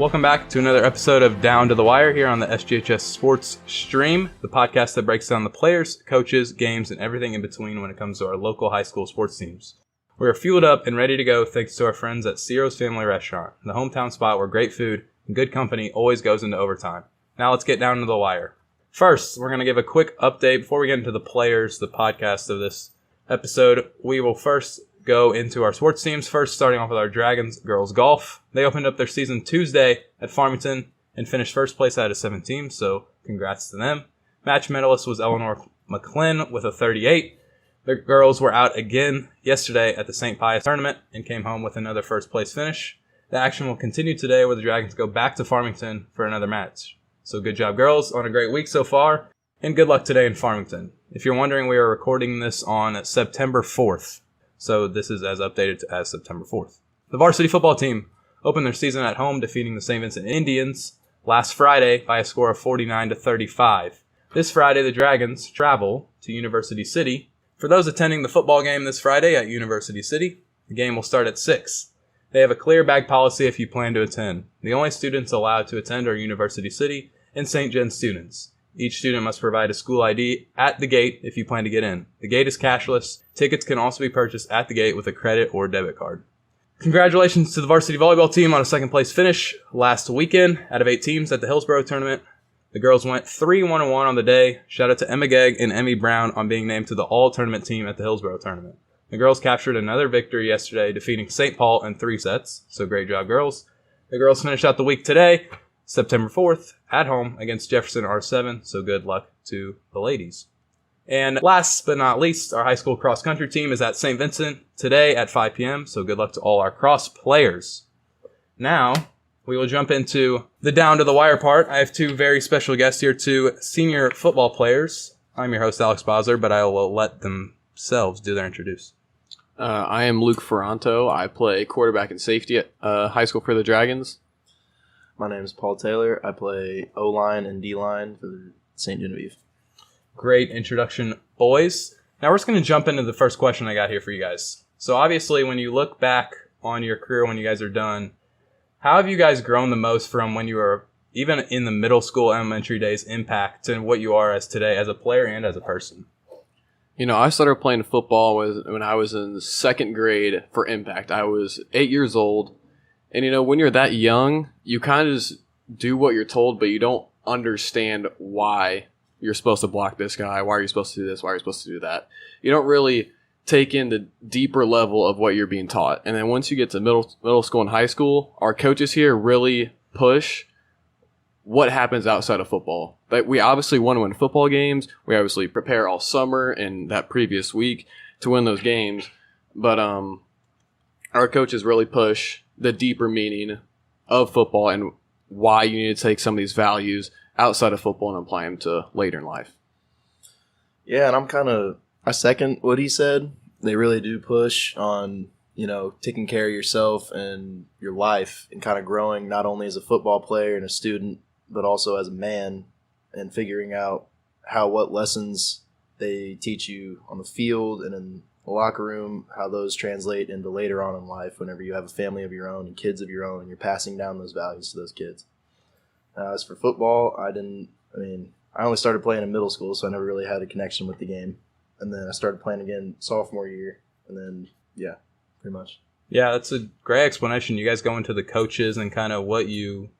Welcome back to another episode of Down to the Wire here on the SGHS Sports Stream, the podcast that breaks down the players, coaches, games, and everything in between when it comes to our local high school sports teams. We are fueled up and ready to go thanks to our friends at Ciro's Family Restaurant, the hometown spot where great food and good company always goes into overtime. Now let's get down to the wire. First, we're going to give a quick update before we get into the players, the podcast of this episode. We will first go into our sports teams, first starting off with our Dragons girls golf. They opened up their season Tuesday at Farmington and finished first place out of 7 teams, so congrats to them. Match medalist was Eleanor McClin with a 38. The girls were out again yesterday at the St. Pius tournament and came home with another first place finish. The action will continue today where the Dragons go back to Farmington for another match. So good job, girls, on a great week so far, and good luck today in Farmington. If you're wondering, we are recording this on September 4th. So this is as updated as September 4th. The varsity football team opened their season at home, defeating the St. Vincent Indians last Friday by a score of 49-35. This Friday, the Dragons travel to University City. For those attending the football game this Friday at University City, the game will start at 6. They have a clear bag policy if you plan to attend. The only students allowed to attend are University City and St. Gen students. Each student must provide a school ID at the gate if you plan to get in. The gate is cashless. Tickets can also be purchased at the gate with a credit or debit card. Congratulations to the varsity volleyball team on a second place finish last weekend out of 8 teams at the Hillsborough tournament. The girls went 3-1-1 on the day. Shout out to Emma Gegg and Emmy Brown on being named to the all-tournament team at the Hillsborough tournament. The girls captured another victory yesterday, defeating St. Paul in 3 sets. So great job, girls. The girls finished out the week today, September 4th, at home against Jefferson R7, so good luck to the ladies. And last but not least, our high school cross-country team is at St. Vincent today at 5 p.m., so good luck to all our cross players. Now, we will jump into the down-to-the-wire part. I have 2 very special guests here, 2 senior football players. I'm your host, Alex Bosler, but I will let themselves do their introduce. I am Luke Ferranto. I play quarterback and safety at high school for the Dragons. My name is Paul Taylor. I play O-line and D-line for the Ste.Genevieve. Great introduction, boys. Now we're just going to jump into the first question I got here for you guys. So obviously, when you look back on your career when you guys are done, how have you guys grown the most from when you were even in the middle school, elementary days impact to what you are as today as a player and as a person? You know, I started playing football when I was in the 2nd grade for impact. I was 8 years old. And, you know, when you're that young, you kind of just do what you're told, but you don't understand why you're supposed to block this guy, why are you supposed to do this, why are you supposed to do that. You don't really take in the deeper level of what you're being taught. And then once you get to middle school and high school, our coaches here really push what happens outside of football. Like, we obviously want to win football games. We obviously prepare all summer and that previous week to win those games. But our coaches really push the deeper meaning of football and why you need to take some of these values outside of football and apply them to later in life. Yeah, and I second what he said. They really do push on, you know, taking care of yourself and your life and kind of growing not only as a football player and a student, but also as a man and figuring out what lessons they teach you on the field and in the locker room, how those translate into later on in life whenever you have a family of your own and kids of your own and you're passing down those values to those kids. As for football, I only started playing in middle school, so I never really had a connection with the game. And then I started playing again sophomore year, and then, yeah, pretty much. Yeah, that's a great explanation. You guys go into the coaches and kind of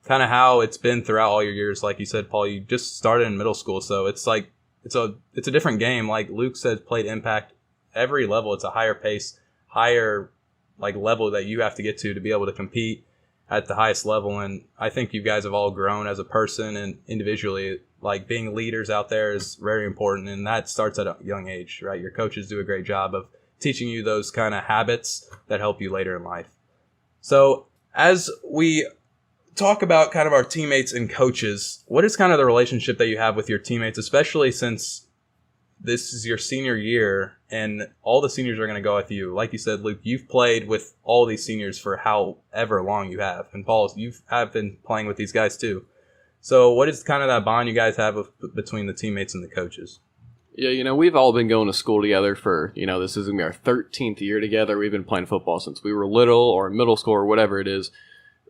how it's been throughout all your years. Like you said, Paul, you just started in middle school, so it's like it's a different game. Like Luke said, played impact every level. It's a higher pace, higher level that you have to get to be able to compete at the highest level. And I think you guys have all grown as a person and individually. Like, being leaders out there is very important, and that starts at a young age, right? Your coaches do a great job of teaching you those kind of habits that help you later in life. So as we talk about kind of our teammates and coaches, what is kind of the relationship that you have with your teammates, especially since this is your senior year and all the seniors are going to go with you? Like you said, Luke, you've played with all these seniors for however long you have. And Paul, you have been playing with these guys too. So what is kind of that bond you guys have between the teammates and the coaches? Yeah, you know, we've all been going to school together for, you know, this is going to be our 13th year together. We've been playing football since we were little or middle school or whatever it is.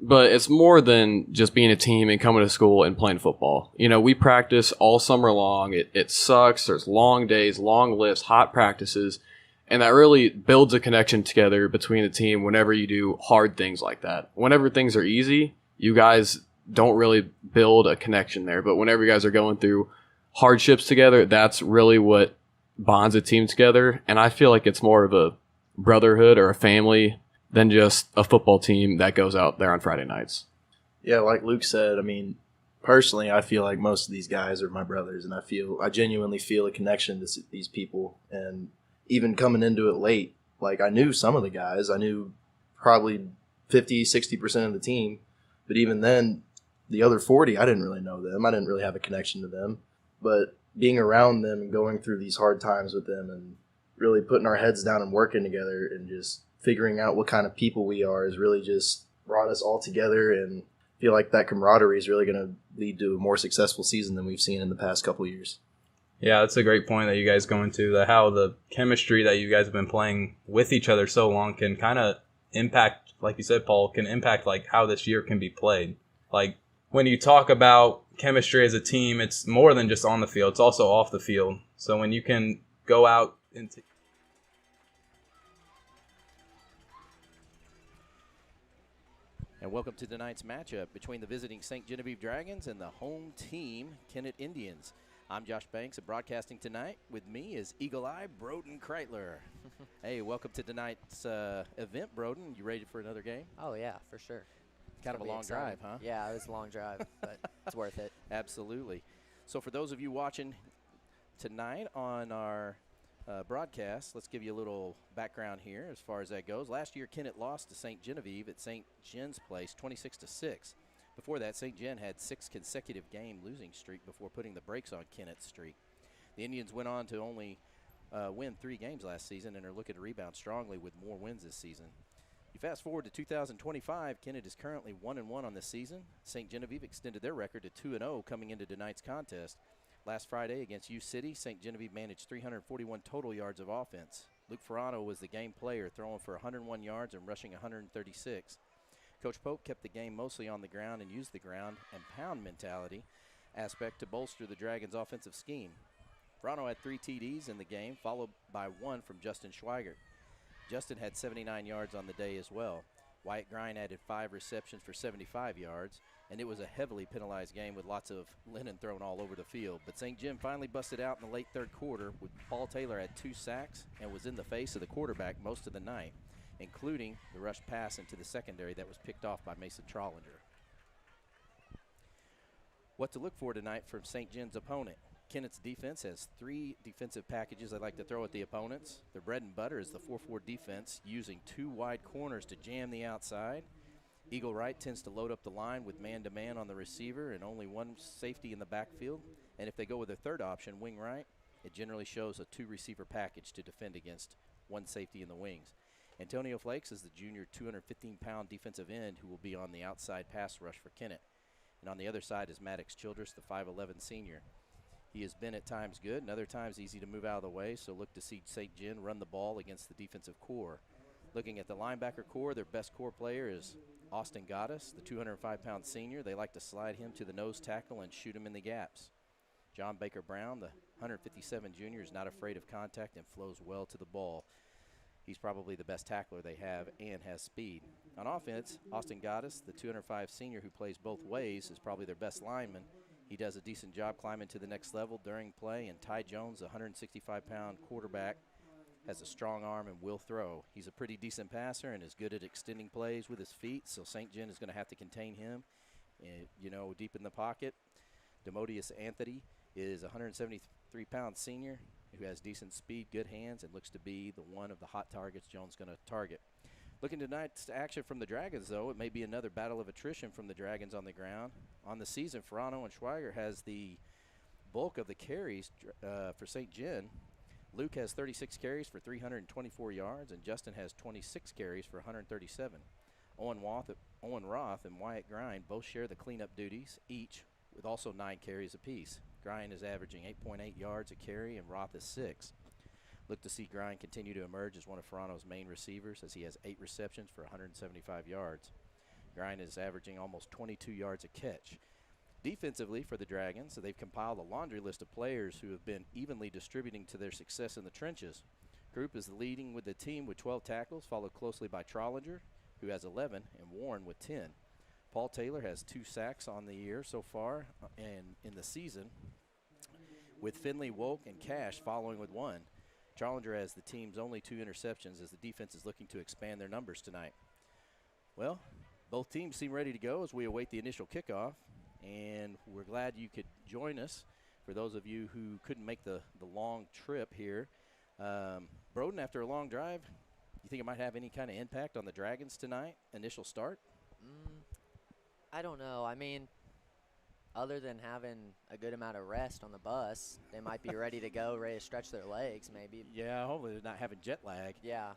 But it's more than just being a team and coming to school and playing football. You know, we practice all summer long. It sucks. There's long days, long lifts, hot practices. And that really builds a connection together between the team whenever you do hard things like that. Whenever things are easy, you guys don't really build a connection there. But whenever you guys are going through hardships together, that's really what bonds a team together. And I feel like it's more of a brotherhood or a family than just a football team that goes out there on Friday nights. Yeah, like Luke said, I mean, personally, I feel like most of these guys are my brothers, and I genuinely feel a connection to these people. And even coming into it late, like I knew some of the guys, I knew probably 50, 60% of the team, but even then, the other 40, I didn't really know them. I didn't really have a connection to them. But being around them and going through these hard times with them and really putting our heads down and working together and just figuring out what kind of people we are has really just brought us all together, and I feel like that camaraderie is really going to lead to a more successful season than we've seen in the past couple of years. Yeah, that's a great point that you guys go into, how the chemistry that you guys have been playing with each other so long can kind of impact, like you said, Paul, can impact like how this year can be played. Like when you talk about chemistry as a team, it's more than just on the field, it's also off the field. So when you can go out into And welcome to tonight's matchup between the visiting St. Genevieve Dragons and the home team, Kennett Indians. I'm Josh Banks, and broadcasting tonight with me is Eagle Eye Broden Kreitler. Hey, welcome to tonight's event, Broden. You ready for another game? Oh, yeah, for sure. Kind of a long drive, huh? Yeah, it was a long drive, but it's worth it. Absolutely. So for those of you watching tonight on our broadcast, let's give you a little background here as far as that goes. Last year, Kennett lost to Ste. Genevieve at St. Gen's place 26-6. Before that, Ste. Gen had 6 consecutive game losing streak before putting the brakes on Kennett's streak. The Indians went on to only win 3 games last season and are looking to rebound strongly with more wins this season. You fast forward to 2025, Kennett is currently 1-1 on this season. St. Genevieve extended their record to 2-0 coming into tonight's contest. Last Friday against U City, St. Genevieve managed 341 total yards of offense. Luke Ferrano was the game player, throwing for 101 yards and rushing 136. Coach Pope kept the game mostly on the ground and used the ground and pound mentality aspect to bolster the Dragons' offensive scheme. Ferrano had 3 TDs in the game, followed by 1 from Justin Schweigert. Justin had 79 yards on the day as well. Wyatt Grind added 5 receptions for 75 yards, and it was a heavily penalized game with lots of linen thrown all over the field. But St. Gen finally busted out in the late third quarter with Paul Taylor had 2 sacks and was in the face of the quarterback most of the night, including the rush pass into the secondary that was picked off by Mason Trollinger. What to look for tonight from St. Gen's opponent? Kennett's defense has 3 defensive packages they like to throw at the opponents. Their bread and butter is the 4-4 defense, using 2 wide corners to jam the outside. Eagle Right tends to load up the line with man-to-man on the receiver and only 1 safety in the backfield. And if they go with their third option, wing right, it generally shows a 2-receiver package to defend against 1 safety in the wings. Antonio Flakes is the junior 215-pound defensive end who will be on the outside pass rush for Kennett. And on the other side is Maddox Childress, the 5'11 senior. He has been at times good and other times easy to move out of the way, so look to see St. Gen run the ball against the defensive core. Looking at the linebacker core, their best core player is Austin Gaddis, the 205-pound senior. They like to slide him to the nose tackle and shoot him in the gaps. John Baker Brown, the 157 junior, is not afraid of contact and flows well to the ball. He's probably the best tackler they have and has speed. On offense, Austin Gaddis, the 205 senior who plays both ways, is probably their best lineman. He does a decent job climbing to the next level during play, and Ty Jones, the 165-pound quarterback, has a strong arm and will throw. He's a pretty decent passer and is good at extending plays with his feet, so St. Gen is going to have to contain him, deep in the pocket. Demodius Anthony is a 173-pound senior who has decent speed, good hands, and looks to be the one of the hot targets Jones is going to target. Looking tonight's action from the Dragons, though, it may be another battle of attrition from the Dragons on the ground. On the season, Ferrano and Schweiger has the bulk of the carries for St. Gen. Luke has 36 carries for 324 yards, and Justin has 26 carries for 137. Owen Roth and Wyatt Grind both share the cleanup duties, each with also 9 carries apiece. Grind is averaging 8.8 yards a carry, and Roth is 6. Look to see Grind continue to emerge as one of Ferrano's main receivers, as he has 8 receptions for 175 yards. Grind is averaging almost 22 yards a catch. Defensively for the Dragons, they've compiled a laundry list of players who have been evenly distributing to their success in the trenches. Group is leading with the team with 12 tackles, followed closely by Trollinger, who has 11, and Warren with 10. Paul Taylor has 2 sacks on the year so far and in the season, with Finley, Woke, and Cash following with 1. Trollinger has the team's only 2 interceptions as the defense is looking to expand their numbers tonight. Well, both teams seem ready to go as we await the initial kickoff, and we're glad you could join us. For those of you who couldn't make the long trip here, Broden, after a long drive, you think it might have any kind of impact on the Dragons tonight, initial start? I don't know. I mean, other than having a good amount of rest on the bus, they might be ready to go, ready to stretch their legs maybe. Yeah, hopefully they're not having jet lag. Yeah.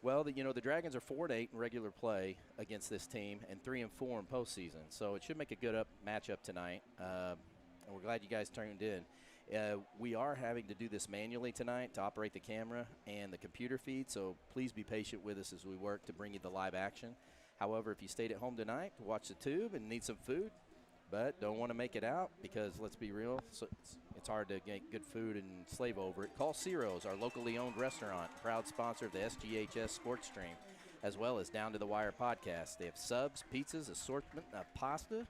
Well, the Dragons are 4-8 in regular play against this team and 3-4 in postseason, so it should make a good matchup tonight. And we're glad you guys tuned in. We are having to do this manually tonight to operate the camera and the computer feed, so please be patient with us as we work to bring you the live action. However, if you stayed at home tonight to watch the tube and need some food, but don't want to make it out because, let's be real, so it's hard to get good food and slave over it, call Ciro's, our locally owned restaurant, proud sponsor of the SGHS Sports Stream, as well as Down to the Wire podcast. They have subs, pizzas, assortment of pasta,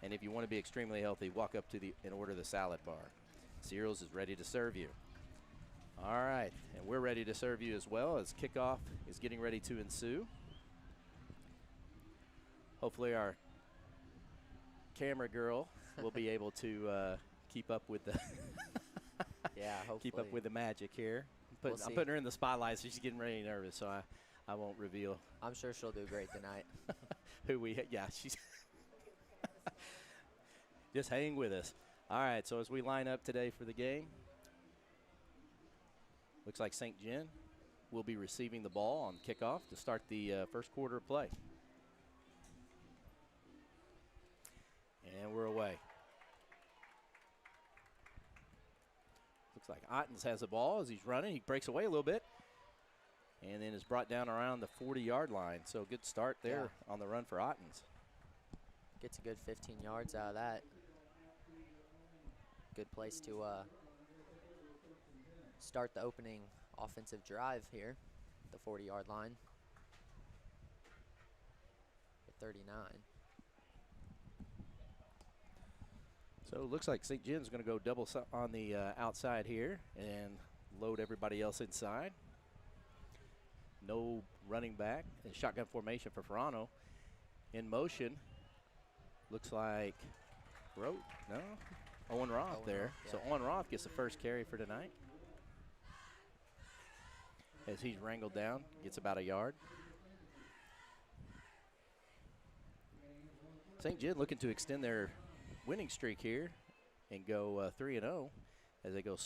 and if you want to be extremely healthy, walk up to and order the salad bar. Ciro's is ready to serve you. All right, and we're ready to serve you as well as kickoff is getting ready to ensue. Hopefully our camera girl will be able to keep up with the hopefully. keep up with the magic here. I'm We'll see. putting her in the spotlight, so she's getting really nervous, so I won't reveal I'm sure she'll do great tonight. she's just hang with us. All right, so as we line up today for the game, looks like Ste. Gen will be receiving the ball on kickoff to start the first quarter of play. And we're away. Looks like Ottens has the ball as he's running. He breaks away a little bit and then is brought down around the 40-yard line. So good start there on the run for Ottens. Gets a good 15 yards out of that. Good place to start the opening offensive drive here, the 40-yard line. At 39. So it looks like Ste. Gen's going to go double on the outside here and load everybody else inside. No running back. And shotgun formation for Ferrano. In motion, looks like Owen Roth there. Yeah. So Owen Roth gets the first carry for tonight. As he's wrangled down, gets about a yard. Ste. Gen looking to extend their winning streak here and go 3-0 as they go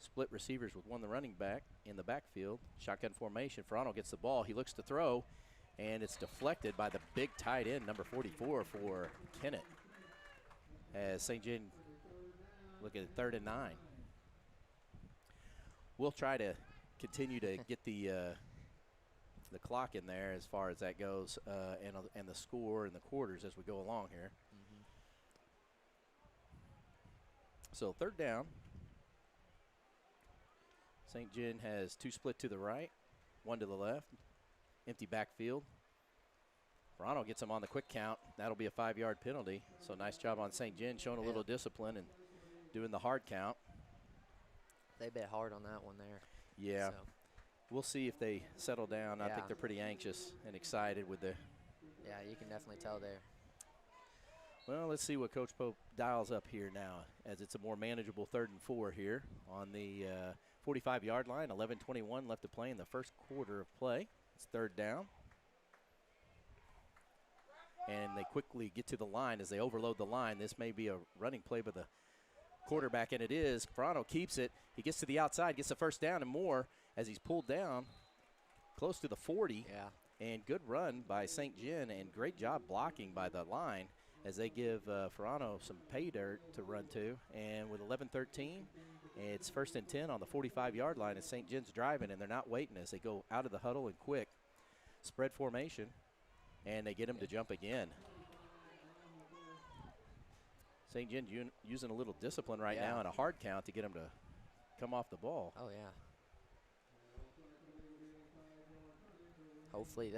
split receivers with one the running back in the backfield. Shotgun formation. Ferrano gets the ball. He looks to throw, and it's deflected by the big tight end, number 44 for Kennett. As Ste. Gen look at 3rd and 9. We'll try to continue to get the clock in there as far as that goes, and the score and the quarters as we go along here. Mm-hmm. So 3rd down. Ste. Gen has 2 split to the right, 1 to the left. Empty backfield. Ferrano gets him on the quick count. That'll be a 5-yard penalty. So nice job on Ste. Gen showing a little discipline and doing the hard count. They bit hard on that one there. Yeah. So. We'll see if they settle down. I Yeah. think they're pretty anxious and excited with the. Yeah, you can definitely tell there. Well, let's see what Coach Pope dials up here now, as it's a more manageable 3rd and 4 here on the 45-yard line. 11:21 left to play in the first quarter of play. It's 3rd down. And they quickly get to the line as they overload the line. This may be a running play by the quarterback, and it is. Ferrano keeps it. He gets to the outside, gets the first down and more as he's pulled down close to the 40. Yeah. And good run by Ste. Gen, and great job blocking by the line as they give Ferrano some pay dirt to run to. And with 11:13, it's 1st and 10 on the 45-yard line as Ste. Gen's driving, and they're not waiting as they go out of the huddle and quick. Spread formation. and they get him to jump again. St. Gen using a little discipline right now and a hard count to get him to come off the ball. Oh, yeah. Hopefully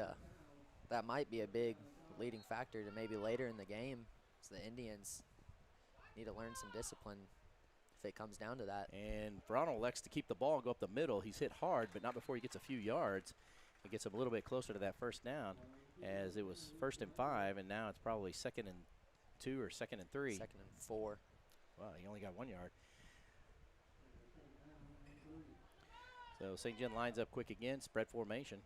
that might be a big leading factor to maybe later in the game. So the Indians need to learn some discipline if it comes down to that. And Verano elects to keep the ball and go up the middle. He's hit hard, but not before he gets a few yards. It gets him a little bit closer to that first down, as it was 1st and 5, and now it's probably 2nd and 2 or 2nd and 3. 2nd and 4. Wow, he only got 1 yard. So St. Gen lines up quick again, spread formation.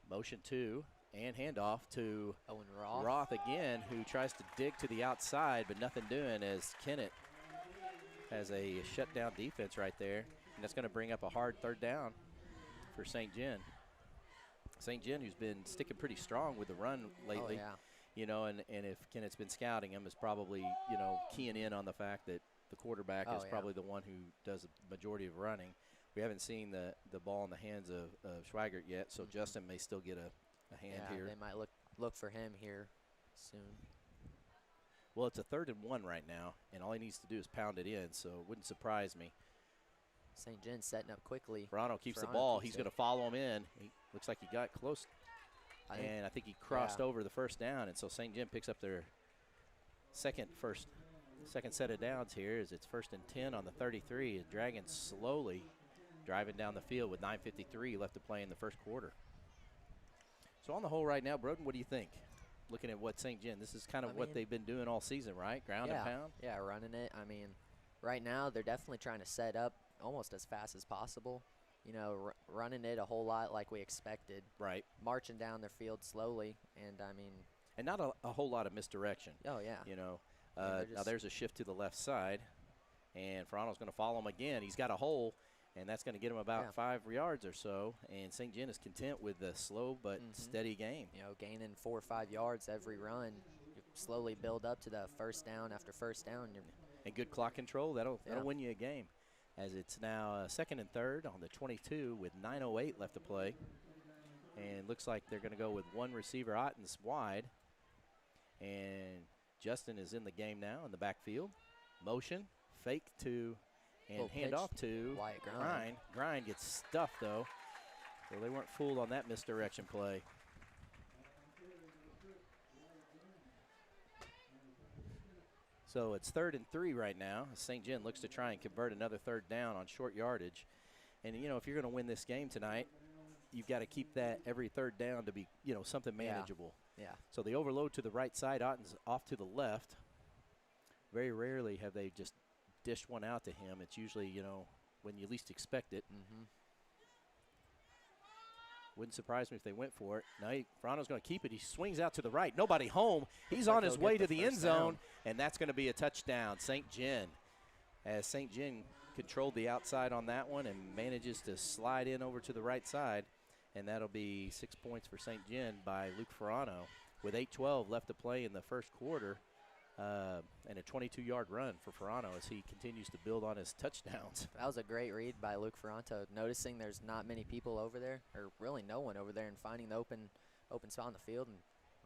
Motion 2 and handoff to Owen Roth again, who tries to dig to the outside, but nothing doing as Kennett has a shutdown defense right there. And that's going to bring up a hard 3rd down for St. Gen. St. Gen, who's been sticking pretty strong with the run lately, you know, and if Kennett's been scouting him, is probably, you know, keying in on the fact that the quarterback is probably the one who does the majority of running. We haven't seen the ball in the hands of Schweigert yet, so Justin may still get a hand here. They might look for him here soon. Well, it's a 3rd and 1 right now, and all he needs to do is pound it in, so it wouldn't surprise me. St. Gen setting up quickly. Verano keeps the ball. He's going to follow him in. He looks like he got close, and I think he crossed over the 1st down, and so St. Gen picks up their second set of downs here as it's 1st and 10 on the 33. And Dragons slowly driving down the field with 9:53 left to play in the 1st quarter. So on the whole right now, Broden, what do you think? Looking at what St. Gen, this is kind of what they've been doing all season, right? Ground and pound? Yeah, running it. I mean, right now they're definitely trying to set up almost as fast as possible. You know, running it a whole lot like we expected. Right. Marching down their field slowly, and I mean. And not a whole lot of misdirection. Oh, yeah. You know, now there's a shift to the left side, and Ferrano's going to follow him again. He's got a hole, and that's going to get him about 5 yards or so. And St. Gen is content with the slow but steady game. You know, gaining 4 or 5 yards every run. You slowly build up to the 1st down after 1st down. And good clock control, that'll win you a game. As it's now 2nd and 3rd on the 22 with 9:08 left to play. And looks like they're going to go with one receiver, Ottens, wide. And Justin is in the game now in the backfield. Motion, fake to, and handoff to Grind. Grind gets stuffed, though. So they weren't fooled on that misdirection play. So it's 3rd and 3 right now. St. Gen looks to try and convert another 3rd down on short yardage. And, you know, if you're going to win this game tonight, you've got to keep that every 3rd down to be, you know, something manageable. Yeah. So they overload to the right side. Otten's off to the left. Very rarely have they just dished one out to him. It's usually, you know, when you least expect it. Wouldn't surprise me if they went for it. Now, Verano's going to keep it. He swings out to the right. Nobody home. He's on his way to the end zone, and that's going to be a touchdown. St. Gen, as St. Gen controlled the outside on that one and manages to slide in over to the right side, and that'll be 6 points for St. Gen by Luke Verano with 8:12 left to play in the 1st quarter. And a 22-yard run for Verano as he continues to build on his touchdowns. That was a great read by Luke Ferranto, noticing there's not many people over there, or really no one over there, and finding the open spot on the field and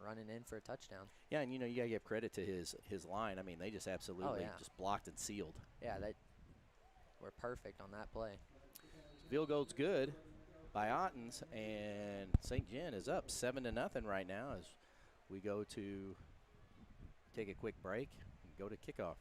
running in for a touchdown. Yeah, and, you know, you got to give credit to his line. I mean, they just absolutely just blocked and sealed. Yeah, they were perfect on that play. Field goal's good by Ottens, and St. Gen is up 7-0 right now as we go to take a quick break and go to kickoff.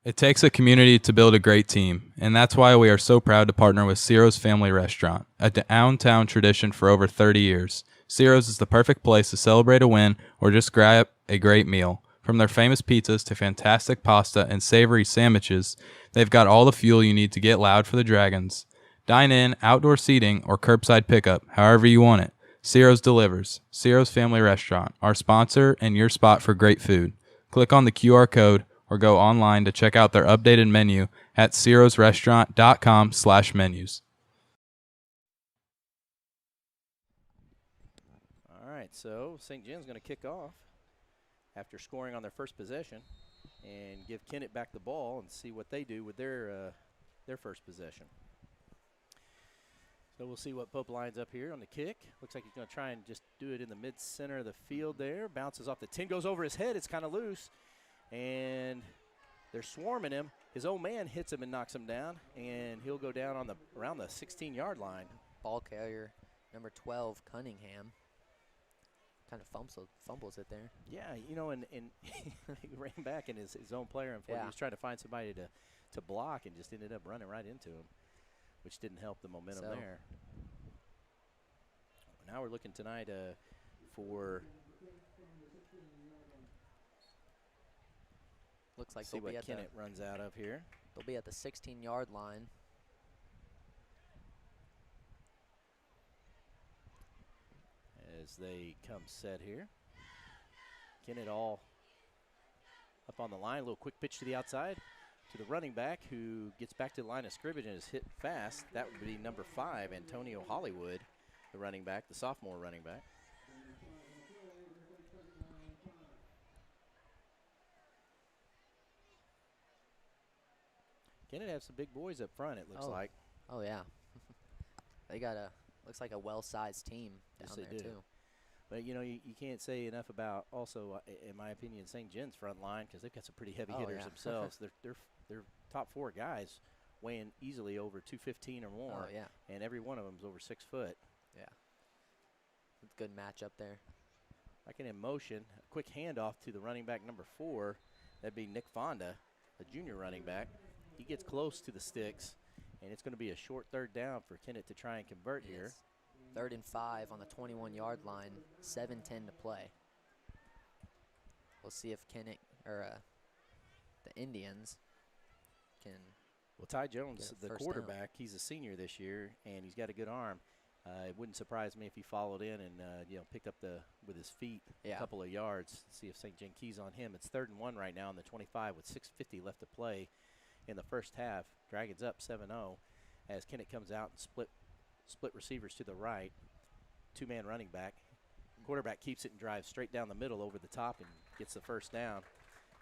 It takes a community to build a great team, and that's why we are so proud to partner with Ciro's Family Restaurant, a downtown tradition for over 30 years. Ciro's is the perfect place to celebrate a win or just grab a great meal. From their famous pizzas to fantastic pasta and savory sandwiches, they've got all the fuel you need to get loud for the Dragons. Dine in, outdoor seating, or curbside pickup, however you want it. Ciro's delivers. Ciro's Family Restaurant, our sponsor and your spot for great food. Click on the QR code or go online to check out their updated menu at cirosrestaurant.com/menus. All right, so St. Gen's going to kick off. after scoring on their first possession and give Kennett back the ball and see what they do with their first possession. So we'll see what Pope lines up here on the kick. Looks like he's going to try and just do it in the mid-center of the field there. Bounces off the 10, goes over his head. It's kind of loose. And they're swarming him. His old man hits him and knocks him down, and he'll go down on around the 16-yard line. Ball carrier, number 12, Cunningham. Kind of fumbles it there. Yeah, and he ran back, and his own player, he was trying to find somebody to block and just ended up running right into him, which didn't help the momentum there. Now we're looking tonight for looks like see they'll be what at Kennett runs out of here. They'll be at the 16-yard line. As they come set here. Kennett all up on the line. A little quick pitch to the outside to the running back who gets back to the line of scrimmage and is hit fast. That would be number 5, Antonio Hollywood, the running back, the sophomore running back. Kennett have some big boys up front, it looks like. Oh, yeah. They got looks like a well-sized team down there, too. But, you can't say enough about also, in my opinion, St. Jen's front line because they've got some pretty heavy hitters themselves. They're top 4 guys weighing easily over 215 or more. Oh, yeah. And every one of them is over 6 foot. Yeah. It's a good matchup there. Back in motion, a quick handoff to the running back number 4. That'd be Nick Fonda, the junior running back. He gets close to the sticks, and it's going to be a short third down for Kennett to try and convert here. 3rd and 5 on the 21-yard line, 7:10 to play. We'll see if Kennett or the Indians can. Well, Ty Jones, the quarterback, he's a senior this year, and he's got a good arm. It wouldn't surprise me if he followed in and picked up with his feet a couple of yards. See if St. Gen keys on him. It's 3rd and 1 right now on the 25 with 6:50 left to play in the first half. Dragons up 7-0 as Kennett comes out and split receivers to the right. 2-man running back. Quarterback keeps it and drives straight down the middle over the top and gets the first down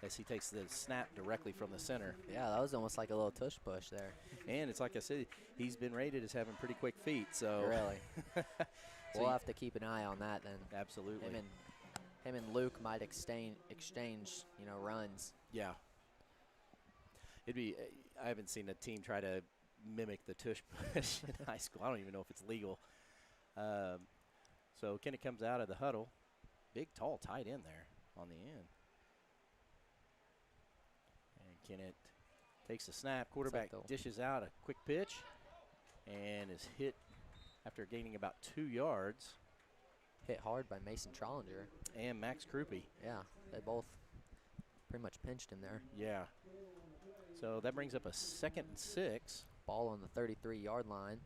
as he takes the snap directly from the center. Yeah, that was almost like a little tush push there. And it's like I said, he's been rated as having pretty quick feet. So really, we'll have to keep an eye on that then. Absolutely. Him and Luke might exchange runs. Yeah. I haven't seen a team try to mimic the tush push in high school. I don't even know if it's legal. So Kennett comes out of the huddle. Big, tall tight end there on the end. And Kennett takes the snap. Quarterback dishes out a quick pitch and is hit after gaining about 2 yards. Hit hard by Mason Trollinger. And Max Krupe. Yeah, they both pretty much pinched him there. Yeah. So that brings up a 2nd and 6. Ball on the 33-yard line.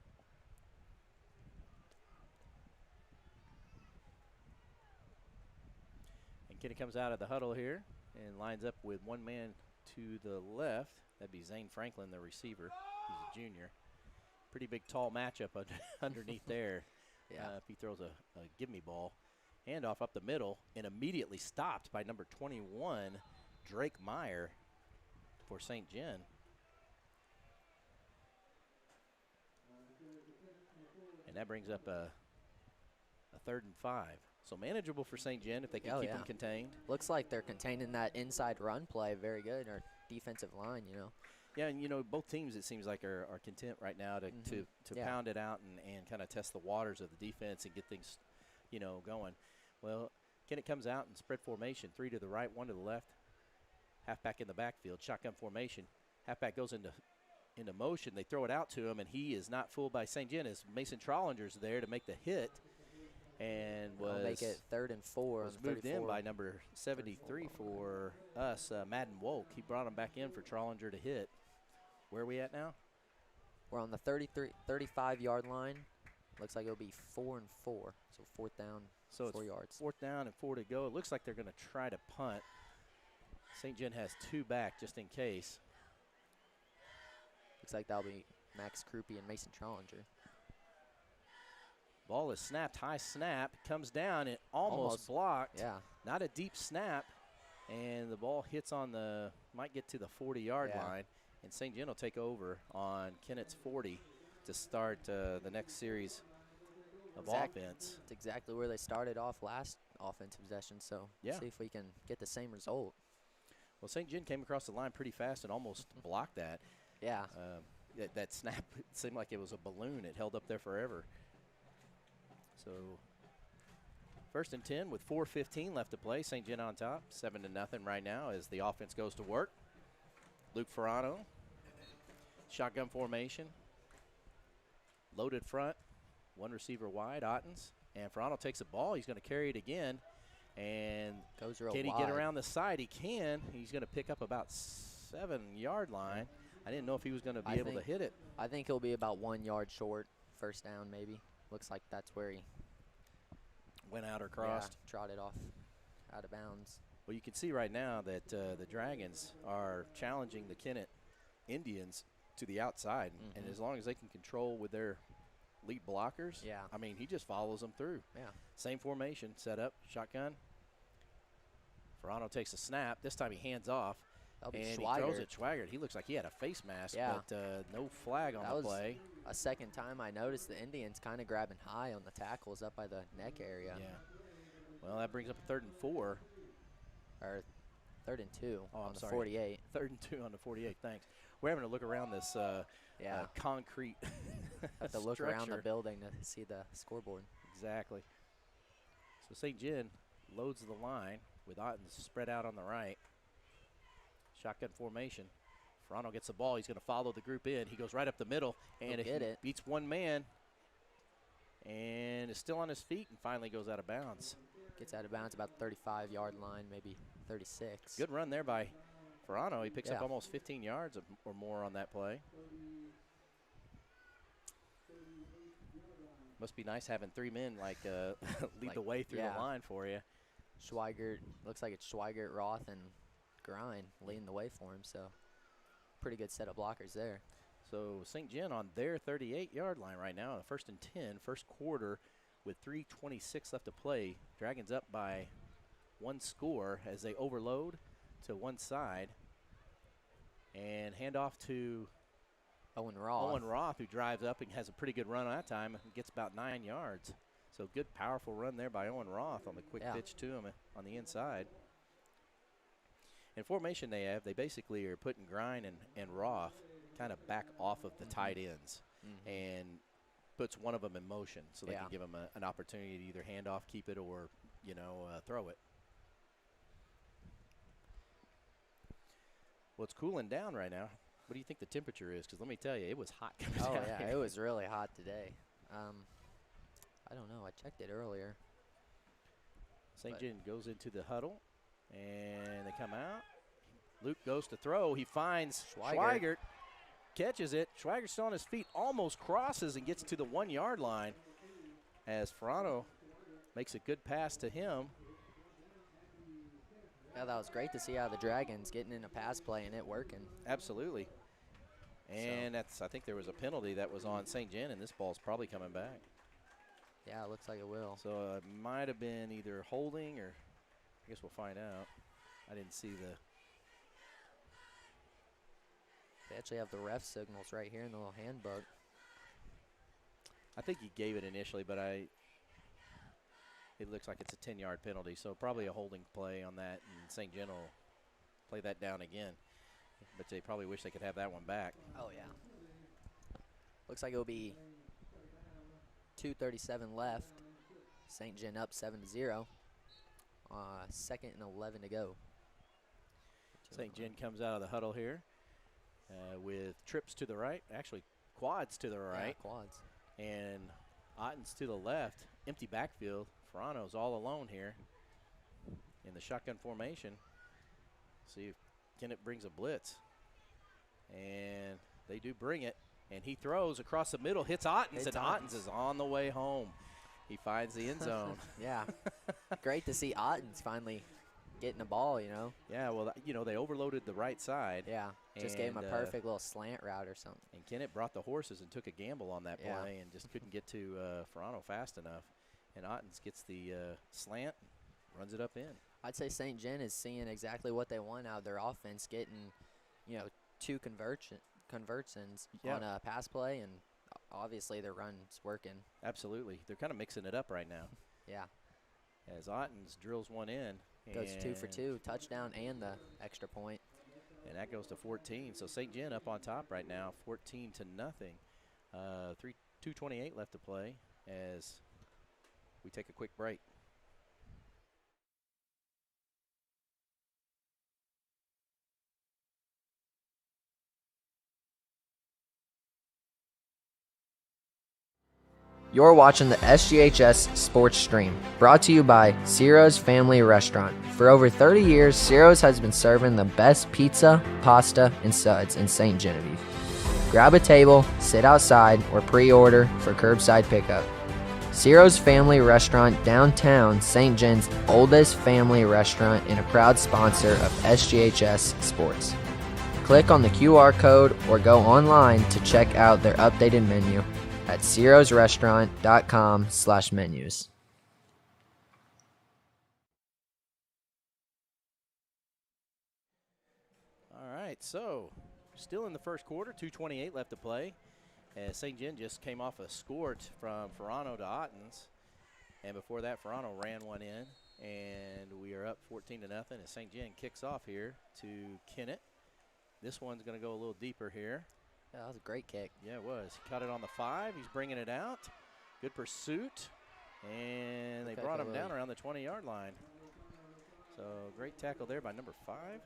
And Kennett comes out of the huddle here and lines up with one man to the left. That'd be Zane Franklin, the receiver. He's a junior. Pretty big, tall matchup underneath there. Yeah. If he throws a give-me ball. Handoff up the middle and immediately stopped by number 21, Drake Meyer for St. Gen. And that brings up a 3rd and 5. So manageable for St. Gen if they can keep them contained. Looks like they're containing that inside run play very good, or defensive line, Yeah, and, both teams, it seems like, are content right now to pound it out and kind of test the waters of the defense and get things, going. Well, Kennett comes out in spread formation, 3 to the right, 1 to the left. Halfback in the backfield, shotgun formation. Halfback goes into motion. They throw it out to him, and he is not fooled by St. Gen as Mason Trollinger's there to make the hit. And make it 3rd and 4. Was moved in by number 73 for us, Madden Wolk. He brought him back in for Trollinger to hit. Where are we at now? We're on the 35-yard line. Looks like it'll be 4 and 4. So 4th down, 4 yards. 4th down and 4 to go. It looks like they're going to try to punt. St. Gen has 2 back just in case. Looks like that'll be Max Krupe and Mason Trollinger. Ball is snapped, high snap, comes down and almost blocked. Yeah. Not a deep snap. And the ball hits might get to the 40-yard line. And St. Gen will take over on Kennett's 40 to start the next series of offense. It's exactly where they started off last offensive possession, so see if we can get the same result. Well, St. Gen came across the line pretty fast and almost blocked that. Yeah. That snap, it seemed like it was a balloon. It held up there forever. So 1st and 10 with 4:15 left to play. St. Gen on top, 7-0 right now as the offense goes to work. Luke Ferrano, shotgun formation, loaded front, one receiver wide, Ottens. And Ferrano takes the ball. He's going to carry it again. And goes real can he wide. get around the side? He can. He's going to pick up about 7-yard line. I didn't know if he was going to be able to hit it. I think he'll be about 1 yard short, first down maybe. Looks like that's where he went out or crossed. Yeah, trotted off out of bounds. Well, you can see right now that the Dragons are challenging the Kennett Indians to the outside. And as long as they can control with their lead blockers, I mean, he just follows them through. Yeah. Same formation, set up, shotgun. Ferrano takes a snap. This time he hands off. And he throws it Schweigert. He looks like he had a face mask, but no flag on the play. A second time I noticed the Indians kind of grabbing high on the tackles up by the neck area. Yeah. Well, that brings up a 3rd and 4. Or 3rd and 2 on the sorry. 48. 3rd and 2 on the 48, thanks. We're having to look around this concrete Have to look around the building to see the scoreboard. Exactly. So St. Gen loads the line with Ottens spread out on the right. Shotgun formation. Ferrano gets the ball. He's going to follow the group in. He goes right up the middle. And he beats one man and is still on his feet and finally goes out of bounds. Gets out of bounds about the 35-yard line, maybe 36. Good run there by Ferrano. He picks up almost 15 yards or more on that play. Must be nice having 3 men lead the way through the line for you. Schweigert, looks like it's Schweigert, Roth, and Grind leading the way for him, so pretty good set of blockers there. So St. Gen on their 38-yard line right now, 1st and 10, first quarter with 3:26 left to play. Dragons up by 1 score as they overload to one side and hand off to Owen Roth, who drives up and has a pretty good run on that time and gets about 9 yards. So good, powerful run there by Owen Roth on the quick pitch to him on the inside. In formation they basically are putting Grind and Roth kind of back off of the tight ends and puts one of them in motion so they can give them an opportunity to either hand off, keep it, or, throw it. Well, it's cooling down right now. What do you think the temperature is? Because let me tell you, it was hot coming down here. It was really hot today. I don't know. I checked it earlier. St. Gen goes into the huddle, and they come out. Luke goes to throw. He finds Schweigert, catches it. Schweigert's still on his feet, almost crosses and gets to the 1-yard line as Ferrano makes a good pass to him. Yeah, that was great to see how the Dragons getting in a pass play and it working. Absolutely. And I think there was a penalty that was on St. Gen, and this ball's probably coming back. Yeah, it looks like it will. So it might have been either holding or I guess we'll find out. I didn't see the. They actually have the ref signals right here in the little handbook. I think he gave it initially, but it looks like it's a 10-yard penalty, so probably a holding play on that, and St. Gen will play that down again. But they probably wish they could have that one back. Oh, yeah. Looks like it'll be 2:37 left. St. Gen up 7-0. 2nd and 11 to go. St. Gen comes out of the huddle here with trips to the right, actually quads to the right. Yeah, quads. And Ottens to the left. Empty backfield. Ferrano's all alone here in the shotgun formation. See if Kennett brings a blitz. And they do bring it. And he throws across the middle, hits Ottens, and Ottens is on the way home. He finds the end zone. Yeah. Great to see Ottens finally getting the ball, Yeah, well, they overloaded the right side. Yeah, just gave him a perfect little slant route or something. And Kennett brought the horses and took a gamble on that play and just couldn't get to Ferrano fast enough. And Ottens gets the slant, runs it up in. I'd say St. Gen is seeing exactly what they want out of their offense, getting, 2 conversions Yeah. on a pass play, and obviously their run's working. Absolutely. They're kind of mixing it up right now. Yeah. As Ottens drills one in. Goes 2 for 2, touchdown and the extra point. And that goes to 14. So St. Gen up on top right now, 14-0. 2:28 left to play as we take a quick break. You're watching the SGHS Sports Stream, brought to you by Ciro's Family Restaurant. For over 30 years, Ciro's has been serving the best pizza, pasta, and suds in St. Genevieve. Grab a table, sit outside, or pre-order for curbside pickup. Ciro's Family Restaurant, downtown St. Gen's oldest family restaurant and a proud sponsor of SGHS Sports. Click on the QR code or go online to check out their updated menu at cirosrestaurant.com/menus. All right, so still in the first quarter, 2:28 left to play. As St. Gen just came off a score from Ferrano to Ottens. And before that, Ferrano ran one in. And we are up 14-0 as St. Gen kicks off here to Kennett. This one's going to go a little deeper here. Yeah, that was a great kick. Yeah, it was. He caught it on the 5. He's bringing it out. Good pursuit. And they brought him down around the 20-yard line. So great tackle there by number 5.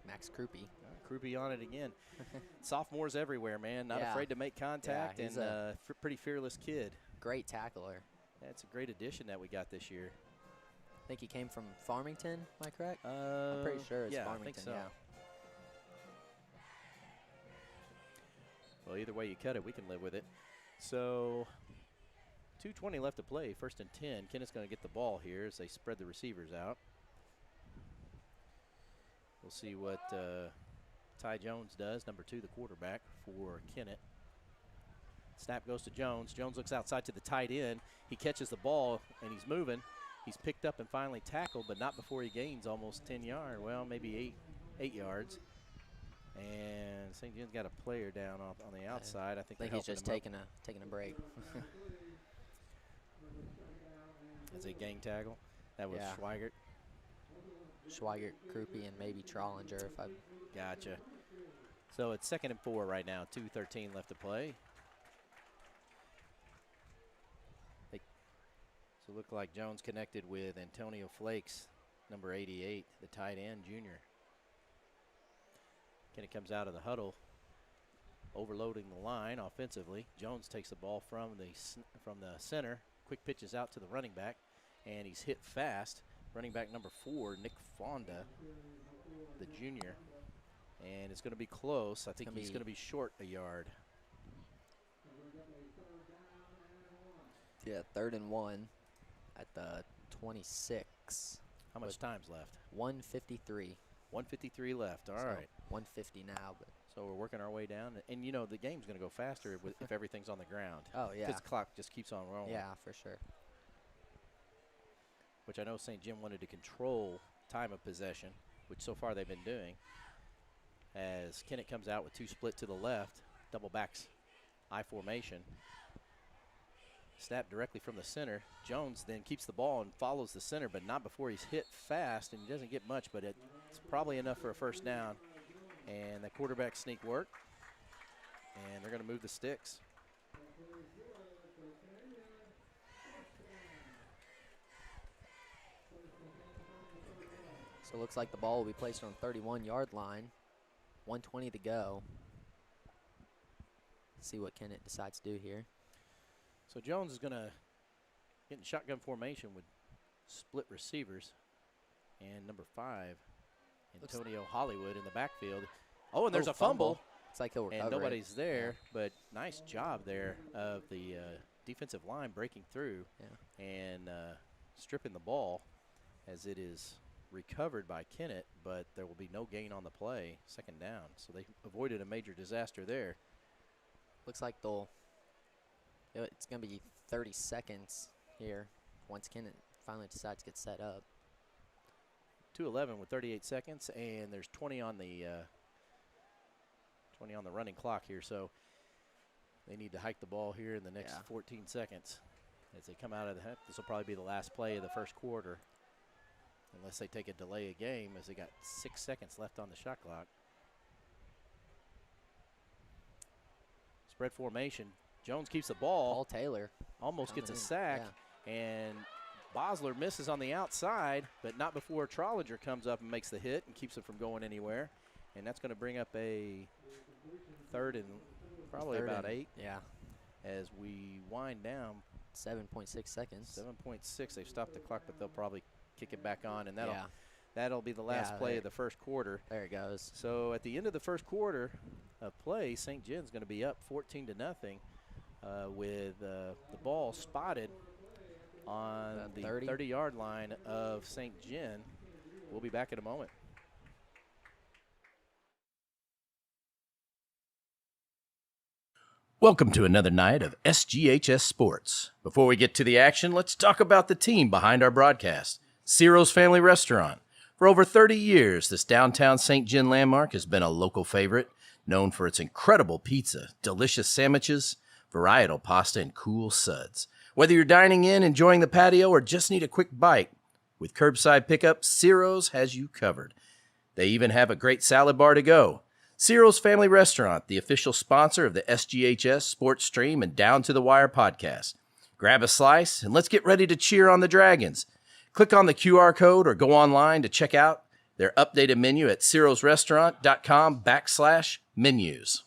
Max Krupe. Krupe on it again. Sophomores everywhere, man. Not afraid to make contact, he's and a pretty fearless kid. Great tackler. That's a great addition that we got this year. I think he came from Farmington, am I correct? I'm pretty sure it's Farmington, I think so. yeah. Well, either way you cut it, we can live with it. So 2:20 left to play, 1st and 10. Kennett's going to get the ball here as they spread the receivers out. We'll see what Ty Jones does, number 2, the quarterback for Kennett. Snap goes to Jones. Jones looks outside to the tight end. He catches the ball, and he's moving. He's picked up and finally tackled, but not before he gains almost 10 yards. Well, maybe 8 yards. And St. Gen's got a player down on the outside. I think he's just taking a break. It's a gang tackle. That was Schweigert. Schweigert, Krupe, and maybe Trollinger if I Gotcha. So it's 2nd and 4 right now. 2:13 left to play. So look like Jones connected with Antonio Flakes, number 88, the tight end junior. Kennett comes out of the huddle, overloading the line offensively. Jones takes the ball from the center, quick pitches out to the running back, and he's hit fast. Running back number 4, Nick Fonda, the junior, and it's going to be close. I think he's going to be short a yard. Yeah, 3rd and 1 at the 26. How much time's left? 1:53. 1:53 left. All right. 1:50 now, but so we're working our way down, and you know the game's going to go faster if everything's on the ground. Oh yeah. Because the clock just keeps on rolling. Yeah, for sure. Which I know St. Gen wanted to control time of possession, which so far they've been doing. As Kennett comes out with 2 split to the left, double backs I formation. Snap directly from the center. Jones then keeps the ball and follows the center, but not before he's hit fast, and he doesn't get much, but it's probably enough for a 1st down. And the quarterback sneak work, and they're going to move the sticks. So it looks like the ball will be placed on 31-yard line. 1:20 to go. See what Kennett decides to do here. So Jones is going to get in shotgun formation with split receivers. And number 5, Antonio Hollywood in the backfield. Oh, and there's a fumble. It's like he'll recover. And nobody's there, but nice job there of the defensive line breaking through and stripping the ball as it is recovered by Kennett, but there will be no gain on the play, 2nd down. So they avoided a major disaster there. Looks like it's going to be 30 seconds here once Kennett finally decides to get set up. 2:11 with 38 seconds, and there's 20 on the running clock here. So they need to hike the ball here in the next 14 seconds as they come out of the half. This will probably be the last play of the first quarter, unless they take a delay of game, as they got 6 seconds left on the shot clock. Spread formation. Jones keeps the ball. Paul Taylor Almost gets a sack, and Bosler misses on the outside, but not before Trollinger comes up and makes the hit and keeps it from going anywhere. And that's going to bring up a third and probably about 8. Yeah. As we wind down. 7.6 seconds. 7.6. They've stopped the clock, but they'll probably kick it back on, and that'll be the last play of the first quarter. There it goes. So at the end of the first quarter of play, St. Gen's going to be up 14-0 with the ball spotted on the 30-yard line of St. Gen. We'll be back in a moment. Welcome to another night of SGHS Sports. Before we get to the action, let's talk about the team behind our broadcast, Ciro's Family Restaurant. For over 30 years, this downtown St. Gen landmark has been a local favorite, known for its incredible pizza, delicious sandwiches, varietal pasta, and cool suds. Whether you're dining in, enjoying the patio, or just need a quick bite, with curbside pickup, Ciro's has you covered. They even have a great salad bar to go. Ciro's Family Restaurant, the official sponsor of the SGHS Sports Stream and Down to the Wire podcast. Grab a slice and let's get ready to cheer on the Dragons. Click on the QR code or go online to check out their updated menu at cirosrestaurant.com/menus.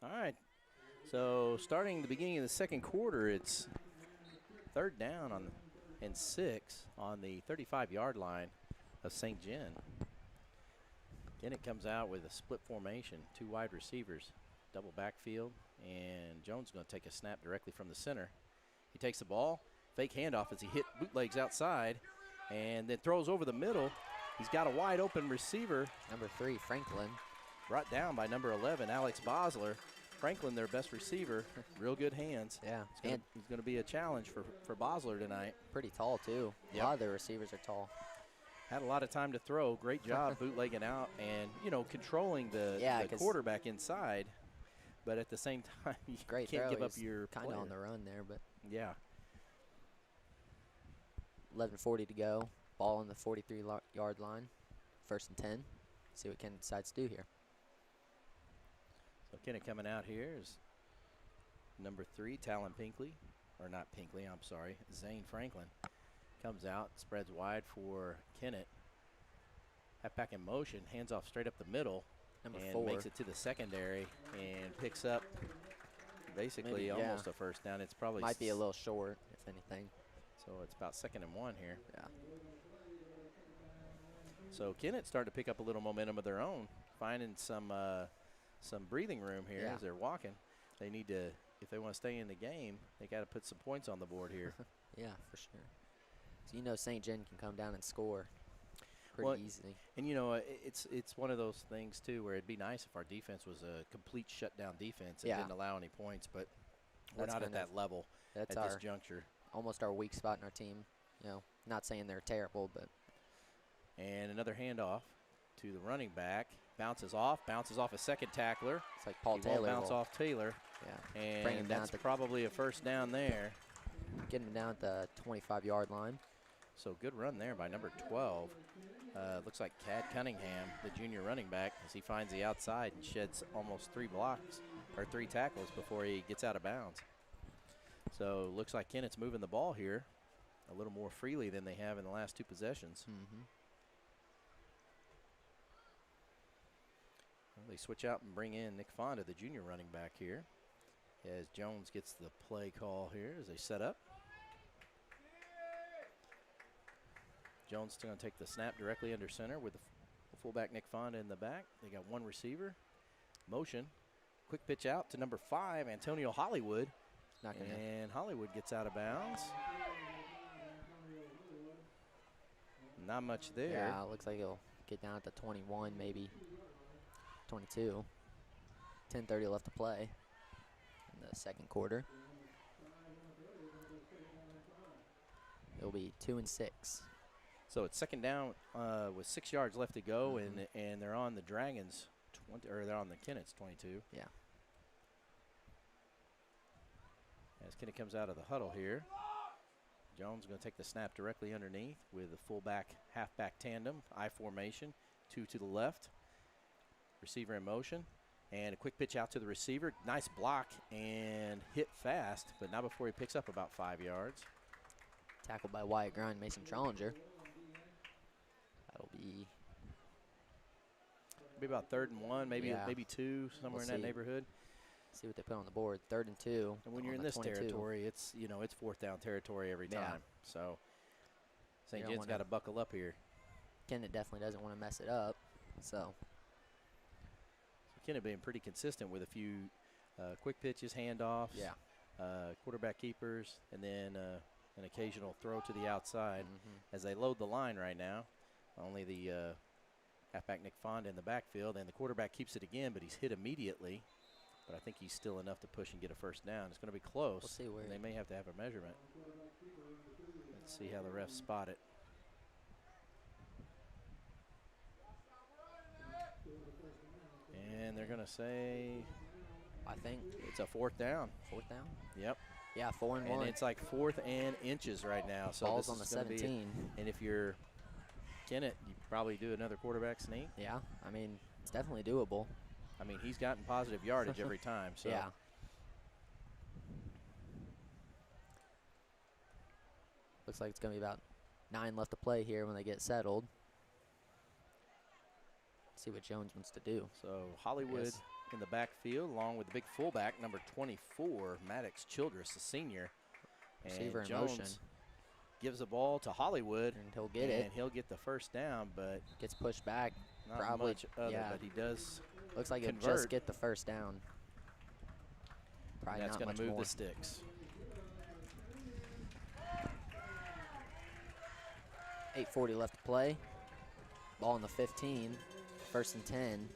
All right, so starting the beginning of the second quarter, it's 3rd down and 6 on the 35-yard line of St. Gen. Kennett comes out with a split formation, 2 wide receivers, double backfield, and Jones is going to take a snap directly from the center. He takes the ball, fake handoff as he hit bootlegs outside, and then throws over the middle. He's got a wide open receiver. Number 3, Franklin. Brought down by number 11, Alex Bosler. Franklin, their best receiver, real good hands. Yeah, and it's going to be a challenge for Bosler tonight. Pretty tall, too. A lot of their receivers are tall. Had a lot of time to throw. Great job bootlegging out and, controlling the quarterback inside. But at the same time, you can't give up your kind of on the run there, but. Yeah. 11:40 to go. Ball on the 43-yard line. 1st and 10. See what Kennett decides to do here. So Kennett coming out here is number 3, Talon Pinkley. Or not Pinkley, I'm sorry. Zane Franklin comes out, spreads wide for Kennett. Halfback in motion, hands off straight up the middle. Number and 4. Makes it to the secondary and picks up basically almost a first down. It's probably might be a little short, if anything. So it's about 2nd and 1 here. Yeah. So Kennett starting to pick up a little momentum of their own, finding some breathing room here as they're walking. They need to, if they want to stay in the game, they got to put some points on the board here. Yeah, for sure. So St. Gen can come down and score pretty easily. And it's one of those things too where it'd be nice if our defense was a complete shutdown defense and didn't allow any points, but we're not at that level at this juncture. Almost our weak spot in our team. Not saying they're terrible, but. And another handoff to the running back. Bounces off a second tackler. It's like Paul Taylor. Bounce off Taylor. Yeah. And that's probably a first down there. Getting him down at the 25-yard line. So good run there by number 12. Looks like Cad Cunningham, the junior running back, as he finds the outside and sheds almost 3 tackles before he gets out of bounds. So looks like Kennett's moving the ball here a little more freely than they have in the last 2 possessions. Mm-hmm. Well, they switch out and bring in Nick Fonda, the junior running back here. as Jones gets the play call here as they set up. Jones still going to take the snap directly under center with the fullback Nick Fonda in the back. They got one receiver. Motion. Quick pitch out to number 5, Antonio Hollywood. And Hollywood gets out of bounds. Not much there. Yeah, it looks like he'll get down at the 21, maybe 22. 10:30 left to play in the second quarter. It'll be 2 and 6. So it's second down with 6 yards left to go, and they're on the Dragons 20, or they're on the Kennett's 22. Yeah. As Kennett comes out of the huddle here, Jones going to take the snap directly underneath with the fullback halfback tandem, I formation, 2 to the left. Receiver in motion, and a quick pitch out to the receiver. Nice block and hit fast, but not before he picks up about 5 yards. Tackled by Wyatt Grind, Mason Trollinger. That'll be about 3rd and 1, maybe 2, somewhere in that neighborhood. See what they put on the board. 3rd and 2. And when you're in this 22. Territory, it's it's 4th down territory every time. Yeah. So St. Jen's got to buckle up here. Kennett definitely doesn't want to mess it up. So Kennett being pretty consistent with a few quick pitches, handoffs, quarterback keepers, and then an occasional throw to the outside as they load the line right now. Only the halfback Nick Fonda in the backfield, and the quarterback keeps it again, but he's hit immediately. But I think he's still enough to push and get a first down. It's going to be close. We'll see where they may have to have a measurement. Let's see how the refs spot it. And they're going to say, I think it's a 4th down. 4th down? Yep. Yeah, 4 and 1. And it's like 4th and inches right now. So ball's this on the is gonna 17. And if you're Kennett, you probably do another quarterback sneak. Yeah, I mean, it's definitely doable. I mean, he's gotten positive yardage every time. So. Yeah. Looks like it's going to be about 9 left to play here when they get settled. See what Jones wants to do. So Hollywood in the backfield, along with the big fullback, number 24, Maddox Childress, the senior. Receiver in Jones motion. Gives the ball to Hollywood. And he'll get it. And he'll get the first down, but gets pushed back. Not probably, much other, but he does. Looks like convert. he'll just get the first down. Probably and that's going to move more. the sticks. 8:40 left to play. Ball on the 15. 1st and 10.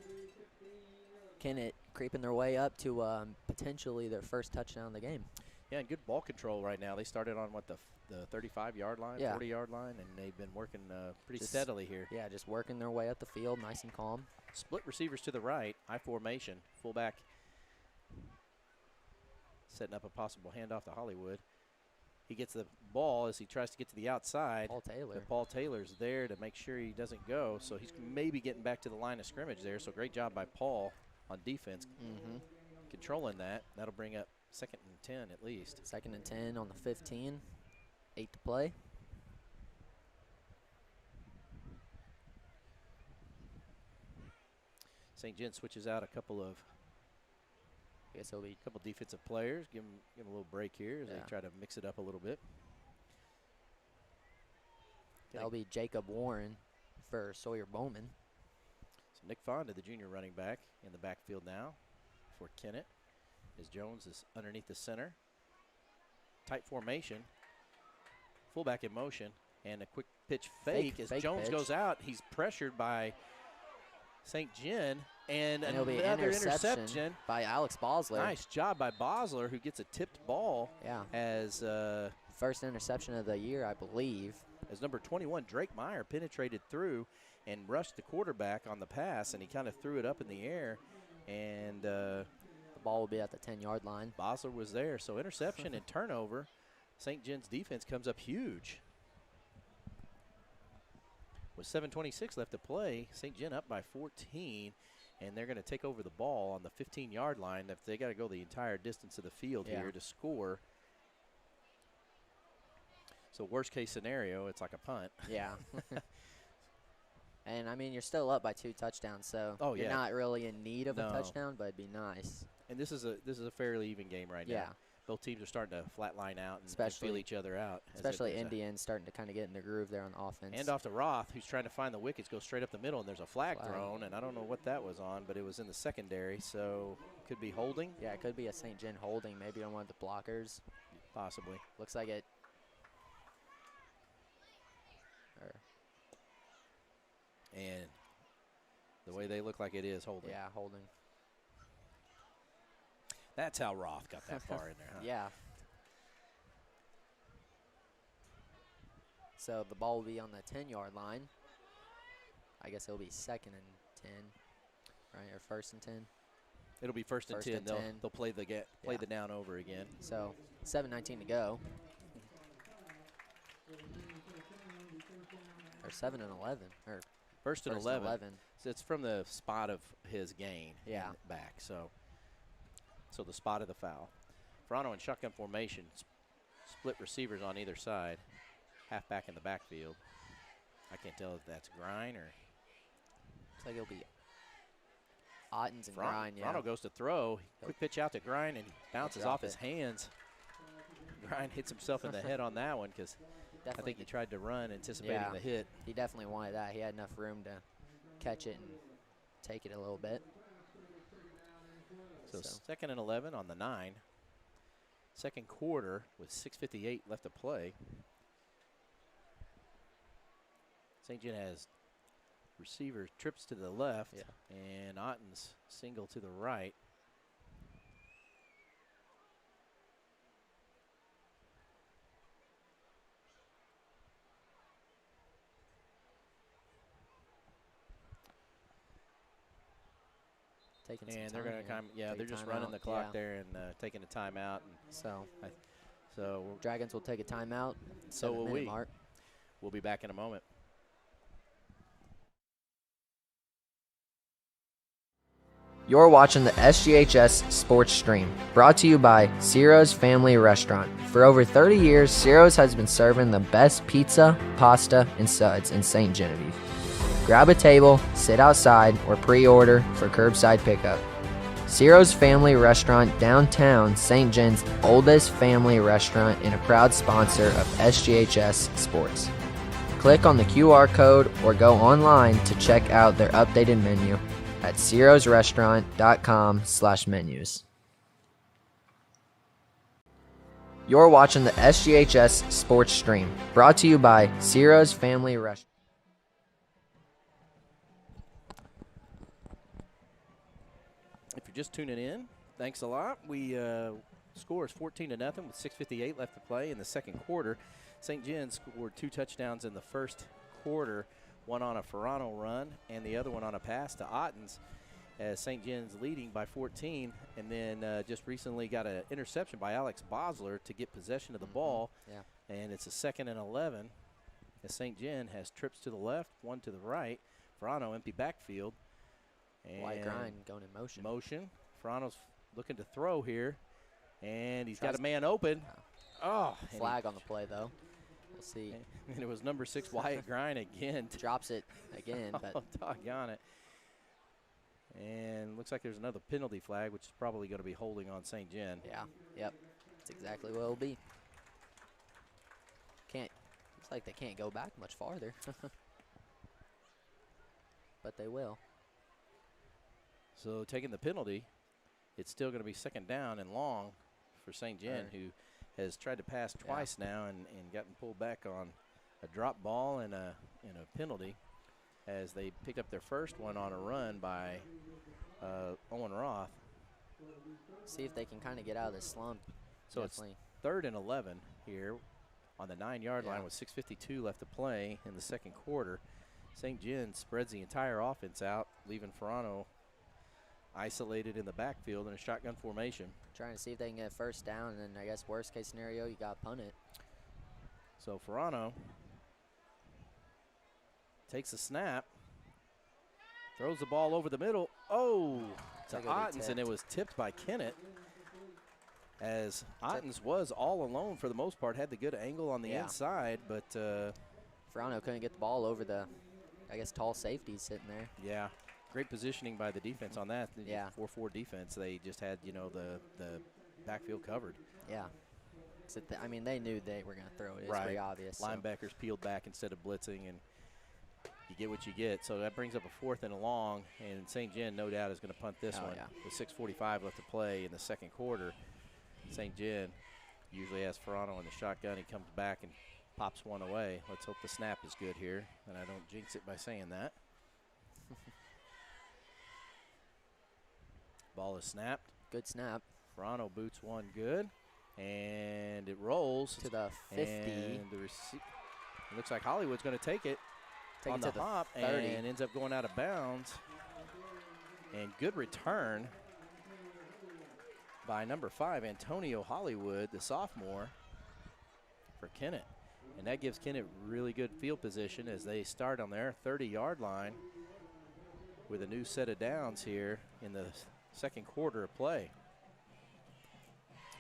Kennett creeping their way up to potentially their first touchdown of the game. Yeah, and good ball control right now. They started on, the 35-yard line, 40-yard line, and they've been working pretty steadily here. Yeah, just working their way up the field, nice and calm. Split receivers to the right, I formation. Fullback setting up a possible handoff to Hollywood. He gets the ball as he tries to get to the outside. Paul Taylor. Paul Taylor's there to make sure he doesn't go, so he's maybe getting back to the line of scrimmage there. So great job by Paul on defense, controlling that. That'll bring up 2nd and 10 at least. 2nd and 10 on the 15. 8 to play. St. Gen switches out a couple of defensive players. Give them a little break here as they try to mix it up a little bit. That'll be Jacob Warren for Sawyer Bowman. So Nick Fonda, the junior running back, in the backfield now for Kennett. As Jones is underneath the center. Tight formation. Fullback in motion. And a quick pitch fake as Jones goes out. He's pressured by St. Gen. And it'll be another interception by Alex Bosler. Nice job by Bosler, who gets a tipped ball. Yeah. As first interception of the year, I believe. As number 21, Drake Meyer, penetrated through and rushed the quarterback on the pass, and he kind of threw it up in the air. And the ball will be at the 10-yard line. Bosler was there. So interception and turnover. St. Gen's defense comes up huge. With 7:26 left to play, St. Gen up by 14, and they're going to take over the ball on the 15-yard line. If they got to go the entire distance of the field here to score. So worst case scenario, it's like a punt. Yeah. And, I mean, you're still up by 2 touchdowns, so you're not really in need of a touchdown, but it'd be nice. And this is a fairly even game right Yeah. now. Both teams are starting to flat line out and Especially- feel each other out. Especially Indians starting to kind of get in the groove there on offense. And off to Roth, who's trying to find the wickets, goes straight up the middle, and there's a flag thrown, and I don't know what that was on, but it was in the secondary, so could be holding. Yeah, it could be a St. Gen holding, maybe on one of the blockers. Possibly. Looks like it. And the way they look like it is holding. Yeah, holding. That's how Roth got that far in there, huh? Yeah. So the ball will be on the 10-yard line. I guess it'll be 2nd and 10, right, or 1st and 10. It'll be first and 10. They'll play the down over again. So 7:19 to go. Or 7 and 11. Or First and 11. So it's from the spot of his gain. Yeah. Back. So the spot of the foul. Verano in shotgun formation. Split receivers on either side. Halfback in the backfield. I can't tell if that's Grine or. Looks like it'll be Ottens and Grine. Yeah. Verano goes to throw. Quick pitch out to Grine, and he bounces off his hands. Grine hits himself in the head on that one because I think he tried to run anticipating the hit. He definitely wanted that. He had enough room to catch it and take it a little bit. So 2nd and 11 on the 9. Second quarter with 6:58 left to play. St. Gen has receiver trips to the left and Otten's single to the right. And they're going to come. Yeah, they're just running the clock there and taking a timeout. And so Dragons will take a timeout. So will we. Mark. We'll be back in a moment. You're watching the SGHS Sports Stream, brought to you by Ciro's Family Restaurant. For over 30 years, Ciro's has been serving the best pizza, pasta, and suds in Ste. Genevieve. Grab a table, sit outside, or pre-order for curbside pickup. Ciro's Family Restaurant, downtown St. Gen's oldest family restaurant and a proud sponsor of SGHS Sports. Click on the QR code or go online to check out their updated menu at cirosrestaurant.com/menus. You're watching the SGHS Sports Stream, brought to you by Ciro's Family Restaurant. If you're just tuning in, thanks a lot. We score is 14-0 with 6:58 left to play in the second quarter. St. Gen scored 2 touchdowns in the first quarter, one on a Ferrano run and the other one on a pass to Ottens, as St. Gen's leading by 14, and then just recently got an interception by Alex Bosler to get possession of the ball. Yeah. And it's a 2nd and 11 as St. Gen has trips to the left, one to the right. Ferrano empty backfield. And White Grind going in motion. Ferrano's looking to throw here, and he's got a man open. Flag on the play, though. We'll see. And it was number 6, Wyatt Grind again. Drops it again. But doggone it. And looks like there's another penalty flag, which is probably going to be holding on St. Gen. Yeah, yep. That's exactly what it'll be. Looks like they can't go back much farther. But they will. So taking the penalty, it's still going to be 2nd down and long for St. Gen, who has tried to pass twice now and gotten pulled back on a drop ball and a penalty, as they picked up their first one on a run by Owen Roth. See if they can kind of get out of this slump. So Definitely. It's 3rd and 11 here on the 9-yard line with 6:52 left to play in the second quarter. St. Gen spreads the entire offense out, leaving Ferrano isolated in the backfield in a shotgun formation. Trying to see if they can get a first down, and then I guess worst case scenario, you got to punt it. So Ferrano takes a snap, throws the ball over the middle. To Ottens, and it was tipped by Kennett, as Ottens was all alone for the most part, had the good angle on the inside, but Ferrano couldn't get the ball over the, I guess, tall safety sitting there. Yeah, Great positioning by the defense on that. Yeah. 4-4 defense. They just had, the backfield covered. Yeah. So they knew they were going to throw it. It's Right. pretty obvious. Linebackers peeled back instead of blitzing, and you get what you get. So that brings up a 4th and a long, and St. Gen, no doubt, is going to punt this one. Yeah. With 6:45 left to play in the second quarter, St. Gen usually has Ferrano in the shotgun. He comes back and pops one away. Let's hope the snap is good here, and I don't jinx it by saying that. Ball is snapped. Good snap. Ferrano boots one good, and it rolls To the 50. And it looks like Hollywood's going to take it on it the to the hop 30. and ends up going out of bounds. And good return by number 5, Antonio Hollywood, the sophomore, for Kennett. And that gives Kennett really good field position as they start on their 30-yard line with a new set of downs here in the second quarter of play.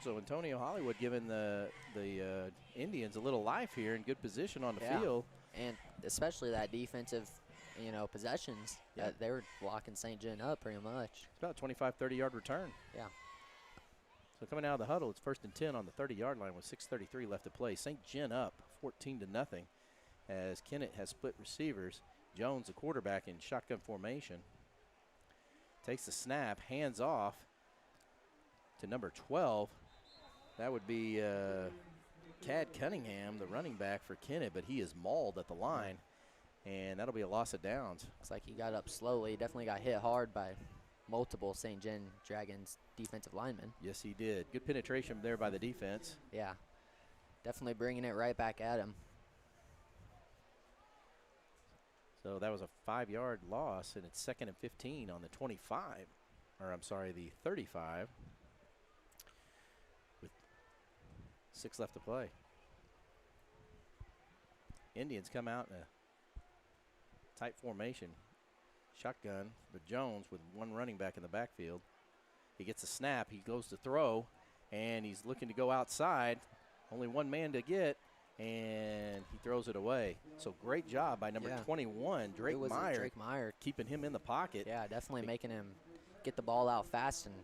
So Antonio Hollywood giving the Indians a little life here in good position on the field. And especially that defensive, possessions. Yeah. They were locking St. Gen up pretty much. It's about a 25, 30-yard return. Yeah. So coming out of the huddle, it's 1st and 10 on the 30-yard line with 6:33 left to play. St. Gen up 14-0 as Kennett has split receivers. Jones, the quarterback, in shotgun formation, takes the snap, hands off to number 12. That would be Cad Cunningham, the running back for Kennett, but he is mauled at the line, and that'll be a loss of downs. Looks like he got up slowly. Definitely got hit hard by multiple St. Gen Dragons defensive linemen. Yes, he did. Good penetration there by the defense. Yeah. Definitely bringing it right back at him. So that was a 5-yard loss, and it's 2nd and 15 on the 25. Or I'm sorry, the 35. With 6 left to play. Indians come out in a tight formation. Shotgun, but Jones with one running back in the backfield. He gets a snap. He goes to throw, and he's looking to go outside. Only one man to get, and he throws it away. So great job by number 21, Drake Meyer. Drake Meyer. Keeping him in the pocket. Yeah, definitely making him get the ball out fast and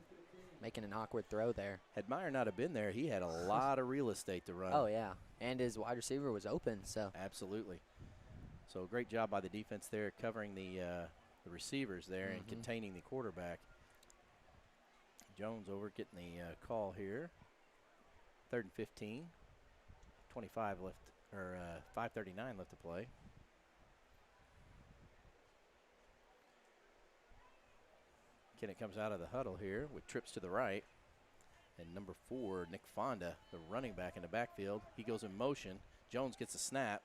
making an awkward throw there. Had Meyer not have been there, he had a lot of real estate to run. Oh, yeah. And his wide receiver was open. So Absolutely. So great job by the defense there covering the receivers there and containing the quarterback. Jones over getting the call here. 3rd and 15. 25 left, or 5:39 left to play. Kennett comes out of the huddle here with trips to the right. And number 4, Nick Fonda, the running back in the backfield. He goes in motion. Jones gets a snap.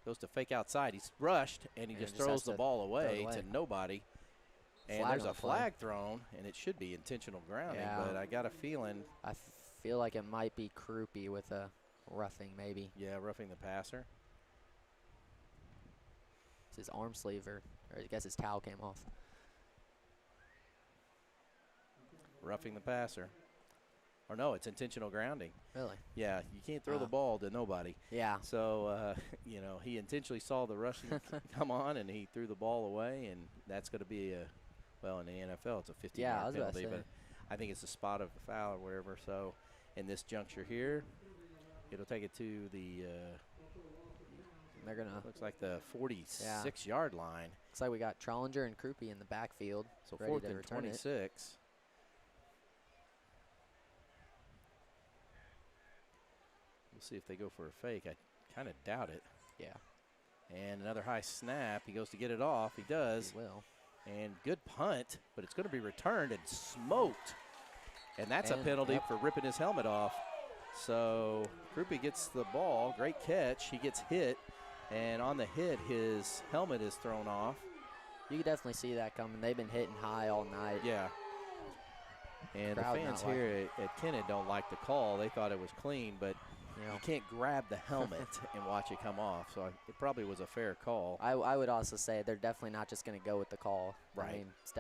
Goes to fake outside. He's rushed, and he just throws the ball away to nobody. And there's a flag thrown, and it should be intentional grounding, but I got a feeling. I feel like it might be Krupe with a roughing maybe. Yeah, roughing the passer. It's his arm sleeve, or I guess his towel came off. Roughing the passer. Or no, it's intentional grounding. Really? Yeah, you can't throw the ball to nobody. Yeah. So, he intentionally saw the rushing come on, and he threw the ball away, and that's going to be in the NFL, it's a 15-yard penalty. But I think it's a spot of a foul or whatever. So, in this juncture here, it'll take it to the they're gonna looks like the 46-yard line. Looks like we got Trollinger and Krupe in the backfield. So 4th and 26. We'll see if they go for a fake. I kind of doubt it. Yeah. And another high snap. He goes to get it off. He does. He will. And good punt, but it's going to be returned and smoked. And that's a penalty for ripping his helmet off. So Krupe gets the ball. Great catch. He gets hit. And on the hit, his helmet is thrown off. You can definitely see that coming. They've been hitting high all night. Yeah. And the fans here at Kennett don't like the call. They thought it was clean, but you can't grab the helmet and watch it come off. So it probably was a fair call. I would also say they're definitely not just going to go with the call. Right. I mean, it's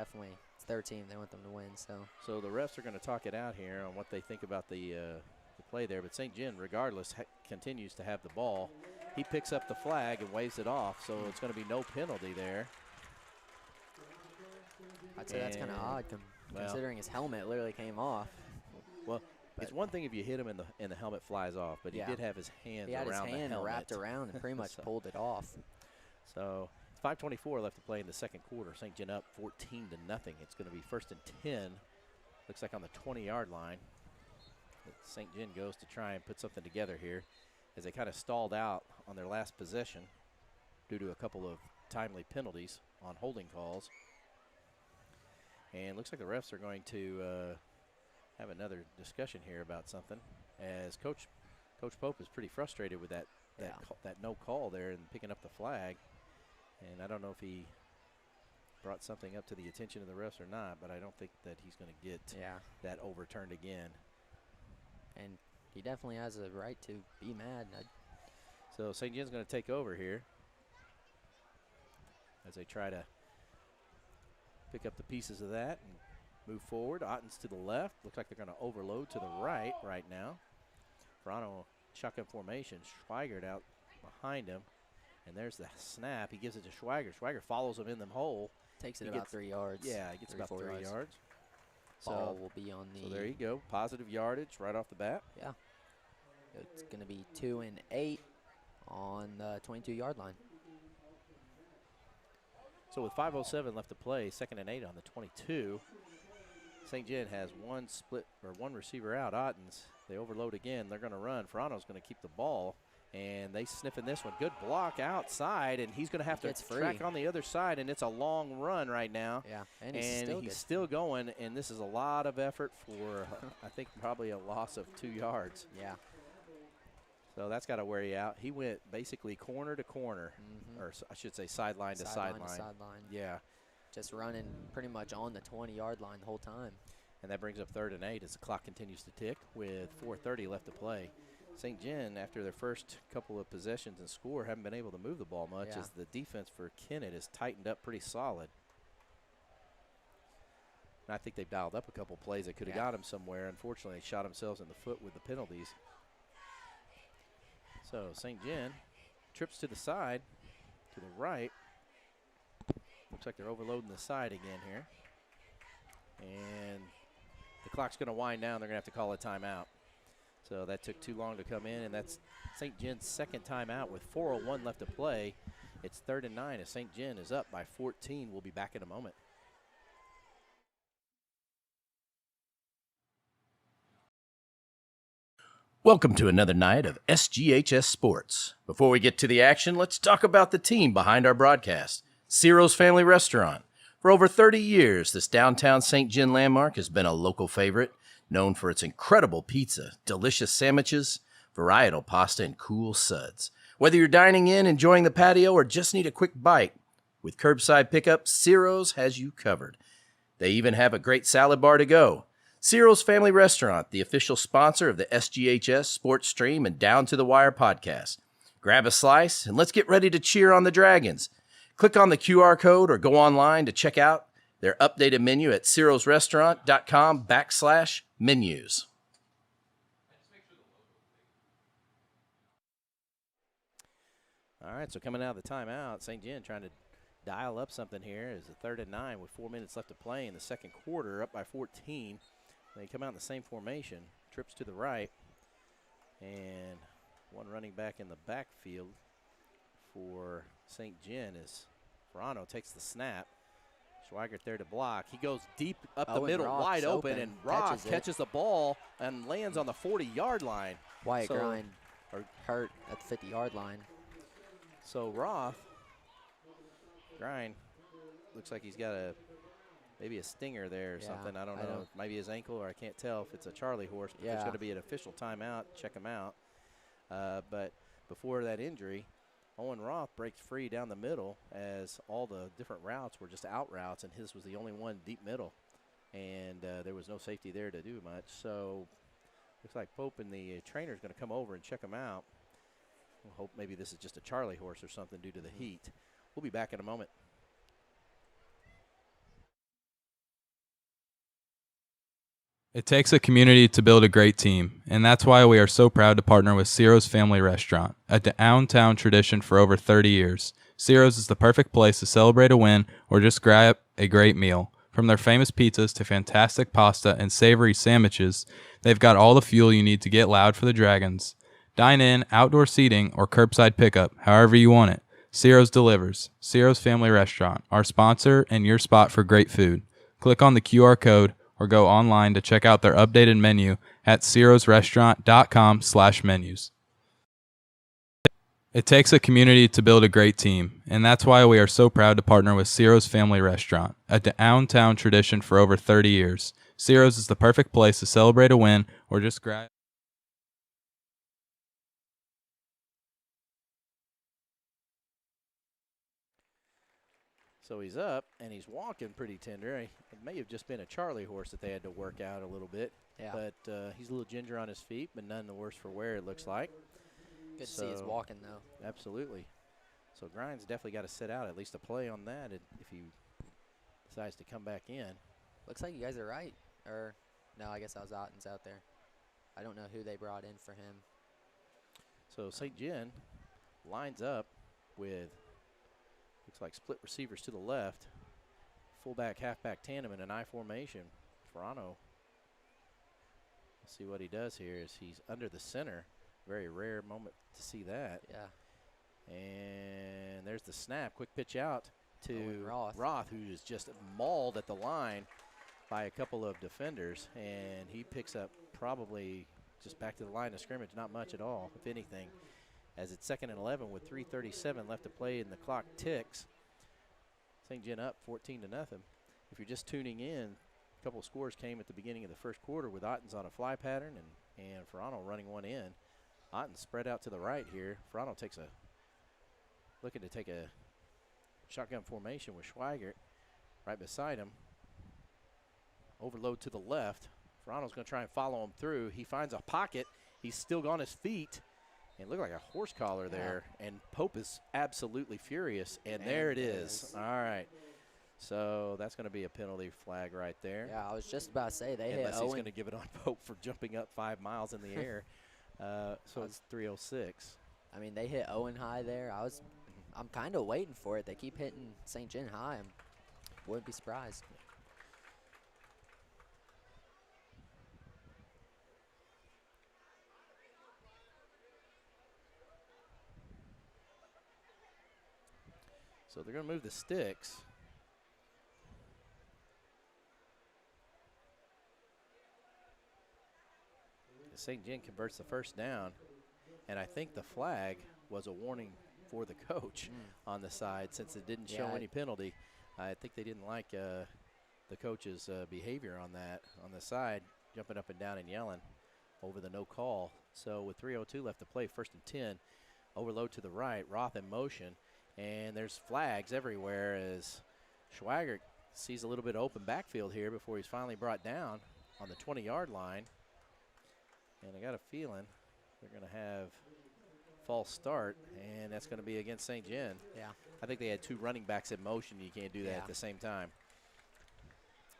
their team. They want them to win. So the refs are going to talk it out here on what they think about the play there. But St. Gen, regardless, continues to have the ball. He picks up the flag and waves it off, so it's going to be no penalty there. I'd say that's kind of odd considering his helmet literally came off. Well, it's one thing if you hit him and the helmet flies off, but he did have his hands around the helmet. He had his hand wrapped around and pretty much pulled it off. So 5:24 left to play in the second quarter. St. Gen up 14-0. It's going to be 1st and 10. Looks like on the 20-yard line. St. Gen goes to try and put something together here as they kind of stalled out on their last possession due to a couple of timely penalties on holding calls. And looks like the refs are going to have another discussion here about something, as Coach Pope is pretty frustrated with that no call there and picking up the flag. And I don't know if he brought something up to the attention of the refs or not, but I don't think that he's going to get that overturned again. And he definitely has a right to be mad. So St. Gen's going to take over here as they try to pick up the pieces of that and move forward. Otten's to the left. Looks like they're going to overload to the right now. Verano shotgun formation. Schweigert out behind him. And there's the snap. He gives it to Schweiger. Schweiger follows him in the hole. Takes it about 3 yards. Yeah, he gets about 3 yards. Ball will be on the. So there you go. Positive yardage right off the bat. Yeah. It's going to be 2 and 8 on the 22-yard line. So with 5:07 left to play, 2nd and 8 on the 22. St. Gen has one receiver out. Ottens. They overload again. They're going to run. Ferrano's going to keep the ball. And they sniffing this one. Good block outside, and he's going to have to track on the other side, and it's a long run right now. Yeah, and he's still going, and this is a lot of effort for, I think, probably a loss of 2 yards. Yeah. So that's got to wear you out. He went basically corner to corner, or I should say sideline to sideline. Yeah. Just running pretty much on the 20-yard line the whole time. And that brings up 3rd and 8 as the clock continues to tick with 4:30 left to play. St. Gen, after their first couple of possessions and score, haven't been able to move the ball much as the defense for Kennett is tightened up pretty solid. And I think they've dialed up a couple plays that could have got him somewhere. Unfortunately, they shot themselves in the foot with the penalties. So St. Gen trips to the side, to the right. Looks like they're overloading the side again here. And the clock's going to wind down. They're going to have to call a timeout. So that took too long to come in, and that's St. Gen's second timeout with 4:01 left to play. It's 3rd and 9 as St. Gen is up by 14. We'll be back in a moment. Welcome to another night of SGHS Sports. Before we get to the action, let's talk about the team behind our broadcast, Ciro's Family Restaurant. For over 30 years, this downtown St. Gen landmark has been a local favorite, known for its incredible pizza, delicious sandwiches, varietal pasta, and cool suds. Whether you're dining in, enjoying the patio, or just need a quick bite, with curbside pickup, Ciro's has you covered. They even have a great salad bar to go. Ciro's Family Restaurant, the official sponsor of the SGHS Sports Stream and Down to the Wire podcast. Grab a slice and let's get ready to cheer on the Dragons. Click on the QR code or go online to check out their updated menu at cirosrestaurant.com/menus. All right, so coming out of the timeout, St. Gen trying to dial up something here is a 3rd and 9 with 4 minutes left to play in the second quarter, up by 14. They come out in the same formation, trips to the right, and one running back in the backfield for St. Gen is Verano takes the snap. Schweigert there to block. He goes deep up the middle, wide open, and Roth catches the ball and lands on the 40-yard line. Wyatt Grind hurt at the 50-yard line. So Grind looks like he's got maybe a stinger there or something. I don't know. Maybe his ankle, or I can't tell if it's a Charlie horse. But there's going to be an official timeout. Check him out. But before that injury, Owen Roth breaks free down the middle as all the different routes were just out routes, and his was the only one deep middle. And there was no safety there to do much. So looks like Pope and the trainer is going to come over and check him out. We'll hope maybe this is just a Charlie horse or something due to the heat. We'll be back in a moment. It takes a community to build a great team, and that's why we are so proud to partner with Ciro's Family Restaurant, a downtown tradition for over 30 years. Ciro's is the perfect place to celebrate a win or just grab a great meal. From their famous pizzas to fantastic pasta and savory sandwiches, they've got all the fuel you need to get loud for the Dragons. Dine in, outdoor seating, or curbside pickup, however you want it. Ciro's delivers. Ciro's Family Restaurant, our sponsor and your spot for great food. Click on the QR code or go online to check out their updated menu at cirosrestaurant.com/menus. It takes a community to build a great team, and that's why we are so proud to partner with Ciro's Family Restaurant, a downtown tradition for over 30 years. Ciro's is the perfect place to celebrate a win or just grab. So he's up, and he's walking pretty tender. It may have just been a Charlie horse that they had to work out a little bit. Yeah. But he's a little ginger on his feet, but none the worse for wear, it looks like. Good to see he's walking, though. Absolutely. So Grimes definitely got to sit out, at least a play on that if he decides to come back in. Looks like you guys are right. Or, no, I guess I was Otten's out there. I don't know who they brought in for him. So St. Gen lines up with, looks like split receivers to the left, fullback, halfback tandem in an I formation. Ferrano, see what he does here is he's under the center. Very rare moment to see that. Yeah. And there's the snap. Quick pitch out to Roth, who is just mauled at the line by a couple of defenders. And he picks up probably just back to the line of scrimmage, not much at all, if anything. As it's 2nd and 11 with 3:37 left to play and the clock ticks. St. Gen up 14-0. If you're just tuning in, a couple of scores came at the beginning of the first quarter with Otten's on a fly pattern and Ferrano running one in. Otten spread out to the right here. Ferrano looking to take a shotgun formation with Schweigert right beside him. Overload to the left. Ferrano's going to try and follow him through. He finds a pocket. He's still on his feet. And looked like a horse collar there. And Pope is absolutely furious. And there it is. All right. So that's going to be a penalty flag right there. Yeah, I was just about to say they hit Unless he's Owen. going to give it on Pope for jumping up 5 miles in the air. So it's 3:06. I mean, they hit Owen high there. I'm kind of waiting for it. They keep hitting St. Gen high. I wouldn't be surprised. So they're going to move the sticks. St. Gen converts the first down, and I think the flag was a warning for the coach on the side since it didn't show any penalty. I think they didn't like the coach's behavior on the side, jumping up and down and yelling over the no call. So with 3:02 left to play, 1st and 10, overload to the right, Roth in motion, and there's flags everywhere as Schweigert sees a little bit of open backfield here before he's finally brought down on the 20-yard line. And I got a feeling they're going to have false start, and that's going to be against St. Gen. Yeah. I think they had 2 running backs in motion. You can't do that at the same time.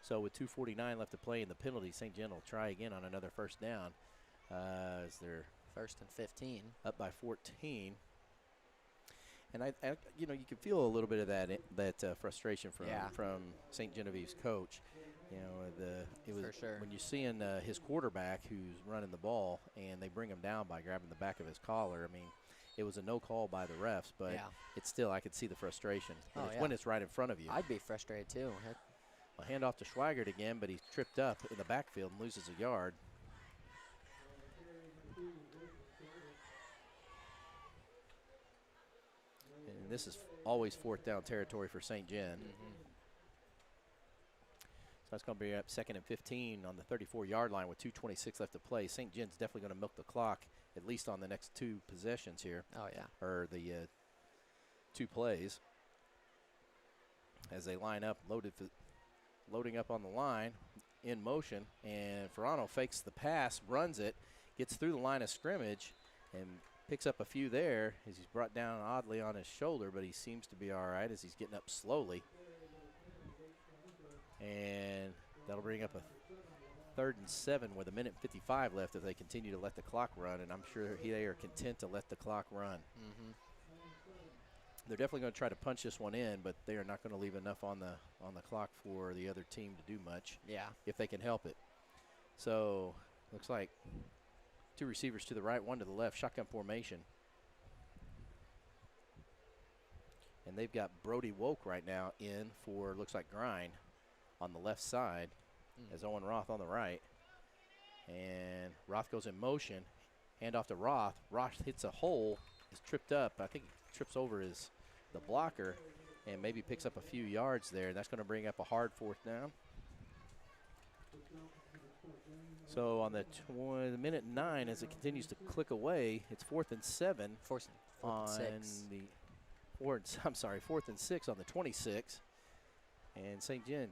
So with 2:49 left to play in the penalty, St. Gen will try again on another first down as they're 1st and 15. Up by 14. And I you can feel a little bit of that frustration from St. Genevieve's coach. It was for sure. When you're seeing his quarterback who's running the ball and they bring him down by grabbing the back of his collar. I mean, it was a no call by the refs, but it's still, I could see the frustration. When it's right in front of you. I'd be frustrated too. A handoff to Schweigert again, but he's tripped up in the backfield and loses a yard. And this is always 4th down territory for St. Gen. So that's going to be up 2nd and 15 on the 34-yard line with 2:26 left to play. St. Gen's definitely going to milk the clock, at least on the next 2 possessions here. Oh, yeah. Or the 2 plays. As they line up, loading up on the line, in motion. And Ferrano fakes the pass, runs it, gets through the line of scrimmage, and picks up a few there as he's brought down oddly on his shoulder, but he seems to be all right as he's getting up slowly. And that'll bring up a 3rd and 7 with 1:55 left if they continue to let the clock run, and I'm sure they are content to let the clock run. They're definitely going to try to punch this one in, but they are not going to leave enough on the clock for the other team to do much. Yeah. If they can help it. So looks like 2 receivers to the right, 1 to the left, shotgun formation. And they've got Brody Woke right now in for, looks like, Grind on the left side as Owen Roth on the right. And Roth goes in motion. Hand off to Roth. Roth hits a hole, is tripped up. I think he trips over the blocker and maybe picks up a few yards there. That's going to bring up a hard 4th down. So on the minute 9, as it continues to click away, it's 4th and 7. 4th and 6. Fourth and 6 on the 26. And St. Gen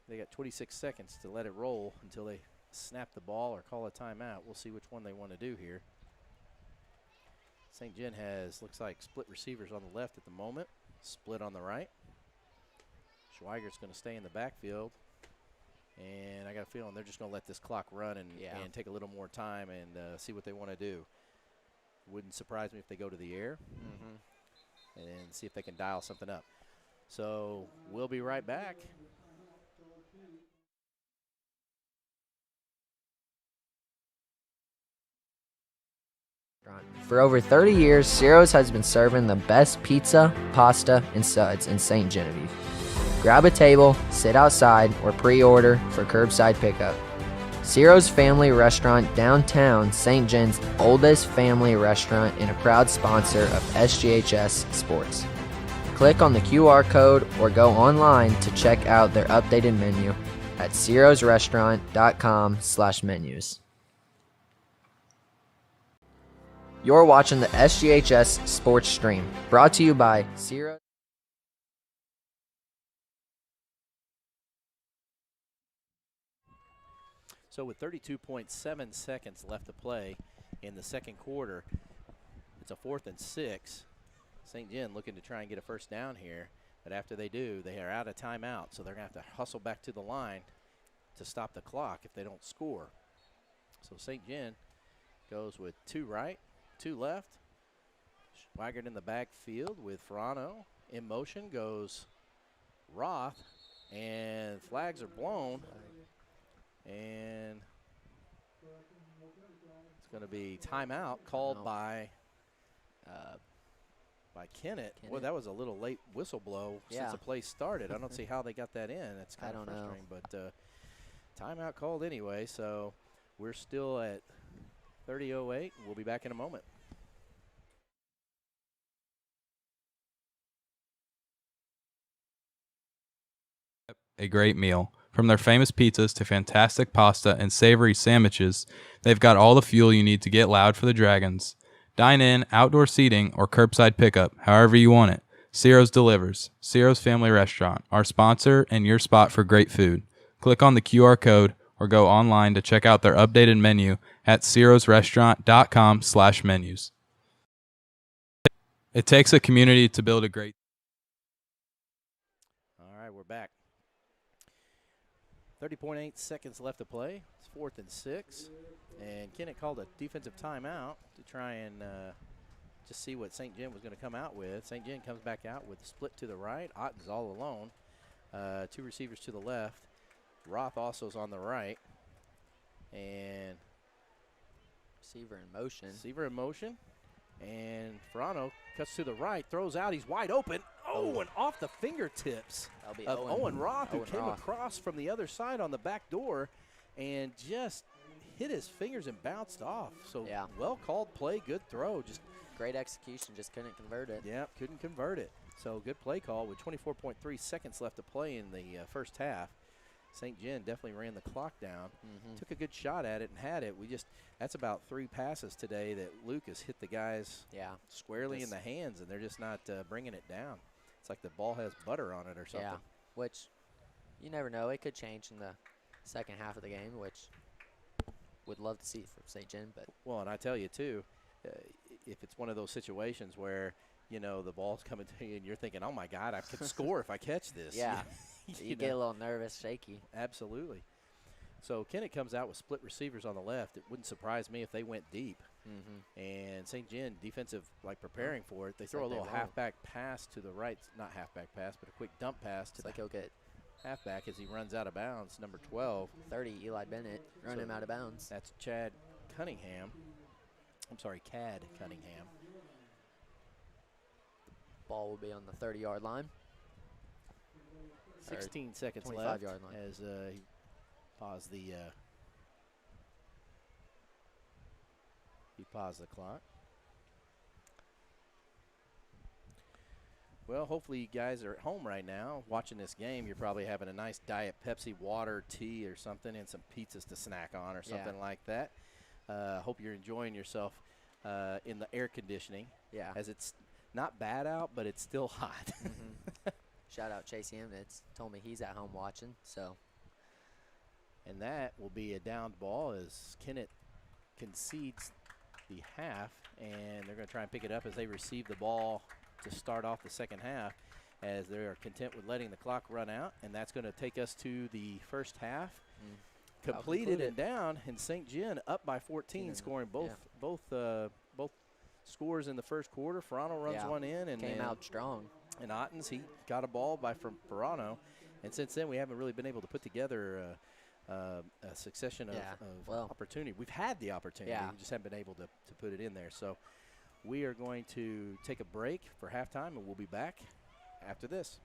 they got 26 seconds to let it roll until they snap the ball or call a timeout. We'll see which one they want to do here. St. Gen looks like split receivers on the left at the moment, split on the right. Schweigert's going to stay in the backfield. And I got a feeling they're just going to let this clock run and take a little more time and see what they want to do. Wouldn't surprise me if they go to the air and see if they can dial something up. So we'll be right back. For over 30 years, Ciro's has been serving the best pizza, pasta, and suds in Ste. Genevieve. Grab a table, sit outside, or pre-order for curbside pickup. Ciro's Family Restaurant downtown, St. Gen's oldest family restaurant and a proud sponsor of SGHS Sports. Click on the QR code or go online to check out their updated menu at cirosrestaurant.com/menus. You're watching the SGHS Sports Stream, brought to you by Ciro. So with 32.7 seconds left to play in the second quarter, it's a 4th and 6. St. Gen looking to try and get a first down here, but after they do, they are out of timeout, so they're going to have to hustle back to the line to stop the clock if they don't score. So St. Gen goes with 2 right, 2 left. Schweigert in the backfield with Ferrano. In motion goes Roth, and flags are blown. And it's going to be timeout called by Kennett. Boy, that was a little late whistle blow since the play started. I don't see how they got that in. That's kind of frustrating. But timeout called anyway, so we're still at 30:08. We'll be back in a moment. A great meal. From their famous pizzas to fantastic pasta and savory sandwiches, they've got all the fuel you need to get loud for the Dragons. Dine in, outdoor seating, or curbside pickup, however you want it. Ciro's delivers. Ciro's Family Restaurant, our sponsor and your spot for great food. Click on the QR code or go online to check out their updated menu at cirosrestaurant.com/menus. It takes a community to build a great... All right, we're back. 30.8 seconds left to play. It's 4th and 6. And Kennett called a defensive timeout to try and just see what St. Gen was going to come out with. St. Gen comes back out with a split to the right. Otten's all alone. 2 receivers to the left. Roth also is on the right. And Receiver in motion. Receiver in motion. And Ferrano cuts to the right, throws out. He's wide open. Oh, and off the fingertips of Owen Roth, who came across from the other side on the back door and just hit his fingers and bounced off. So well called play, good throw. Just great execution, just couldn't convert it. Yeah, couldn't convert it. So good play call with 24.3 seconds left to play in the first half. St. Gen definitely ran the clock down. Took a good shot at it and had it. That's about 3 passes today that Lucas hit the guys squarely in the hands, and they're just not bringing it down. It's like the ball has butter on it or something. Yeah, which you never know. It could change in the second half of the game, which would love to see from St. Gen. But well, and I tell you, too, if it's one of those situations where, you know, the ball's coming to you and you're thinking, oh, my God, I could score if I catch this. Yeah. You get a little nervous, shaky. Absolutely. So Kennett comes out with split receivers on the left. It wouldn't surprise me if they went deep. And St. Gen defensive, like preparing for it. They throw a little halfback pass to the right, not halfback pass, but a quick dump pass to he'll get halfback as he runs out of bounds, number 12. 30, Eli Bennett, run him out of bounds. That's Chad Cunningham. I'm sorry, Cad Cunningham. Ball will be on the 30-yard line. 16 seconds 25 left yard line. as he paused the clock. Well, hopefully you guys are at home right now watching this game. You're probably having a nice diet Pepsi, water, tea, or something, and some pizzas to snack on or something like that. Hope you're enjoying yourself in the air conditioning. Yeah. As it's not bad out, but it's still hot. Shout out Chase Hamnitz. Told me he's at home watching. So. And that will be a downed ball as Kennett concedes the half, and they're going to try and pick it up as they receive the ball to start off the second half, as they are content with letting the clock run out. And that's going to take us to the first half. Completed and down, and St. Gen up by 14, scoring both scores in the first quarter. Ferrano runs one in and came out strong. And Ottens, he got a ball from Ferrano, and since then we haven't really been able to put together a succession of opportunity. We've had the opportunity, we just haven't been able to put it in there. So we are going to take a break for halftime, and we'll be back after this.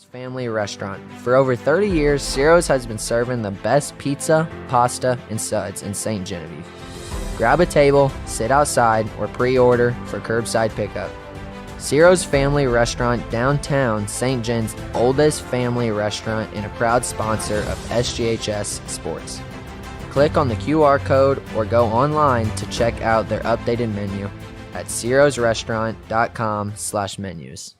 Family restaurant. For over 30 years, Ciro's has been serving the best pizza, pasta, and suds in St. Genevieve. Grab a table, sit outside, or pre-order for curbside pickup. Ciro's Family Restaurant, downtown, St. Jen's oldest family restaurant and a proud sponsor of SGHS Sports. Click on the QR code or go online to check out their updated menu at cirosrestaurant.com/menus.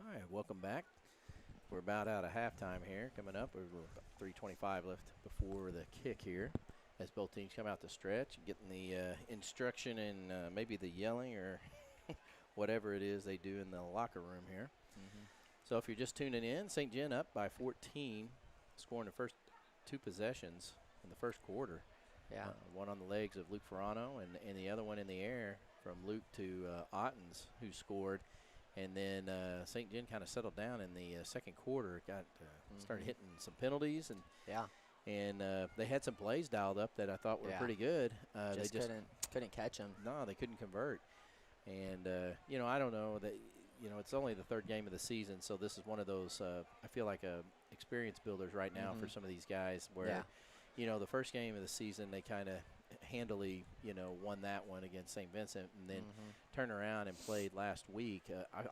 All right, welcome back. We're about out of halftime here. Coming up, we're about 3:25 left before the kick here, as both teams come out to stretch, getting the instruction and maybe the yelling or whatever it is they do in the locker room here. So if you're just tuning in, St. Gen up by 14, scoring the first two possessions in the first quarter. Yeah. One on the legs of Luke Ferrano and the other one in the air from Luke to Ottens, who scored. And then St. Gen kind of settled down in the second quarter. Started hitting some penalties, and they had some plays dialed up that I thought were pretty good. They just couldn't catch them. No, they couldn't convert. And I don't know that. It's only the third game of the season, so this is one of those. I feel like experience builders right now for some of these guys. Where, the first game of the season they kind of handily, won that one against St. Vincent, and then turned around and played last week.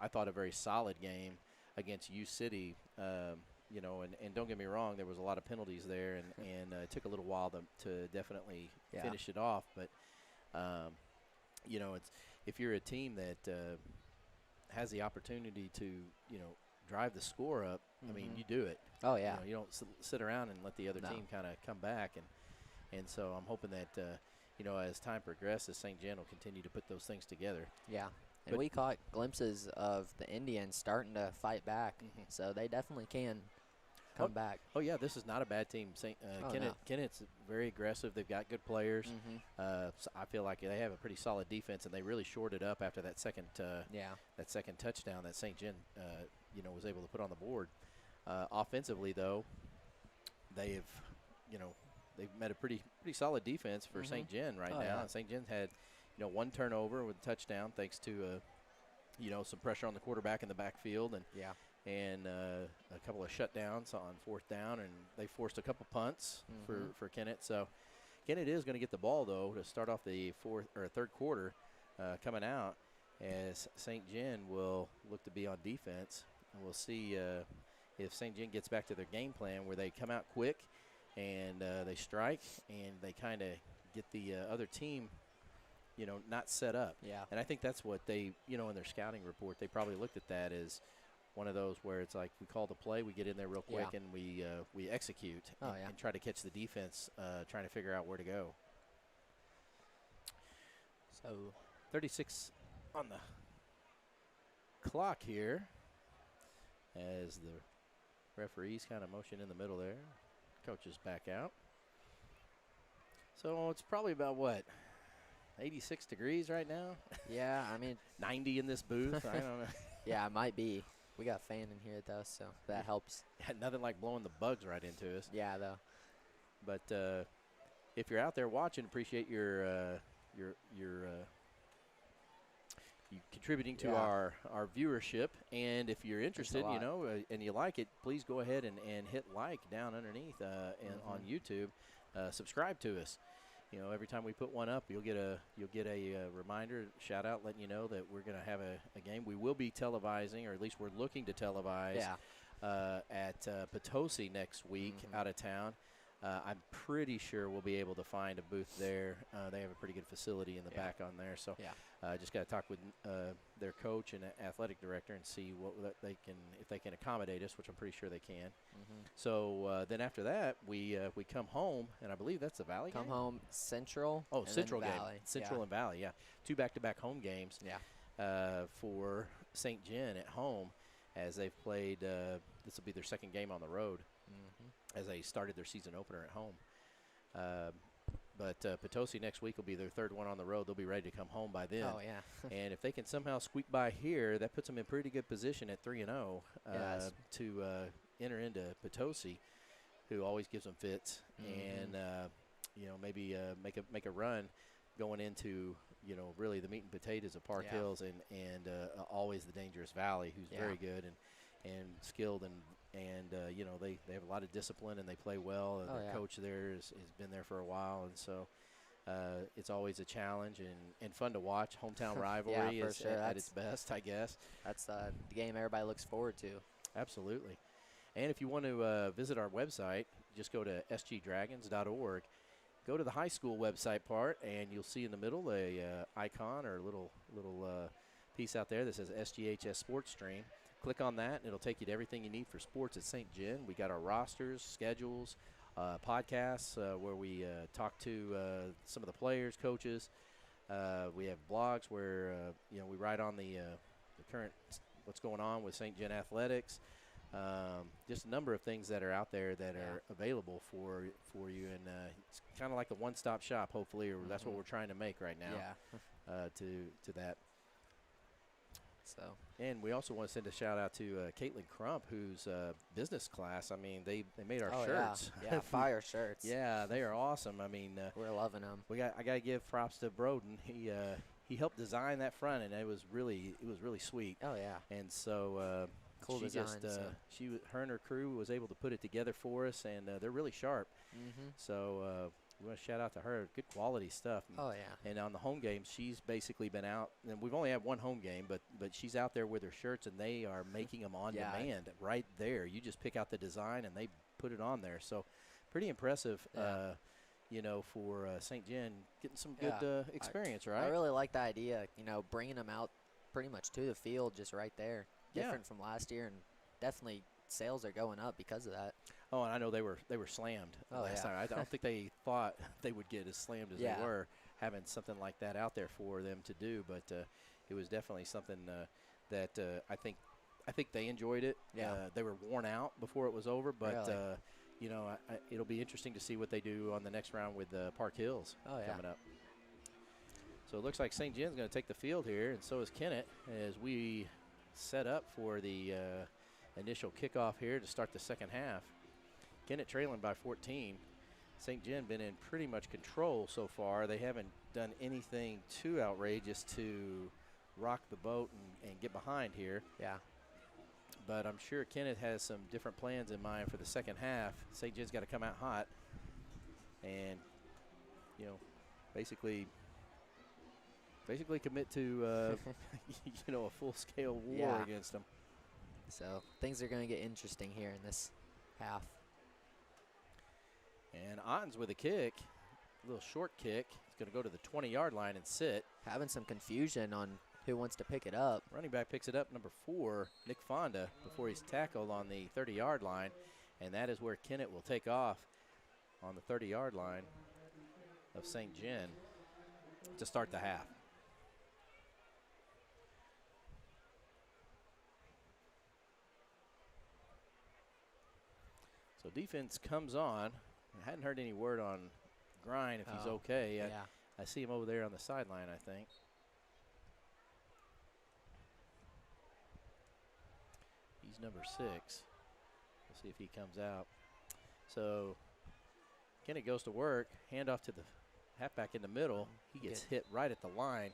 I thought a very solid game against U City. And don't get me wrong, there was a lot of penalties there, and it took a little while to definitely finish it off. But it's if you're a team that has the opportunity to, drive the score up, I mean, you do it. Oh, yeah. You don't sit around and let the other team kind of come back. And so I'm hoping that, as time progresses, St. Gen will continue to put those things together. Yeah. And we caught glimpses of the Indians starting to fight back, so they definitely can come back. Oh, yeah, this is not a bad team. Kennett's very aggressive. They've got good players. So I feel like they have a pretty solid defense, and they really shored it up after that second touchdown that St. Gen was able to put on the board. Offensively, though, they've met a pretty solid defense for St. Gen now. Yeah. St. Gen had one turnover with a touchdown thanks to some pressure on the quarterback in the backfield and a couple of shutdowns on fourth down, and they forced a couple punts for Kennett. So Kennett is going to get the ball, though, to start off the third quarter coming out, as St. Gen will look to be on defense. And we'll see if St. Gen gets back to their game plan where they come out quick and they strike and they kind of get the other team not set up. Yeah. And I think that's what they, in their scouting report, they probably looked at that as one of those where it's like we call the play, we get in there real quick, and we execute and try to catch the defense trying to figure out where to go. So 36 on the clock here as the referees kind of motion in the middle there. Coaches back out. So it's probably about 86 degrees right now? Yeah, I mean 90 in this booth. I don't know. Yeah, it might be. We got a fan in here though, so that helps. Nothing like blowing the bugs right into us. Yeah, though. But if you're out there watching, appreciate your you contributing to our viewership. And if you're interested, and you like it, please go ahead and hit like down underneath on YouTube. Subscribe to us. Every time we put one up, you'll get a reminder, shout out, letting you know that we're going to have a game. We will be televising, or at least we're looking to televise at Potosi next week out of town. I'm pretty sure we'll be able to find a booth there. They have a pretty good facility in the back on there. So just got to talk with their coach and athletic director and see if they can accommodate us, which I'm pretty sure they can. So then after that, we come home, and I believe that's the Valley game? Come home Central. Oh, Central game. Valley. Central and Valley, yeah. 2 back-to-back home games for St. Gen at home, as they've played. This will be their second game on the road as they started their season opener at home. But Potosi next week will be their third one on the road. They'll be ready to come home by then. Oh, yeah. And if they can somehow squeak by here, that puts them in pretty good position at 3-0 to enter into Potosi, who always gives them fits, and maybe make a run going into really the meat and potatoes of Park Hills and always the dangerous Valley, who's very good and skilled and they have a lot of discipline and they play well. The coach there has been there for a while, and so it's always a challenge and fun to watch. Hometown rivalry is at its best, I guess. That's the game everybody looks forward to. Absolutely. And if you want to visit our website, just go to sgdragons.org. Go to the high school website part, and you'll see in the middle a icon or a little piece out there that says SGHS Sports Stream. Click on that, and it'll take you to everything you need for sports at St. Gen. We got our rosters, schedules, podcasts where we talk to some of the players, coaches. We have blogs where we write on the current what's going on with St. Gen athletics. Just a number of things that are out there that are available for you, and it's kind of like a one-stop shop, hopefully, or that's what we're trying to make right now. To that. So, and we also want to send a shout out to Caitlin Crump, who's business class. I mean, they made our shirts. Yeah, fire shirts. Yeah, they are awesome. I mean, we're loving them. I got to give props to Broden. He helped design that front, and it was really sweet. Oh yeah. And so cool design. Her and her crew was able to put it together for us, and they're really sharp. So we want to shout out to her. Good quality stuff. Oh, yeah. And on the home games, she's basically been out. And we've only had one home game, but she's out there with her shirts, and they are making them on demand right there. You just pick out the design, and they put it on there. So pretty impressive, for St. Gen getting some good experience, right? I really like the idea, bringing them out pretty much to the field just right there. Different from last year, and definitely sales are going up because of that. Oh, and I know they were slammed last time. I don't think they thought they would get as slammed as they were, having something like that out there for them to do. But it was definitely something that I think they enjoyed it. Yeah. They were worn out before it was over, but Really? it'll be interesting to see what they do on the next round with Park Hills coming up. So it looks like St. Jen's going to take the field here, and so is Kennett, as we set up for the initial kickoff here to start the second half. Kennett trailing by 14. St. Gen been in pretty much control so far. They haven't done anything too outrageous to rock the boat and get behind here. Yeah. But I'm sure Kennett has some different plans in mind for the second half. St. Jen's got to come out hot and, basically commit to, a full-scale war against them. So things are going to get interesting here in this half. And Ottens with a kick, a little short kick. He's going to go to the 20-yard line and sit. Having some confusion on who wants to pick it up. Running back picks it up, number 4, Nick Fonda, before he's tackled on the 30-yard line. And that is where Kennett will take off on the 30-yard line of St. Gen to start the half. So defense comes on. I hadn't heard any word on Grind if he's okay. I see him over there on the sideline, I think. He's number 6. We'll see if he comes out. So Kennett goes to work, handoff to the halfback in the middle. He gets hit right at the line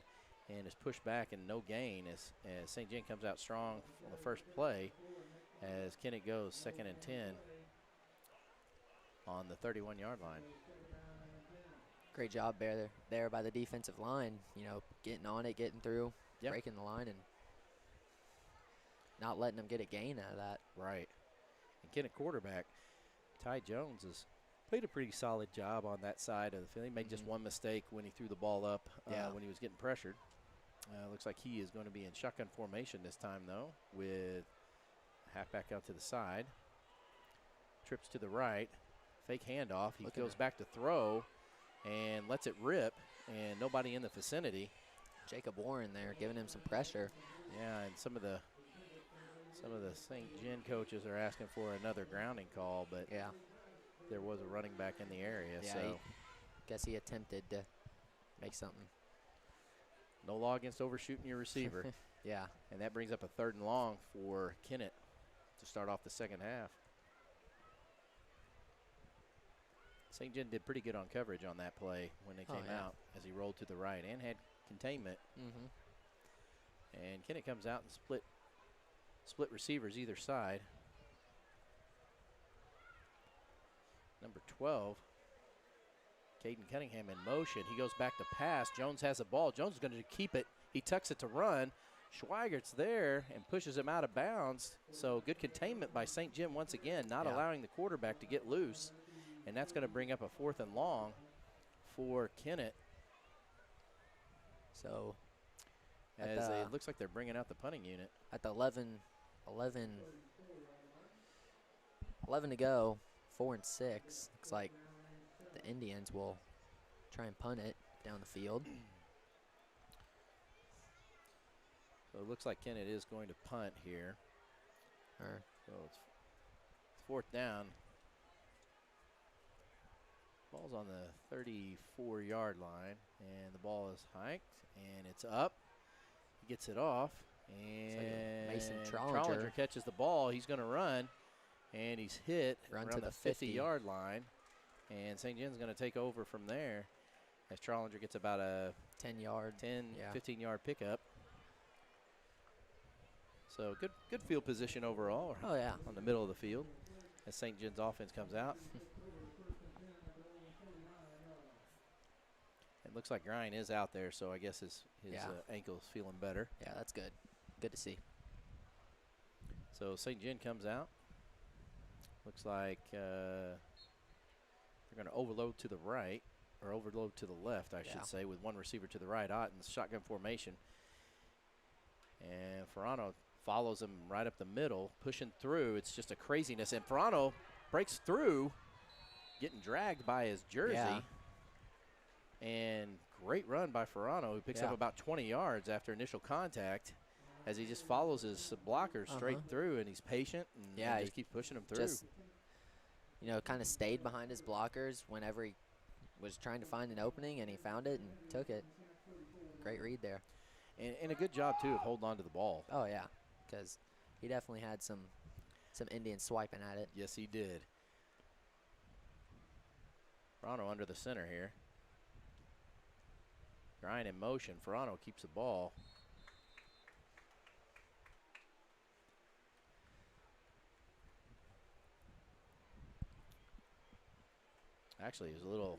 and is pushed back and no gain as St. Gen comes out strong on the first play as Kennett goes 2nd and 10 on the 31-yard line. Great job there by the defensive line, getting on it, getting through, breaking the line, and not letting them get a gain out of that. Right. And Kennett quarterback, Ty Jones, has played a pretty solid job on that side of the field. He made just one mistake when he threw the ball up when he was getting pressured. Looks like he is going to be in shotgun formation this time, though, with halfback out to the side. Trips to the right. Fake handoff. He goes back to throw and lets it rip, and nobody in the vicinity. Jacob Warren there giving him some pressure. Yeah, and some of the St. Gen coaches are asking for another grounding call, but there was a running back in the area. Yeah, so guess he attempted to make something. No law against overshooting your receiver. Yeah. And that brings up a 3rd and long for Kennett to start off the second half. St. Gen did pretty good on coverage on that play when they came out as he rolled to the right and had containment. And Kennett comes out and split receivers either side. Number 12, Caden Cunningham in motion. He goes back to pass. Jones has the ball. Jones is going to keep it. He tucks it to run. Schweigert's there and pushes him out of bounds. So good containment by St. Gen once again, not allowing the quarterback to get loose. And that's going to bring up a 4th and long for Kennett. So as it looks like they're bringing out the punting unit. At the 11 to go, 4 and 6. Looks like the Indians will try and punt it down the field. So it looks like Kennett is going to punt here. So it's 4th down. Ball's on the 34-yard line, and the ball is hiked, and it's up. He gets it off, and Mason Trollinger catches the ball. He's going to run, and he's hit around to the 50-yard line, and St. Jen's going to take over from there as Trollinger gets about a 15-yard pickup. So good field position overall. On the middle of the field as St. Jen's offense comes out. It looks like Grind is out there, so I guess his ankle's feeling better. Yeah, that's good. Good to see. So St. Gen comes out. Looks like they're going to overload to the right, or overload to the left, I should say, with one receiver to the right. Otten's shotgun formation. And Ferrano follows him right up the middle, pushing through. It's just a craziness. And Ferrano breaks through, getting dragged by his jersey. Yeah. And great run by Ferrano, who picks up about 20 yards after initial contact as he just follows his blocker straight through, and he's patient and just keeps pushing him through. Just, kind of stayed behind his blockers whenever he was trying to find an opening, and he found it and took it. Great read there. And a good job, too, of holding on to the ball. Oh, yeah, because he definitely had some Indians swiping at it. Yes, he did. Ferrano under the center here. Grind in motion. Ferrano keeps the ball. Actually, it was a little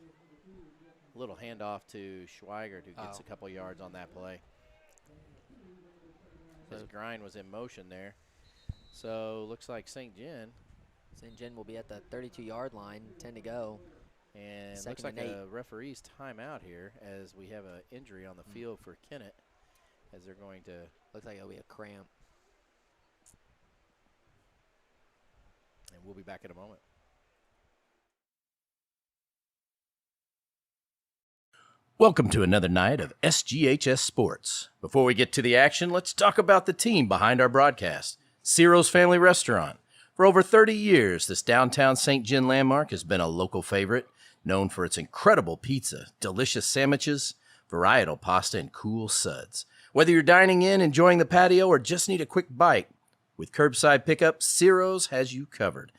handoff to Schweigert, who gets a couple yards on that play. His grind was in motion there. So looks like St. Gen will be at the 32-yard line, 10 to go. And looks like a referee's timeout here as we have an injury on the field for Kennett, as they're going to. Looks like it'll be a cramp. And we'll be back in a moment. Welcome to another night of SGHS Sports. Before we get to the action, let's talk about the team behind our broadcast, Ciro's Family Restaurant. For over 30 years, this downtown St. Gen landmark has been a local favorite, known for its incredible pizza, delicious sandwiches, varietal pasta, and cool suds. Whether you're dining in, enjoying the patio, or just need a quick bite, with curbside pickup, Ciro's has you covered.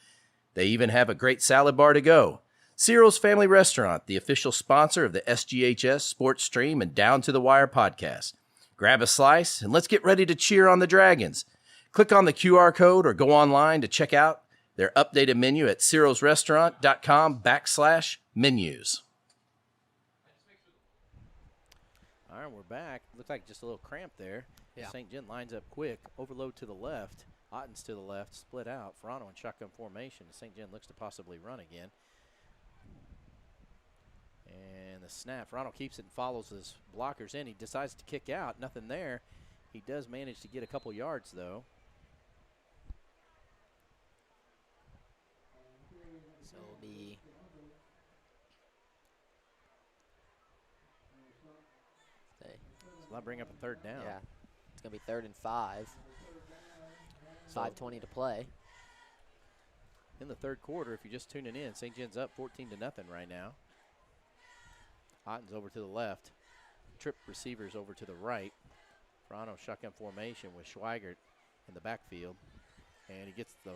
They even have a great salad bar to go. Ciro's Family Restaurant, the official sponsor of the SGHS Sports Stream and Down to the Wire podcast. Grab a slice and let's get ready to cheer on the Dragons. Click on the QR code or go online to check out their updated menu at cirosrestaurant.com/menus. All right, we're back. Looks like just a little cramp there. Yeah. St. Gen lines up quick. Overload to the left. Otten's to the left. Split out. Ferrano in shotgun formation. St. Gen looks to possibly run again. And the snap. Ferrano keeps it and follows his blockers in. He decides to kick out. Nothing there. He does manage to get a couple yards, though. So it'll be So that'll bring up a third down. Yeah, it's going to be 3rd and 5. 5:20 to play. In the third quarter, if you're just tuning in, St. Gen's up 14-0 right now. Otten's over to the left. Trip receivers over to the right. Ferrano shotgun formation with Schweigert in the backfield. And he gets the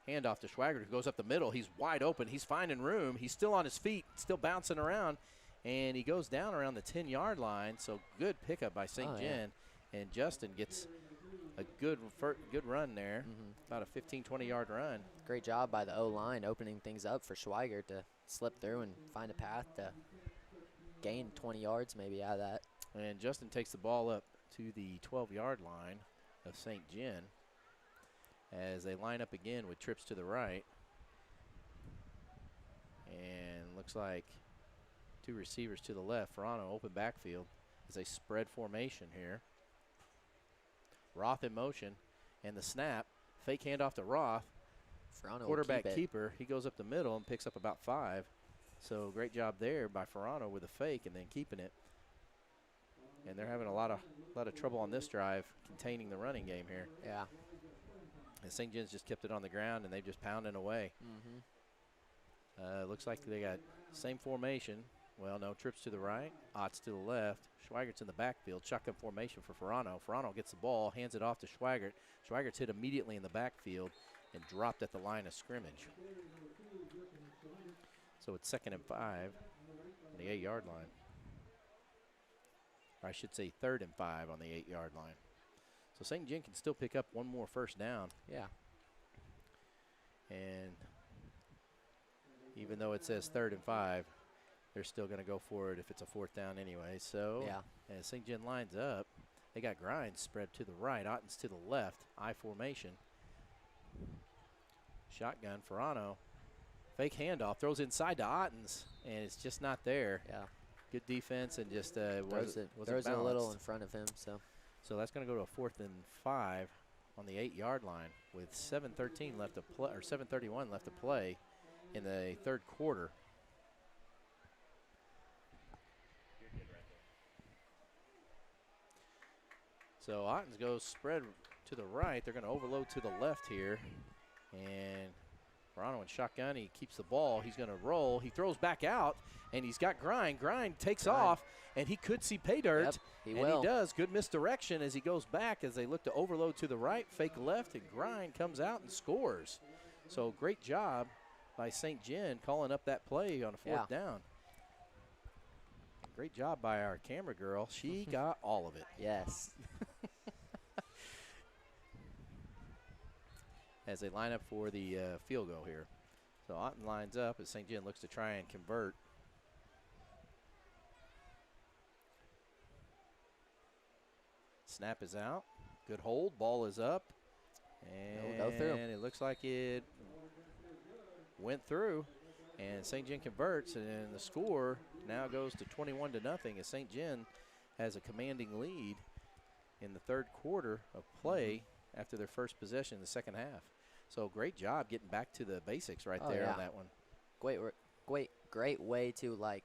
handoff to Schweigert, who goes up the middle. He's wide open. He's finding room. He's still on his feet, still bouncing around. And he goes down around the 10-yard line. So good pickup by St. Gen. And Justin gets a good run there. About a 15, 20-yard run. Great job by the O-line opening things up for Schweigert to slip through and find a path to gain 20 yards maybe out of that. And Justin takes the ball up to the 12-yard line of St. Gen as they line up again with trips to the right. And looks like two receivers to the left. Ferrano open backfield as they spread formation here. Roth in motion, and the snap. Fake handoff to Roth. Ferrano Quarterback keeper. He goes up the middle and picks up about 5. So great job there by Ferrano with a fake and then keeping it. And they're having a lot of trouble on this drive containing the running game here. Yeah. And St. Gen's just kept it on the ground, and they're just pounding away. Looks like they got same formation. Well, no, trips to the right, Otts to the left. Schweigert's in the backfield. Shotgun formation for Ferrano. Ferrano gets the ball, hands it off to Schweigert. Schweigert's hit immediately in the backfield and dropped at the line of scrimmage. So it's 2nd and 5 on the 8-yard line. Or I should say 3rd and 5 on the 8-yard line. So St. Gen can still pick up one more first down. Yeah. And even though it says 3rd and 5, they're still going to go for it if it's a 4th down anyway. So as St. Gen lines up, they got Grimes spread to the right. Otten's to the left. I formation. Shotgun, Ferrano. Fake handoff, throws inside to Ottens, and it's just not there. Yeah. Good defense and just throws it a little in front of him. So that's going to go to a 4th and 5 on the 8-yard line with 7:13 left to play, or 7:31 left to play in the third quarter. So Ottens goes spread to the right. They're going to overload to the left here. And Verano in shotgun. He keeps the ball. He's going to roll. He throws back out, and he's got Grind. Grind takes off, and he could see pay dirt. Yep, he and will. He does. Good misdirection as he goes back as they look to overload to the right, fake left, and Grind comes out and scores. So great job by St. Gen calling up that play on a fourth down. Great job by our camera girl. She got all of it. Yes. As they line up for the field goal here. So Otten lines up as St. Gen looks to try and convert. Snap is out. Good hold. Ball is up. And go through. It looks like it went through. And St. Gen converts, and the score now goes to 21-0 as St. Gen has a commanding lead in the third quarter of play after their first possession in the second half. So great job getting back to the basics right there on that one. Great way to, like,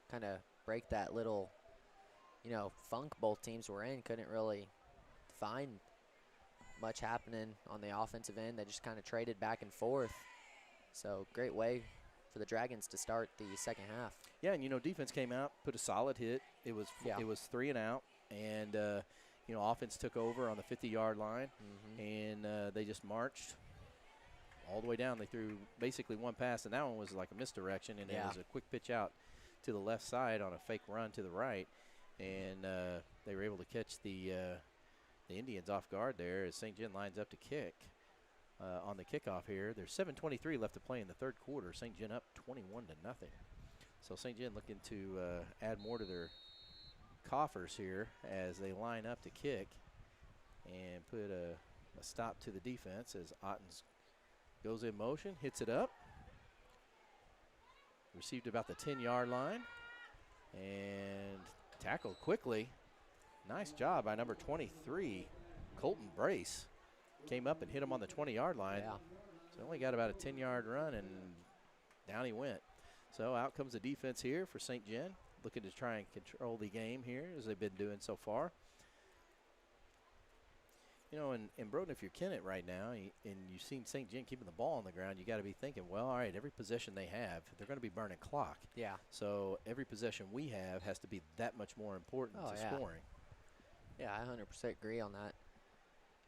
kind of break that little, funk both teams were in. Couldn't really find much happening on the offensive end. They just kind of traded back and forth. So great way for the Dragons to start the second half. Yeah, and defense came out, put a solid hit. It was 3 and out, and offense took over on the 50-yard line, and they just marched all the way down. They threw basically one pass, and that one was like a misdirection, and it was a quick pitch out to the left side on a fake run to the right, and they were able to catch the Indians off guard there as St. Gen lines up to kick. On the kickoff here. There's 7:23 left to play in the third quarter. St. Gen up 21-0. So St. Gen looking to add more to their coffers here as they line up to kick and put a stop to the defense as Ottens goes in motion, hits it up. Received about the 10-yard line and tackled quickly. Nice job by number 23, Colton Brace. Came up and hit him on the 20-yard line. Yeah. So only got about a 10-yard run, and down he went. So out comes the defense here for St. Gen, looking to try and control the game here as they've been doing so far. And Broden, if you're Kennett right now and you've seen St. Gen keeping the ball on the ground, you got to be thinking, well, all right, every possession they have, they're going to be burning clock. Yeah. So every possession we have has to be that much more important to scoring. Yeah, I 100% agree on that.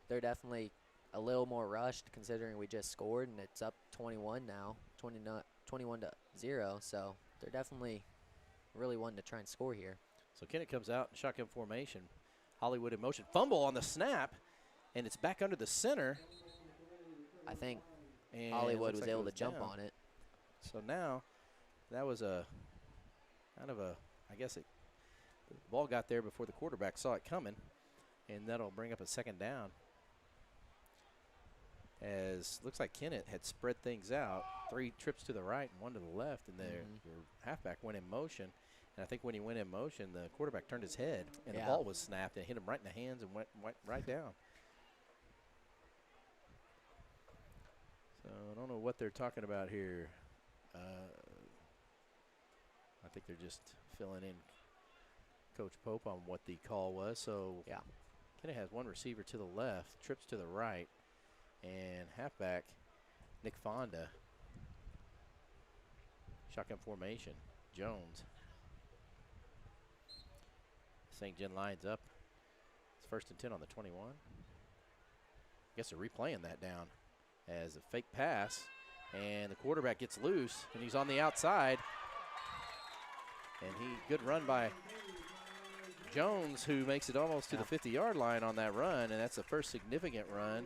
They're definitely a little more rushed considering we just scored, and it's up 21 now, 21-0. So they're definitely really wanting to try and score here. So Kennett comes out in shotgun formation. Hollywood in motion. Fumble on the snap, and it's back under the center. I think And Hollywood was able to down. jump on it. So now that was a kind of a, I guess the ball got there before the quarterback saw it coming, and that'll bring up a second down. As looks like Kennett had spread things out, 3 trips to the right and 1 to the left, and their halfback went in motion. And I think when he went in motion, the quarterback turned his head, and the ball was snapped and hit him right in the hands and went right down. So I don't know what they're talking about here. I think they're just filling in Coach Pope on what the call was. So Kennett has 1 receiver to the left, trips to the right. And halfback, Nick Fonda. Shotgun formation, Jones. St. Gen lines up. It's 1st and 10 on the 21. I guess they're replaying that down as a fake pass. And the quarterback gets loose, and he's on the outside. And good run by Jones, who makes it almost to the 50-yard line on that run. And that's the first significant run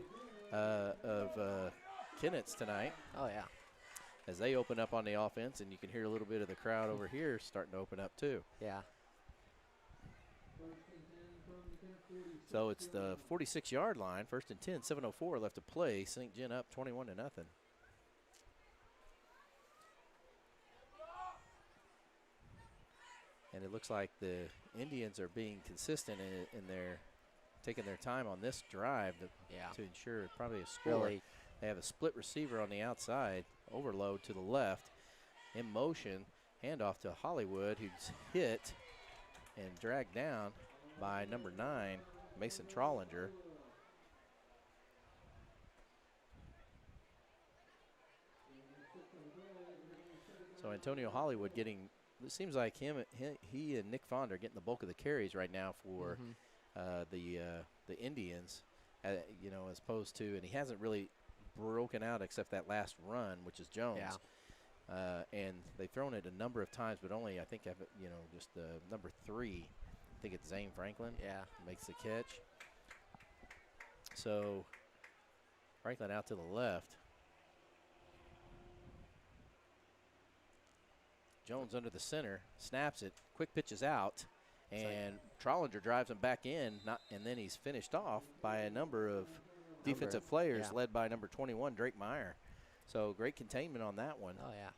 of Kennett's tonight. Oh, yeah. As they open up on the offense, and you can hear a little bit of the crowd over here starting to open up too. Yeah. So it's the 46-yard line, 1st and 10, 7:04 left to play. St. Gen up 21-0. And it looks like the Indians are being consistent in their taking their time on this drive to ensure probably a score. Really. They have a split receiver on the outside, overload to the left, in motion, handoff to Hollywood, who's hit and dragged down by number 9, Mason Trollinger. So Antonio Hollywood getting, it seems like he and Nick Fond are getting the bulk of the carries right now for the Indians, as opposed to, and he hasn't really broken out except that last run, which is Jones. Yeah. And they've thrown it a number of times, but only, I think, just the number 3. I think it's Zane Franklin. Yeah. Makes the catch. So Franklin out to the left. Jones under the center, snaps it, quick pitches out, and Trollinger drives him back in, and then he's finished off by a number of defensive players led by number 21, Drake Meyer. So great containment on that one. Oh, yeah.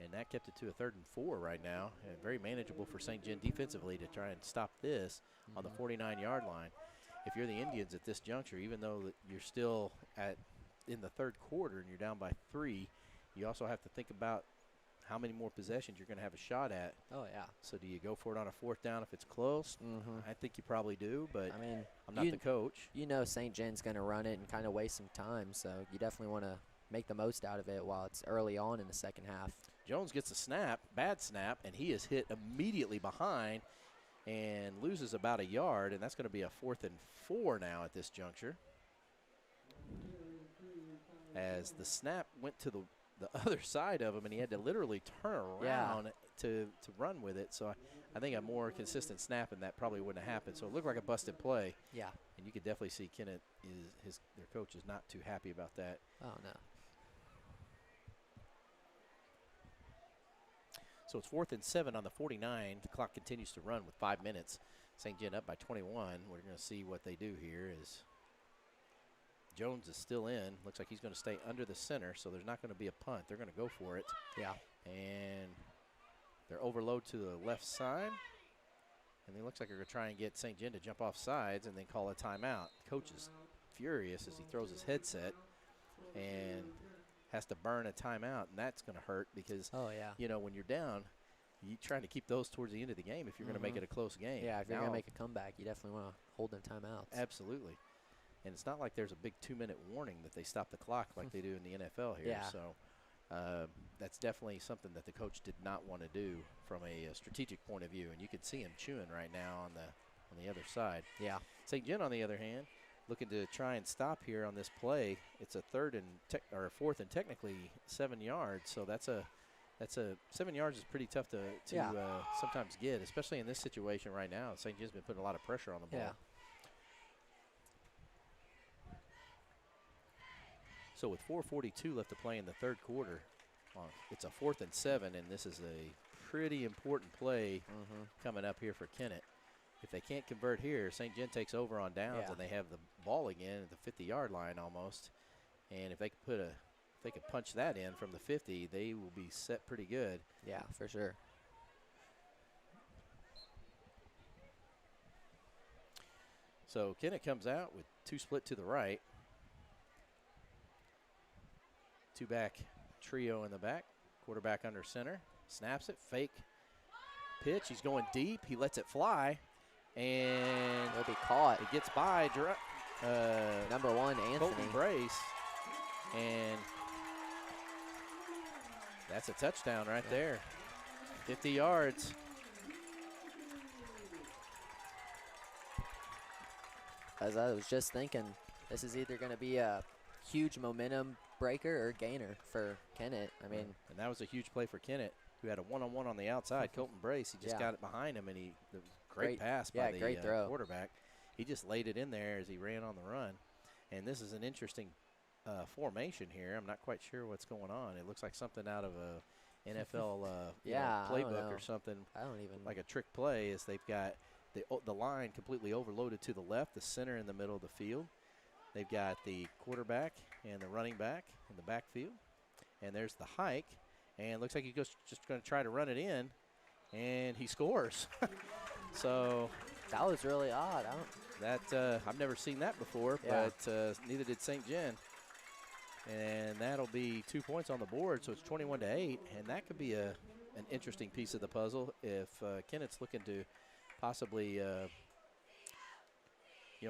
And that kept it to a 3rd and 4 right now. And very manageable for St. Gen defensively to try and stop this on the 49-yard line. If you're the Indians at this juncture, even though you're still in the 3rd quarter and you're down by 3, you also have to think about how many more possessions you're going to have a shot at. Oh, yeah. So do you go for it on a 4th down if it's close? I think you probably do, but I mean, I'm not the coach. You know St. Gen's going to run it and kind of waste some time, so you definitely want to make the most out of it while it's early on in the second half. Jones gets a snap, bad snap, and he is hit immediately behind and loses about a yard, and that's going to be a 4th and 4 now at this juncture. As the snap went to the other side of him, and he had to literally turn around to run with it. So I think a more consistent snap, and that probably wouldn't have happened. So it looked like a busted play. Yeah. And you could definitely see Kennett, their coach, is not too happy about that. Oh, no. So it's 4th and 7 on the 49. The clock continues to run with 5 minutes. St. Gen up by 21. We're going to see what they do here is Jones is still in. Looks like he's going to stay under the center, so there's not going to be a punt. They're going to go for it. Yeah. And they're overload to the left side. And it looks like they're going to try and get St. Gen to jump off sides and then call a timeout. Coach is furious as he throws his headset and has to burn a timeout, and that's going to hurt because, when you're down, you're trying to keep those towards the end of the game if you're going to make it a close game. Yeah, if you're going to make a comeback, you definitely want to hold them timeouts. Absolutely. And it's not like there's a big 2-minute warning that they stop the clock like they do in the NFL here. Yeah. So that's definitely something that the coach did not want to do from a strategic point of view. And you can see him chewing right now on the other side. Yeah. St. Gen, on the other hand, looking to try and stop here on this play. It's a 4th and technically 7 yards. So that's a 7 yards is pretty tough to sometimes get, especially in this situation right now. St. Gen's been putting a lot of pressure on the ball. Yeah. So with 4:42 left to play in the 3rd quarter, it's a 4th and 7, and this is a pretty important play coming up here for Kennett. If they can't convert here, St. Gen takes over on downs, and they have the ball again at the 50-yard line almost. And if they could punch that in from the 50, they will be set pretty good. Yeah, for sure. So Kennett comes out with 2 split to the right. 2-back trio in the back. Quarterback under center. Snaps it. Fake pitch. He's going deep. He lets it fly. And it'll be caught. It gets by number 1, Anthony. Colton Brace. And that's a touchdown right there. 50 yards. As I was just thinking, this is either going to be a huge momentum breaker or gainer for Kennett. I mean, and that was a huge play for Kennett, who had a one-on-one on the outside. Colton Brace, he just got it behind him, and great pass by the quarterback. He just laid it in there as he ran on the run. And this is an interesting formation here. I'm not quite sure what's going on. It looks like something out of a NFL playbook or something. I don't even like a trick play. Is they've got the line completely overloaded to the left, the center in the middle of the field. They've got the quarterback and the running back in the backfield. And there's the hike. And looks like he's just going to try to run it in. And he scores. So That was really odd. I've never seen that before, Yeah. but neither did St. Gen. And that'll be 2 points on the board, so it's 21-8, and that could be an interesting piece of the puzzle if Kennett's looking to possibly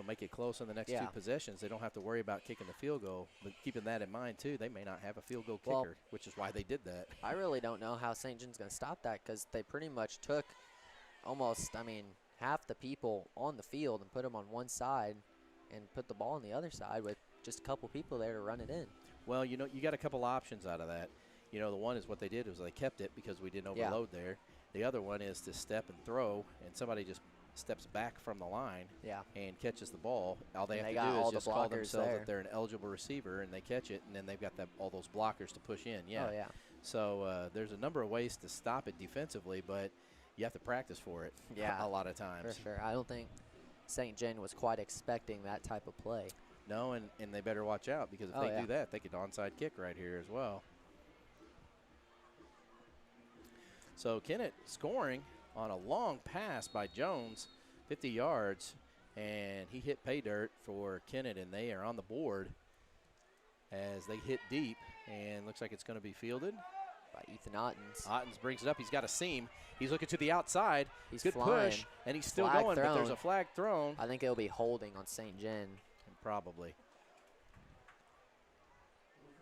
make it close in the next 2 possessions. They don't have to worry about kicking the field goal. But keeping that in mind, too, they may not have a field goal kicker, which is why they did that. I really don't know how St. John's going to stop that because they pretty much took almost, half the people on the field and put them on one side and put the ball on the other side with just a couple people there to run it in. Well, you got a couple options out of that. The one is what they did was they kept it because we didn't overload there. The other one is to step and throw, and somebody just steps back from the line and catches the ball. All they have to do is just call themselves that they're an eligible receiver, and they catch it, and then they've got all those blockers to push in. Yeah. Oh, yeah. So there's a number of ways to stop it defensively, but you have to practice for it a lot of times. For sure. I don't think St. John was quite expecting that type of play. No, and they better watch out because if they do that, they could onside kick right here as well. So Kennett scoring on a long pass by Jones, 50 yards, and he hit pay dirt for Kennett, and they are on the board as they hit deep, and looks like it's going to be fielded by Ethan Ottens. Ottens brings it up. He's got a seam. He's looking to the outside. He's good flying. Push, and he's still going, but there's a flag thrown. I think it'll be holding on St. Gen. Probably.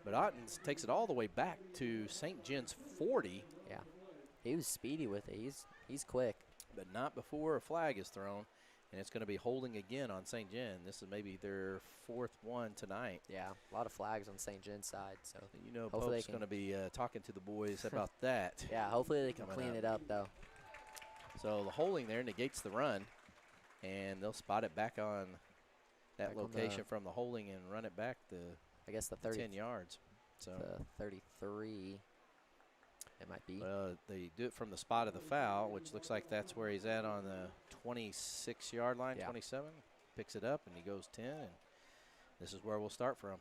But Ottens takes it all the way back to St. Gen's 40. Yeah. He was speedy with it. He's quick. But not before a flag is thrown, and it's going to be holding again on St. Gen. This is maybe their 4th one tonight. Yeah, a lot of flags on St. Gen's side. So Pope's going to be talking to the boys about that. Yeah, hopefully they can clean it up, though. So the holding there negates the run, and they'll spot it back on that location from the holding and run it back the 10 yards. So the 33. It might be. Well, they do it from the spot of the foul, which looks like that's where he's at on the 26-yard line, 27. Picks it up, and he goes 10, and this is where we'll start from.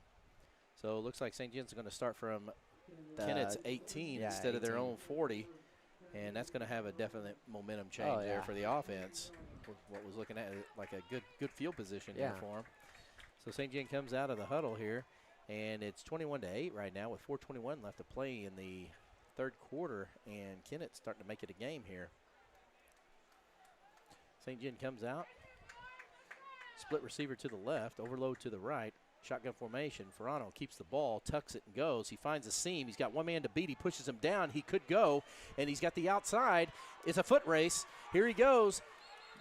So it looks like St. John's going to start from Kennett's 18 instead of their own 40, and that's going to have a definite momentum change there for the offense. What was looking at like a good field position here for him. So St. John comes out of the huddle here, and it's 21-8 right now with 4:21 left to play in the third quarter, and Kennett starting to make it a game here. St. John comes out, split receiver to the left, overload to the right, shotgun formation. Ferrano keeps the ball, tucks it and goes. He finds a seam. He's got one man to beat. He pushes him down. He could go, and he's got the outside. It's a foot race. Here he goes.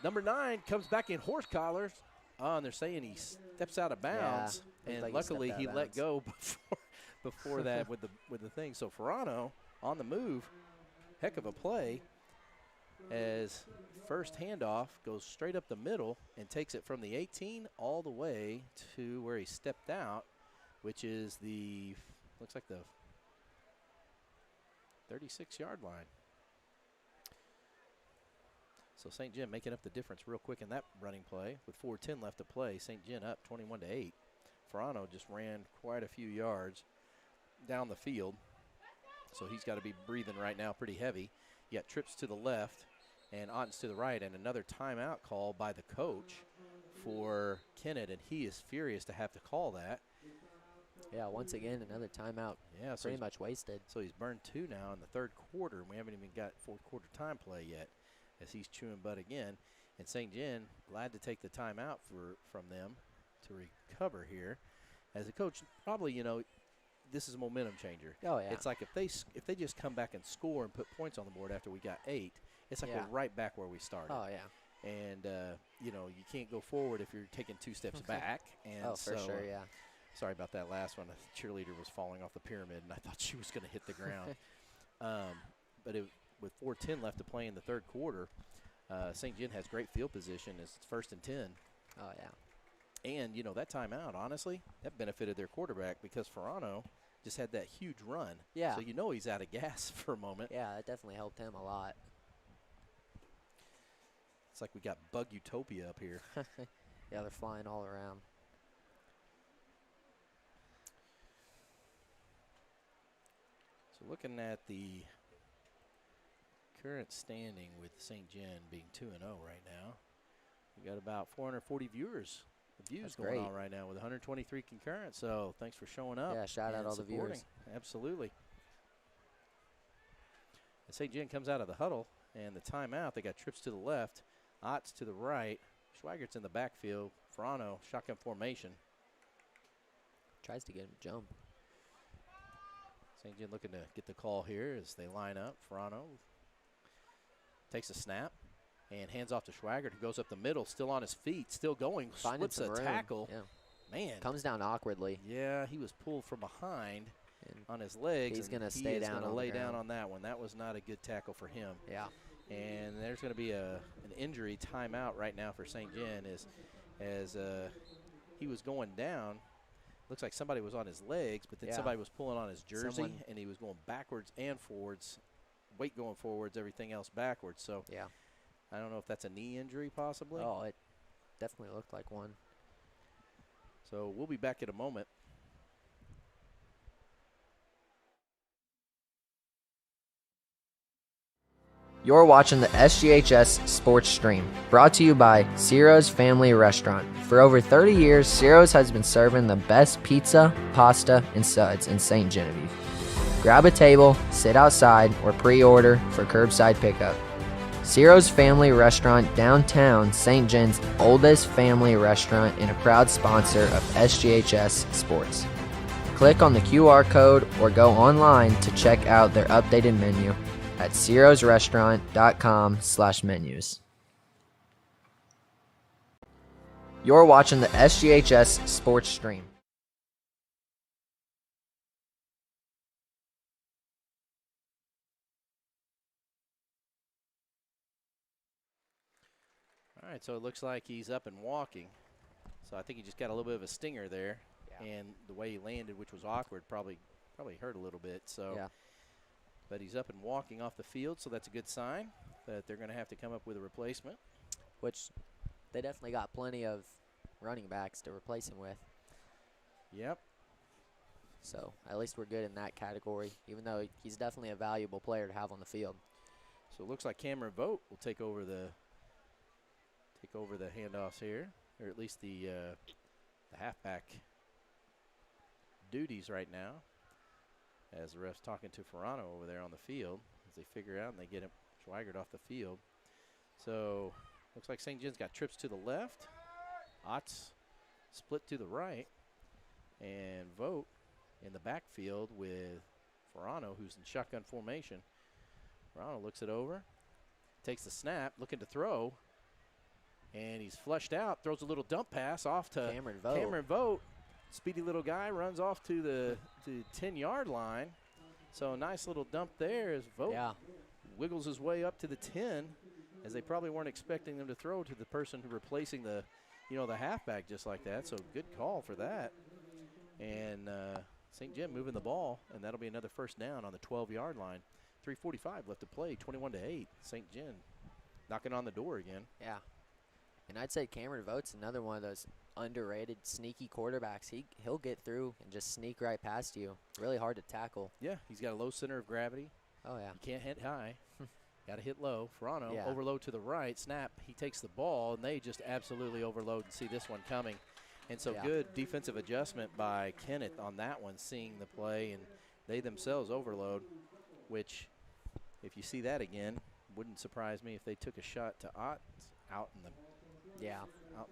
Number 9 comes back in horse collars. Oh, and they're saying he steps out of bounds, and luckily he let go before that with the thing. So Ferrano on the move, heck of a play, as first handoff goes straight up the middle and takes it from the 18 all the way to where he stepped out, which is looks like the 36-yard line. So St. John making up the difference real quick in that running play with 4:10 left to play. St. John up 21-8. Ferrano just ran quite a few yards down the field. So he's got to be breathing right now pretty heavy. You got trips to the left and Ottens to the right, and another timeout call by the coach for Kennett, and he is furious to have to call that. Yeah, once again, another timeout pretty much wasted. So he's burned 2 now in the third quarter, and we haven't even got fourth quarter time play yet as he's chewing butt again. And St. John glad to take the timeout from them to recover here. As a coach, probably, this is a momentum changer. Oh, yeah. It's like if they just come back and score and put points on the board after we got 8, it's like we're right back where we started. Oh, yeah. And, you can't go forward if you're taking 2 steps back. And for sure, yeah. Sorry about that last one. The cheerleader was falling off the pyramid, and I thought she was going to hit the ground. But with 4:10 left to play in the third quarter, St. John has great field position. It's 1st and 10. Oh, yeah. And, that timeout, honestly, that benefited their quarterback because Ferrano just had that huge run. Yeah. So he's out of gas for a moment. Yeah, it definitely helped him a lot. It's like we got Bug Utopia up here. Yeah, they're flying all around. So looking at the current standing with St. John being 2-0 right now, We got about 440 views That's going great. on right now with 123 concurrent. So thanks for showing up. Yeah, shout out and all the supporting. viewers. Absolutely. And St. Gen comes out of the huddle and the timeout. They got trips to the left, Otts to the right. Schweigert's in the backfield. Ferrano, shotgun formation. Tries to get him to jump. St. Gen looking to get the call here as they line up. Ferrano takes a snap and hands off to Schweigert, who goes up the middle, still on his feet, still going, Finding slips some a room. tackle. Yeah. Man. Comes down awkwardly. Yeah, he was pulled from behind And on his legs. he's going to and stay down. He is going to on lay the down ground. on that one. That was not a good tackle for him. Yeah. And there's going to be an injury timeout right now for St. Gen as he was going down. Looks like somebody was on his legs, but then Yeah. somebody was pulling on his jersey, Someone- and he was going backwards and forwards, weight going forwards, everything else backwards. So Yeah. I don't know if that's a knee injury possibly. Oh, it definitely looked like one. So we'll be back in a moment. You're watching the SGHS Sports Stream, brought to you by Ciro's Family Restaurant. For over 30 years, Ciro's has been serving the best pizza, pasta, and suds in Ste. Genevieve. Grab a table, sit outside, or pre-order for curbside pickup. Ciro's Family Restaurant, downtown, St. Jen's oldest family restaurant and a proud sponsor of SGHS Sports. Click on the QR code or go online to check out their updated menu at cirosrestaurant.com/menus. You're watching the SGHS Sports Stream. All right, so it looks like he's up and walking. So I think he just got a little bit of a stinger there. Yeah. And the way he landed, which was awkward, probably hurt a little bit. So, Yeah. But he's up and walking off the field, so that's a good sign that they're going to have to come up with a replacement. Which they definitely got plenty of running backs to replace him with. Yep. So at least we're good in that category, even though he's definitely a valuable player to have on the field. So it looks like Cameron Vogt will take over the handoffs here, or at least the halfback duties right now, as the ref's talking to Ferrano over there on the field as they figure out and they get him Schweigert off the field. So looks like St. Jen's got trips to the left, Otts split to the right, and Vogt in the backfield with Ferrano, who's in shotgun formation. Ferrano looks it over, takes the snap, looking to throw, and he's flushed out, throws a little dump pass off to Cameron Vogt. Speedy little guy, runs off to the 10-yard line. So a nice little dump there as Vogt wiggles his way up to the 10, as they probably weren't expecting them to throw to the person replacing the halfback just like that. So good call for that. And St. Gen moving the ball, and that'll be another first down on the 12-yard line. 3:45 left to play, 21-8. St. Gen knocking on the door again. Yeah. And I'd say Cameron Vogt's another one of those underrated, sneaky quarterbacks. He'll get through and just sneak right past you. Really hard to tackle. Yeah, he's got a low center of gravity. Oh, yeah. You can't hit high. Got to hit low. Ferrano, Yeah. overload to the right. Snap, he takes the ball, and they just absolutely overload and see this one coming. And so good defensive adjustment by Kennett on that one, seeing the play, and they themselves overload, which if you see that again, wouldn't surprise me if they took a shot to Ott out in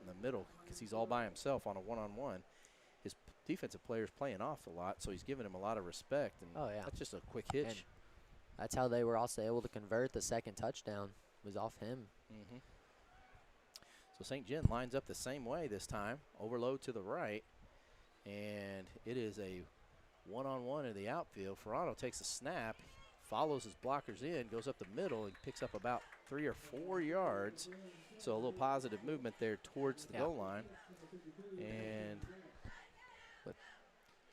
the middle, because he's all by himself on a one-on-one. His defensive player's playing off a lot, so he's giving him a lot of respect. And that's just a quick hitch. And that's how they were also able to convert the second touchdown, was off him. Mm-hmm. So St. Gen lines up the same way this time. Overload to the right, and it is a one-on-one in the outfield. Ferrano takes a snap, follows his blockers in, goes up the middle, and picks up about 3 or 4 yards. So a little positive movement there towards the goal line. And with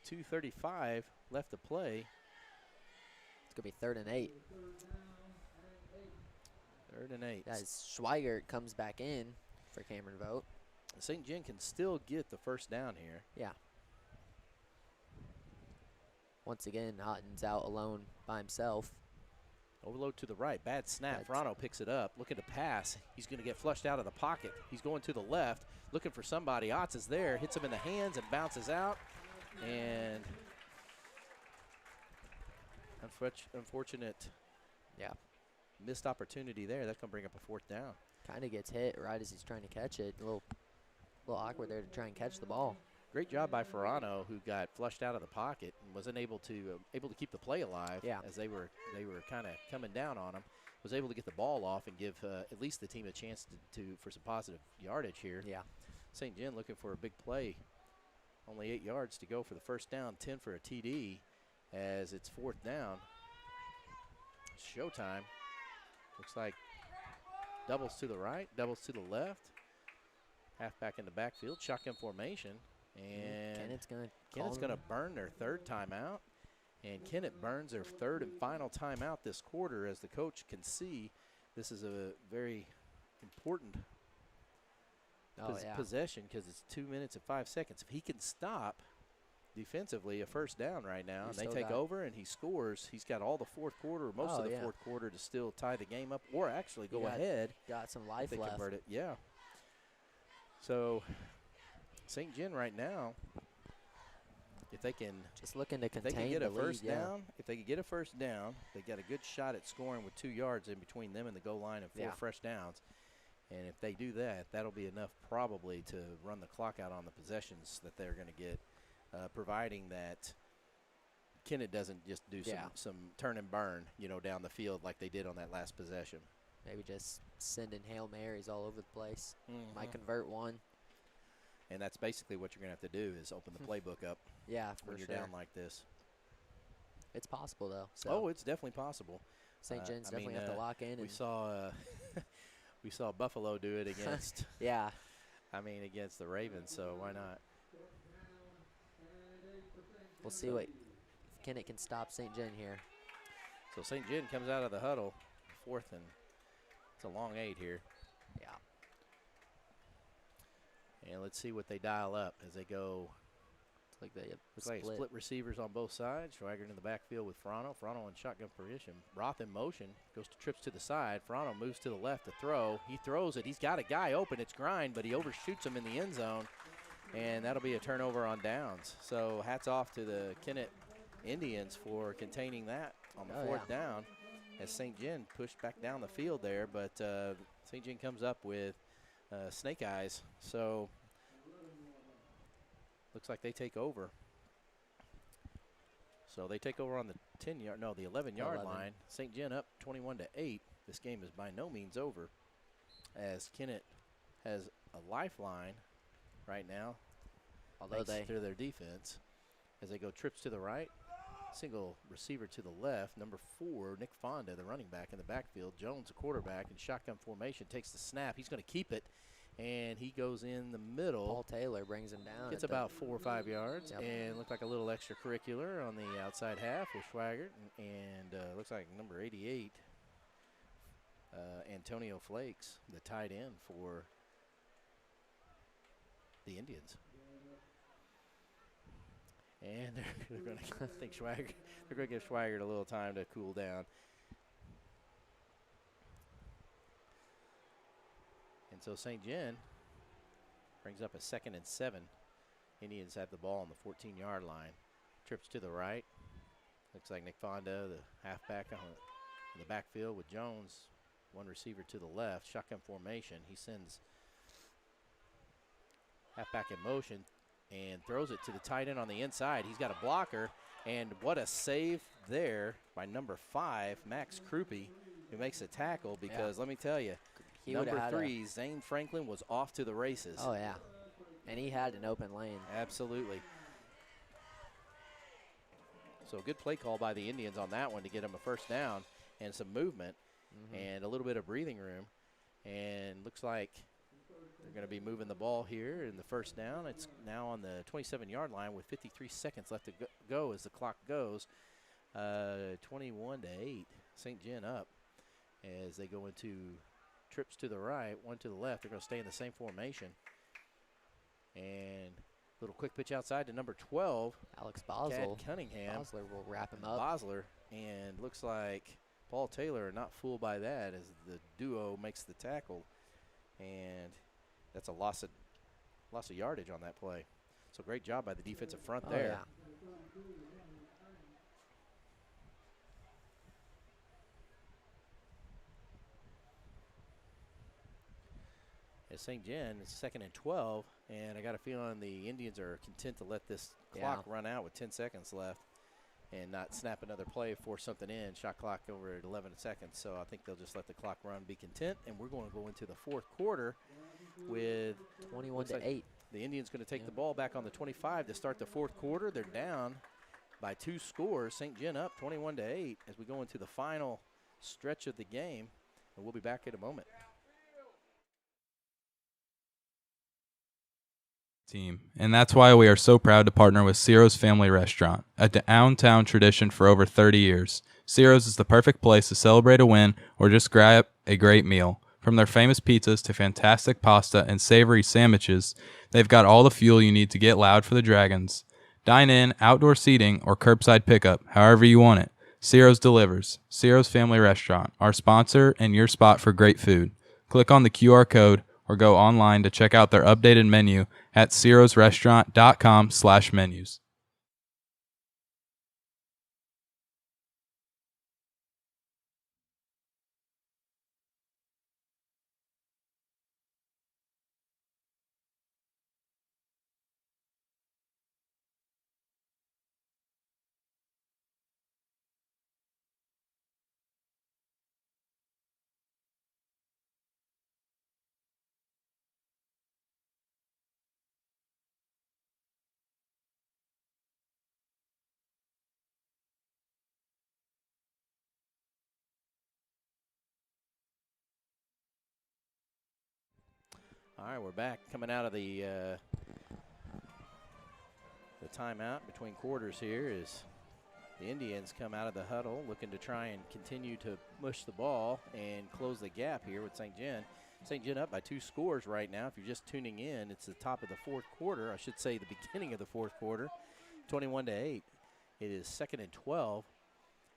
2:35 left to play. It's going to be 3rd and 8. 3rd and 8. As Schweigert comes back in for Cameron Vogt. St. Gen can still get the first down here. Yeah. Once again, Houghton's out alone by himself. Overload to the right. Bad snap. Verano picks it up. Looking to pass. He's going to get flushed out of the pocket. He's going to the left. Looking for somebody. Otts is there. Hits him in the hands and bounces out. And unfortunate missed opportunity there. That's going to bring up a 4th down. Kind of gets hit right as he's trying to catch it. A little awkward there to try and catch the ball. Great job by Verano, who got flushed out of the pocket and wasn't able to keep the play alive as they were kind of coming down on him. Was able to get the ball off and give at least the team a chance for some positive yardage here. Yeah. St. Gen looking for a big play. Only 8 yards to go for the first down, 10 for a TD as it's 4th down. Showtime. Looks like doubles to the right, doubles to the left. Halfback in the backfield, shotgun formation. And Kennett's going to burn their 3rd timeout. And Kennett burns their 3rd and final timeout this quarter. As the coach can see, this is a very important possession because it's 2 minutes and 5 seconds. If he can stop defensively a first down right now, and they take over and he scores, he's got all the 4th quarter, most of the 4th quarter to still tie the game up or actually go ahead. Got some life left. Convert it. Yeah. So St. Gen right now, if they can just looking to contain if they can get a first lead, down, if they can get a first down, they got a good shot at scoring with 2 yards in between them and the goal line and 4 fresh downs. And if they do that, that'll be enough probably to run the clock out on the possessions that they're going to get, providing that Kennett doesn't just do some turn and burn, down the field like they did on that last possession. Maybe just sending Hail Marys all over the place. Might convert one. And that's basically what you're going to have to do is open the playbook up. When you're down like this. It's possible, though. So. It's definitely possible. St. Gen's definitely have to lock in. We saw we saw Buffalo do it against against the Ravens, so why not? We'll see if Kennett can stop St. Gen here. So St. Gen comes out of the huddle, 4th, and it's a long 8 here. Yeah. And let's see what they dial up as they go. It's like they split receivers on both sides. Schweigert in the backfield with Verano. Verano in shotgun position. Roth in motion. Goes to trips to the side. Verano moves to the left to throw. He throws it. He's got a guy open. It's Grind, but he overshoots him in the end zone. And that'll be a turnover on downs. So hats off to the Kennett Indians for containing that on the 4th down as St. Gen pushed back down the field there. But St. Gen comes up with snake eyes. So looks like they take over. So they take over on the 11-yard line. St. Gen up 21-8. This game is by no means over as Kennett has a lifeline right now, although thanks to their defense, as they go trips to the right, single receiver to the left. Number 4, Nick Fonda, the running back in the backfield. Jones, the quarterback, in shotgun formation, takes the snap. He's going to keep it, and he goes in the middle. Paul Taylor brings him down. Gets about 4 or 5 yards, and looked like a little extracurricular on the outside half with Schweigert, and looks like number 88, Antonio Flakes, the tight end for the Indians. And they're going to give Schweigert a little time to cool down. And so St. Gen brings up a 2nd and 7. Indians have the ball on the 14-yard line. Trips to the right. Looks like Nick Fonda, the halfback, in the backfield with Jones. One receiver to the left. Shotgun formation. He sends halfback in motion and throws it to the tight end on the inside. He's got a blocker, and what a save there by number 5, Max Krupe, who makes a tackle because let me tell you, number 3, Zane Franklin, was off to the races. Oh, yeah. And he had an open lane. Absolutely. So good play call by the Indians on that one to get him a first down and some movement and a little bit of breathing room. And looks like they're going to be moving the ball here in the first down. It's now on the 27-yard line with 53 seconds left to go as the clock goes. 21-8, St. Gen up as they go into trips to the right, one to the left. They're going to stay in the same formation. And little quick pitch outside to number 12. Alex Bosler. Cad Cunningham. Bosler will wrap him up. Bosler. And looks like Paul Taylor are not fooled by that as the duo makes the tackle, and that's a loss of yardage on that play. So great job by the defensive front there. Yeah. At St. Gen, it's 2nd and 12, and I got a feeling the Indians are content to let this clock run out with 10 seconds left and not snap another play, force something in. Shot clock over at 11 seconds, so I think they'll just let the clock run, be content, and we're going to go into the fourth quarter with 21-8. The Indians going to take the ball back on the 25 to start the fourth quarter. They're down by 2 scores. St. Gen up 21-8 as we go into the final stretch of the game, and we'll be back in a moment. Team, and that's why we are so proud to partner with Ciro's Family Restaurant, a downtown tradition for over 30 years. Ciro's is the perfect place to celebrate a win or just grab a great meal. From their famous pizzas to fantastic pasta and savory sandwiches, they've got all the fuel you need to get loud for the Dragons. Dine in, outdoor seating, or curbside pickup, however you want it. Ciro's delivers. Ciro's Family Restaurant, our sponsor and your spot for great food. Click on the QR code or go online to check out their updated menu at cirosrestaurant.com/menus. All right, we're back coming out of the timeout between quarters here as the Indians come out of the huddle looking to try and continue to mush the ball and close the gap here with St. Gen. St. Gen up by 2 scores right now. If you're just tuning in, it's the top of the fourth quarter. I should say the beginning of the fourth quarter, 21-8. It is 2nd and 12,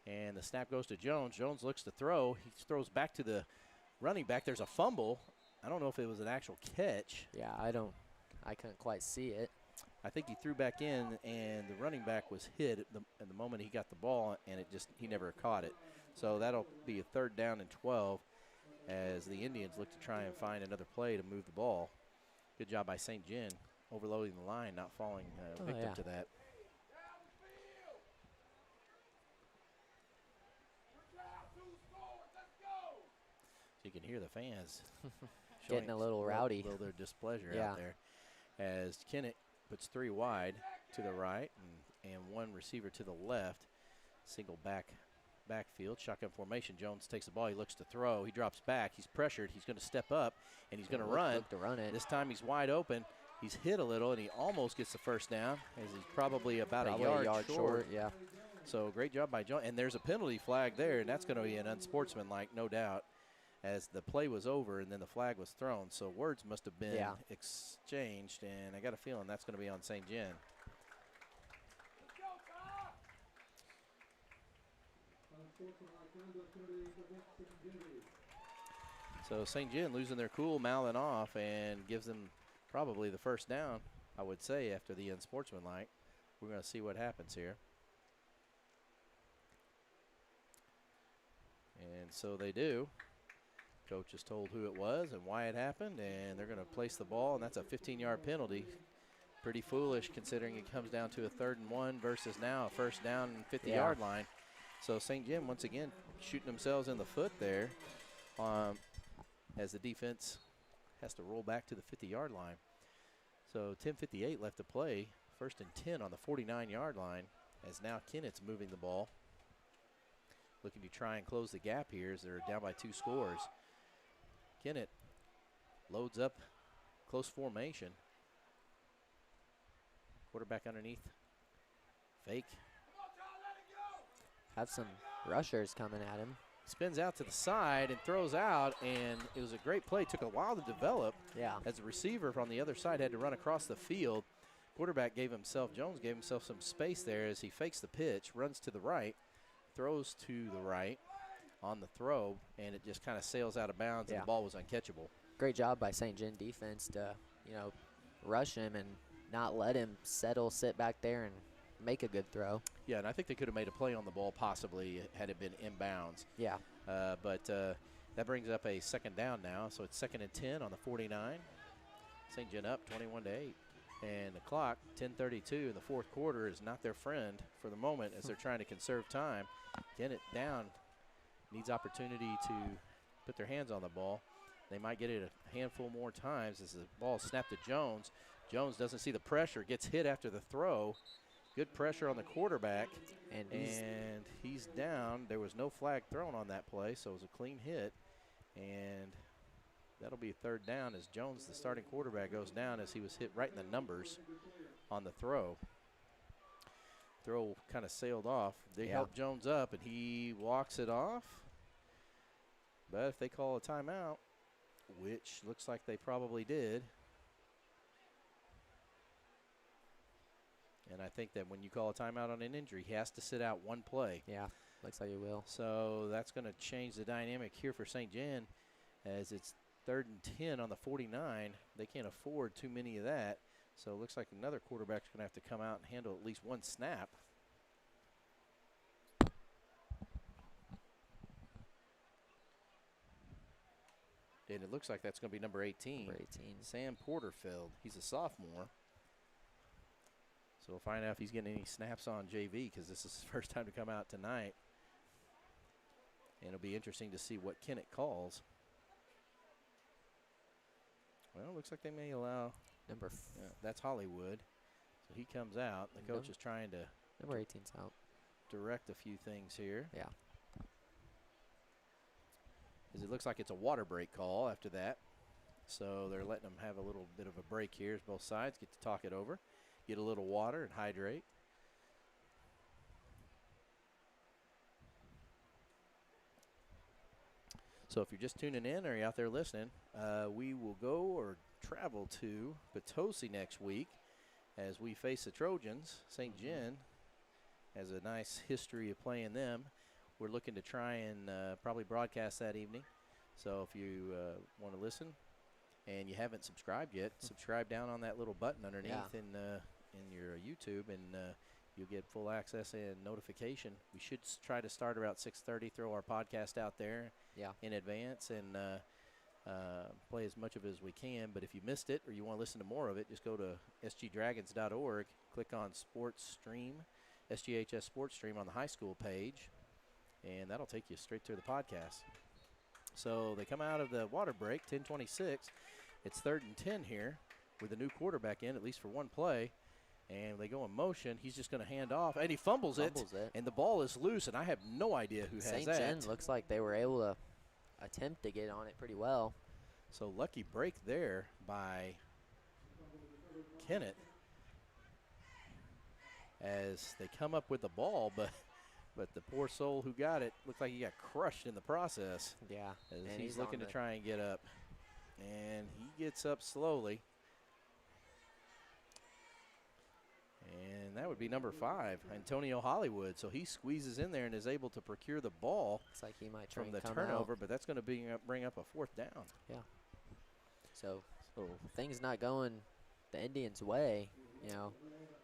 and the snap goes to Jones. Jones looks to throw. He throws back to the running back. There's a fumble. I don't know if it was an actual catch. Yeah, I couldn't quite see it. I think he threw back in, and the running back was hit at the moment he got the ball, and he never caught it. So that'll be a 3rd down and 12 as the Indians look to try and find another play to move the ball. Good job by St. Gen overloading the line, not falling victim to that. So you can hear the fans Getting a little rowdy. Their displeasure Yeah. out there as Kennett puts 3 wide to the right and 1 receiver to the left. Single backfield, shotgun formation. Jones takes the ball. He looks to throw. He drops back. He's pressured. He's going to step up, and he's going to run. Look to run it. This time he's wide open. He's hit a little, and he almost gets the first down as he's probably about a yard short. Yeah. So great job by Jones. And there's a penalty flag there, and that's going to be an unsportsmanlike, no doubt, as the play was over and then the flag was thrown. So words must have been exchanged, and I got a feeling that's going to be on St. Gen. So St. Gen losing their cool, mouthing off, and gives them probably the first down, I would say, after the unsportsmanlike. We're going to see what happens here. And so they do. Coach is told who it was and why it happened, and they're going to place the ball, and that's a 15-yard penalty. Pretty foolish considering it comes down to a 3rd and 1 versus now a 1st down and 50-yard line. So St. Gen, once again, shooting themselves in the foot there as the defense has to roll back to the 50-yard line. So 10:58 left to play. 1st and 10 on the 49-yard line as now Kennett's moving the ball. Looking to try and close the gap here as they're down by 2 scores. Kennett loads up close formation. Quarterback underneath. Fake. Have some rushers coming at him. Spins out to the side and throws out, and it was a great play. Took a while to develop. Yeah. As the receiver from the other side had to run across the field. Quarterback Jones gave himself some space there as he fakes the pitch, runs to the right, throws to the right, on the throw, and it just kind of sails out of bounds, and the ball was uncatchable. Great job by St. Gen defense to, rush him and not let him sit back there and make a good throw. Yeah, and I think they could have made a play on the ball possibly had it been inbounds. Yeah. But that brings up a second down now, so it's 2nd and 10 on the 49. St. Gen up 21-8. And the clock, 10:32 in the fourth quarter, is not their friend for the moment as they're trying to conserve time. Kennett down, needs opportunity to put their hands on the ball. They might get it a handful more times as the ball is snapped to Jones. Jones doesn't see the pressure, gets hit after the throw. Good pressure on the quarterback, and he's down. There was no flag thrown on that play, so it was a clean hit. And that'll be a 3rd down as Jones, the starting quarterback, goes down as he was hit right in the numbers on the throw. Throw kind of sailed off. They help Jones up, and he walks it off. But if they call a timeout, which looks like they probably did, and I think that when you call a timeout on an injury, he has to sit out one play. Yeah, looks like he will. So that's going to change the dynamic here for St. Gen as it's 3rd and 10 on the 49. They can't afford too many of that. So it looks like another quarterback's going to have to come out and handle at least one snap. And it looks like that's going to be number 18. Number 18. Sam Porterfield. He's a sophomore. So we'll find out if he's getting any snaps on JV because this is his first time to come out tonight. And it'll be interesting to see what Kennett calls. Well, it looks like they may allow. That's Hollywood. So he comes out. The coach is trying to. Number 18's out. Direct a few things here. Yeah. As it looks like it's a water break call after that. So they're letting them have a little bit of a break here as both sides get to talk it over, get a little water and hydrate. So if you're just tuning in or you're out there listening, we will go or travel to Potosi next week as we face the Trojans. St. Gen has a nice history of playing them. We're looking to try and probably broadcast that evening. So if you want to listen and you haven't subscribed yet, subscribe down on that little button underneath in your YouTube, and you'll get full access and notification. We should try to start about 6:30, throw our podcast out there in advance, and play as much of it as we can. But if you missed it or you want to listen to more of it, just go to sgdragons.org, click on Sports Stream, SGHS Sports Stream on the high school page, and that'll take you straight to the podcast. So they come out of the water break, 10:26. It's 3rd and 10 here with a new quarterback in, at least for one play. And they go in motion. He's just going to hand off, and he fumbles it, and the ball is loose, and I have no idea who has that. St. Gen looks like they were able to attempt to get on it pretty well. So lucky break there by Kennett as they come up with the ball, but the poor soul who got it looked like he got crushed in the process. Yeah. As he's looking to try and get up. And he gets up slowly. And that would be number 5, Antonio Hollywood. So he squeezes in there and is able to procure the ball. Looks like he might try from the come turnover, out. But that's going to bring up a 4th down. Yeah. So things not going the Indians' way,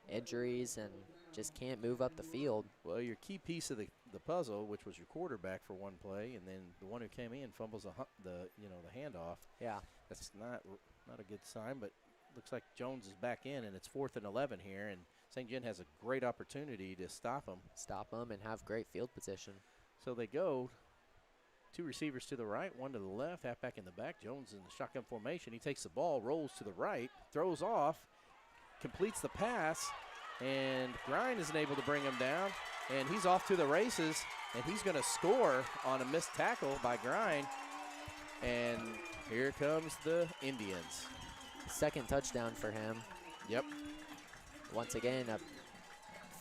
injuries and just can't move up the field. Well, your key piece of the puzzle, which was your quarterback for one play, and then the one who came in fumbles the handoff. Yeah. That's not a good sign, but looks like Jones is back in, and it's 4th and 11 here, and St. Gen has a great opportunity to stop him. And have great field position. So they go 2 receivers to the right, 1 to the left, halfback in the back. Jones in the shotgun formation. He takes the ball, rolls to the right, throws off, completes the pass, and Grind isn't able to bring him down, and he's off to the races, and he's going to score on a missed tackle by Grind, and here comes the Indians. Second touchdown for him. Yep. Once again, a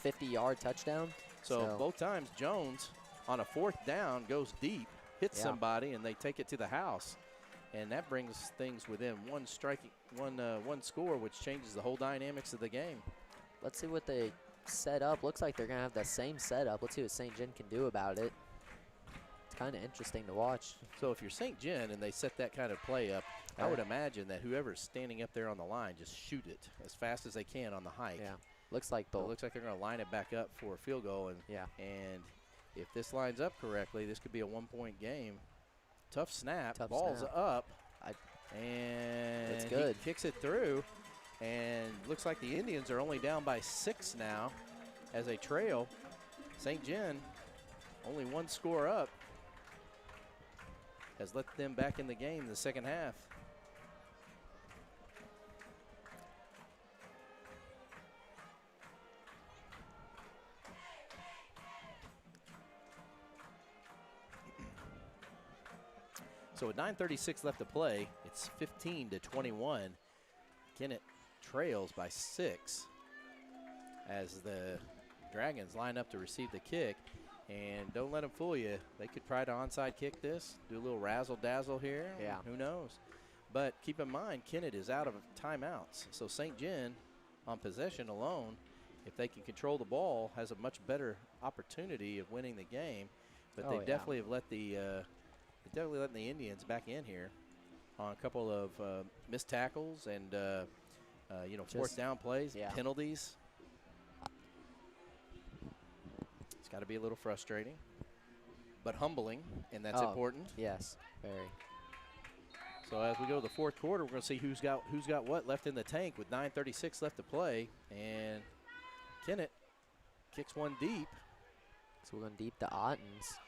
50-yard touchdown. So both times Jones on a 4th down goes deep, hits somebody, and they take it to the house. And that brings things within one score, which changes the whole dynamics of the game. Let's see what they set up. Looks like they're going to have the same setup. Let's see what St. Gen can do about it. It's kind of interesting to watch. So if you're St. Gen and they set that kind of play up, I would imagine that whoever's standing up there on the line just shoot it as fast as they can on the hike. Yeah, looks like It looks like they're going to line it back up for a field goal. And if this lines up correctly, this could be a 1-point game. Tough snap. Ball's up. And it's good. He kicks it through. And looks like the Indians are only down by 6 now as they trail. St. Gen, only 1 score up, has let them back in the game in the second half. So with 9:36 left to play, it's 15-21. Kennett trails by 6 as the Dragons line up to receive the kick. And don't let them fool you. They could try to onside kick this, do a little razzle-dazzle here. Yeah. Who knows? But keep in mind, Kennett is out of timeouts. So St. Gen, on possession alone, if they can control the ball, has a much better opportunity of winning the game. But they definitely have let the Indians back in here on a couple of missed tackles and fourth down plays, penalties. It's got to be a little frustrating, but humbling, and that's important. Yes, very. So as we go to the fourth quarter, we're going to see who's got what left in the tank with 9:36 left to play, and Kennett kicks one deep. So we're going deep to Ottens.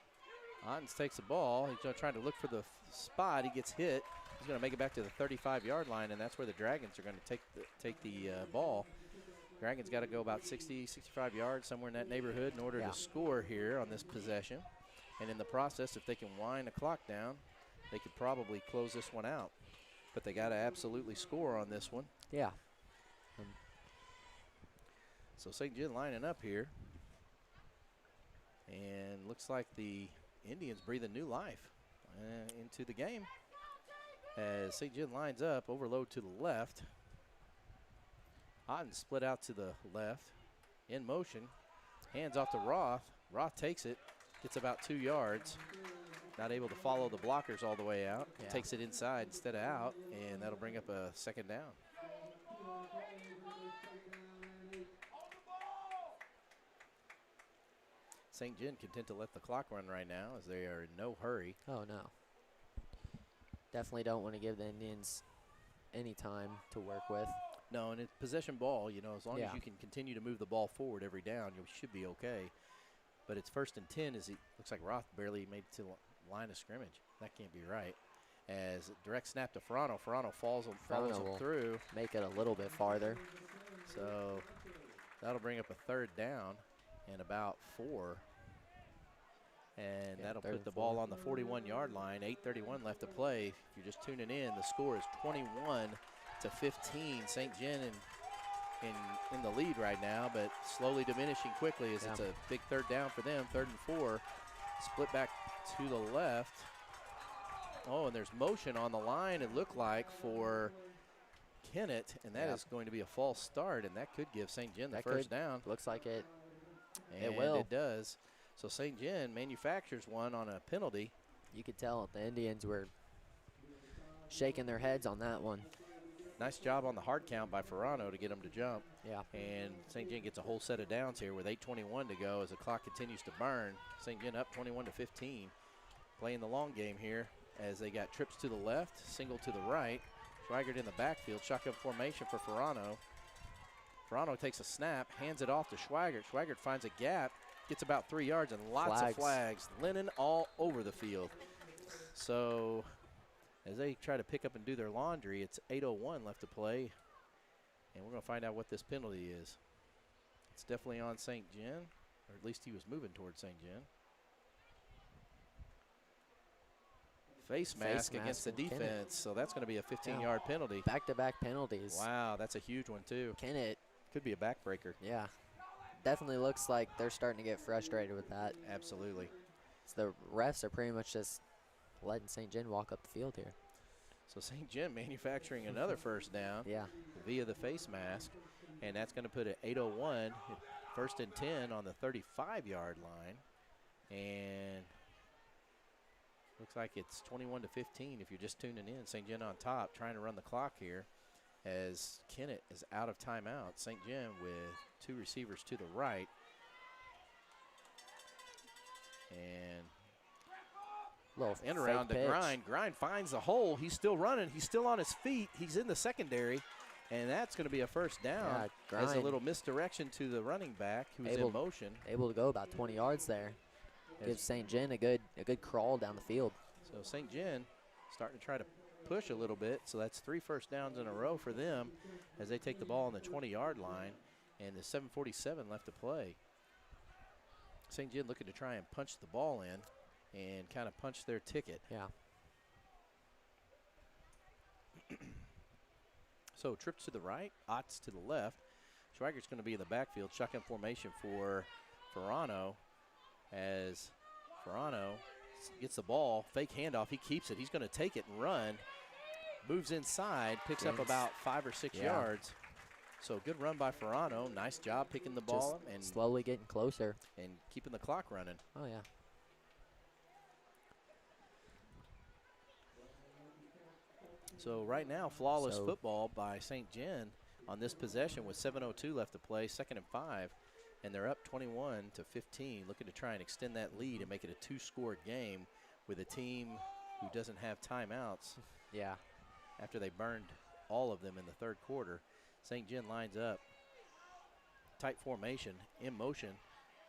Ottens takes the ball. He's trying to look for the spot. He gets hit. He's going to make it back to the 35-yard line, and that's where the Dragons are going to take the ball. Dragons got to go about 60, 65 yards, somewhere in that neighborhood, in order to score here on this possession. And in the process, if they can wind the clock down, they could probably close this one out. But they got to absolutely score on this one. Yeah. So St. Gen lining up here. And looks like the Indians breathing new life into the game. As St. Gen lines up, overload to the left. Otten split out to the left, in motion, hands off to Roth. Roth takes it, gets about 2 yards. Not able to follow the blockers all the way out. Yeah. Takes it inside instead of out, and that'll bring up a second down. St. Gen content to let the clock run right now as they are in no hurry. Oh, no. Definitely don't want to give the Indians any time to work with. No, and it's possession ball, as long as you can continue to move the ball forward every down, you should be okay. But it's 1st and 10 as looks like Roth barely made it to the line of scrimmage. That can't be right. As direct snap to Ferrano. Ferrano follows him through. Make it a little bit farther. So that'll bring up a 3rd down and about 4. And that'll put the ball on the 41-yard line. 8:31 left to play. If you're just tuning in, the score is 21-15. St. Gen in the lead right now, but slowly diminishing quickly as it's a big 3rd down for them. 3rd and 4. Split back to the left. Oh, and there's motion on the line, it looked like, for Kennett, and that is going to be a false start, and that could give St. Gen the first down. Looks like it. And it will. It does. So St. Gen manufactures one on a penalty. You could tell the Indians were shaking their heads on that one. Nice job on the hard count by Ferrano to get him to jump. Yeah. And St. Gen gets a whole set of downs here with 8:21 to go as the clock continues to burn. St. Gen up 21-15. Playing the long game here as they got trips to the left, single to the right. Schweigert in the backfield, shotgun formation for Ferrano. Ferrano takes a snap, hands it off to Schweigert. Schweigert finds a gap, gets about 3 yards, and lots of flags. Linen all over the field. So as they try to pick up and do their laundry, it's 8:01 left to play, and we're going to find out what this penalty is. It's definitely on St. Gen, or at least he was moving towards St. Gen. Face mask against the defense, Kennett. So that's going to be a 15-yard penalty. Back-to-back penalties. Wow, that's a huge one, too. Kennett. Could be a backbreaker. Yeah. Definitely looks like they're starting to get frustrated with that. Absolutely. So the refs are pretty much just letting St. Gen walk up the field here. So St. Gen manufacturing another first down via the face mask, and that's going to put it 8:01, 1st and 10 on the 35-yard line. And Looks like it's 21-15 if you're just tuning in. St. Gen on top, trying to run the clock here as Kennett is out of timeout. St. Gen with 2 receivers to the right. And Little in around fake to pitch. Grind. Grind finds the hole. He's still running. He's still on his feet. He's in the secondary. And that's going to be a first down. Yeah, as a Grind. little misdirection to the running back who's in motion. Able to go about 20 yards there. Gives St. Gen a good crawl down the field. So St. Gen starting to try to push a little bit. So that's 3 first downs in a row for them as they take the ball on the 20-yard line. And there's 7:47 left to play. St. Gen looking to try and punch the ball in and kind of punch their ticket. Yeah. So trips to the right, Otts to the left. Schweigert's going to be in the backfield. Shotgun formation for Ferrano as Ferrano gets the ball. Fake handoff. He keeps it. He's going to take it and run. Moves inside. Picks up about 5 or 6 yards. So good run by Ferrano. Nice job picking the ball up and slowly getting closer. And keeping the clock running. Oh, yeah. So right now, flawless football by St. Gen on this possession with 7:02 left to play, 2nd and 5. And they're up 21-15, looking to try and extend that lead and make it a 2-score game with a team who doesn't have timeouts. Yeah. After they burned all of them in the 3rd quarter. St. Gen lines up. Tight formation, in motion.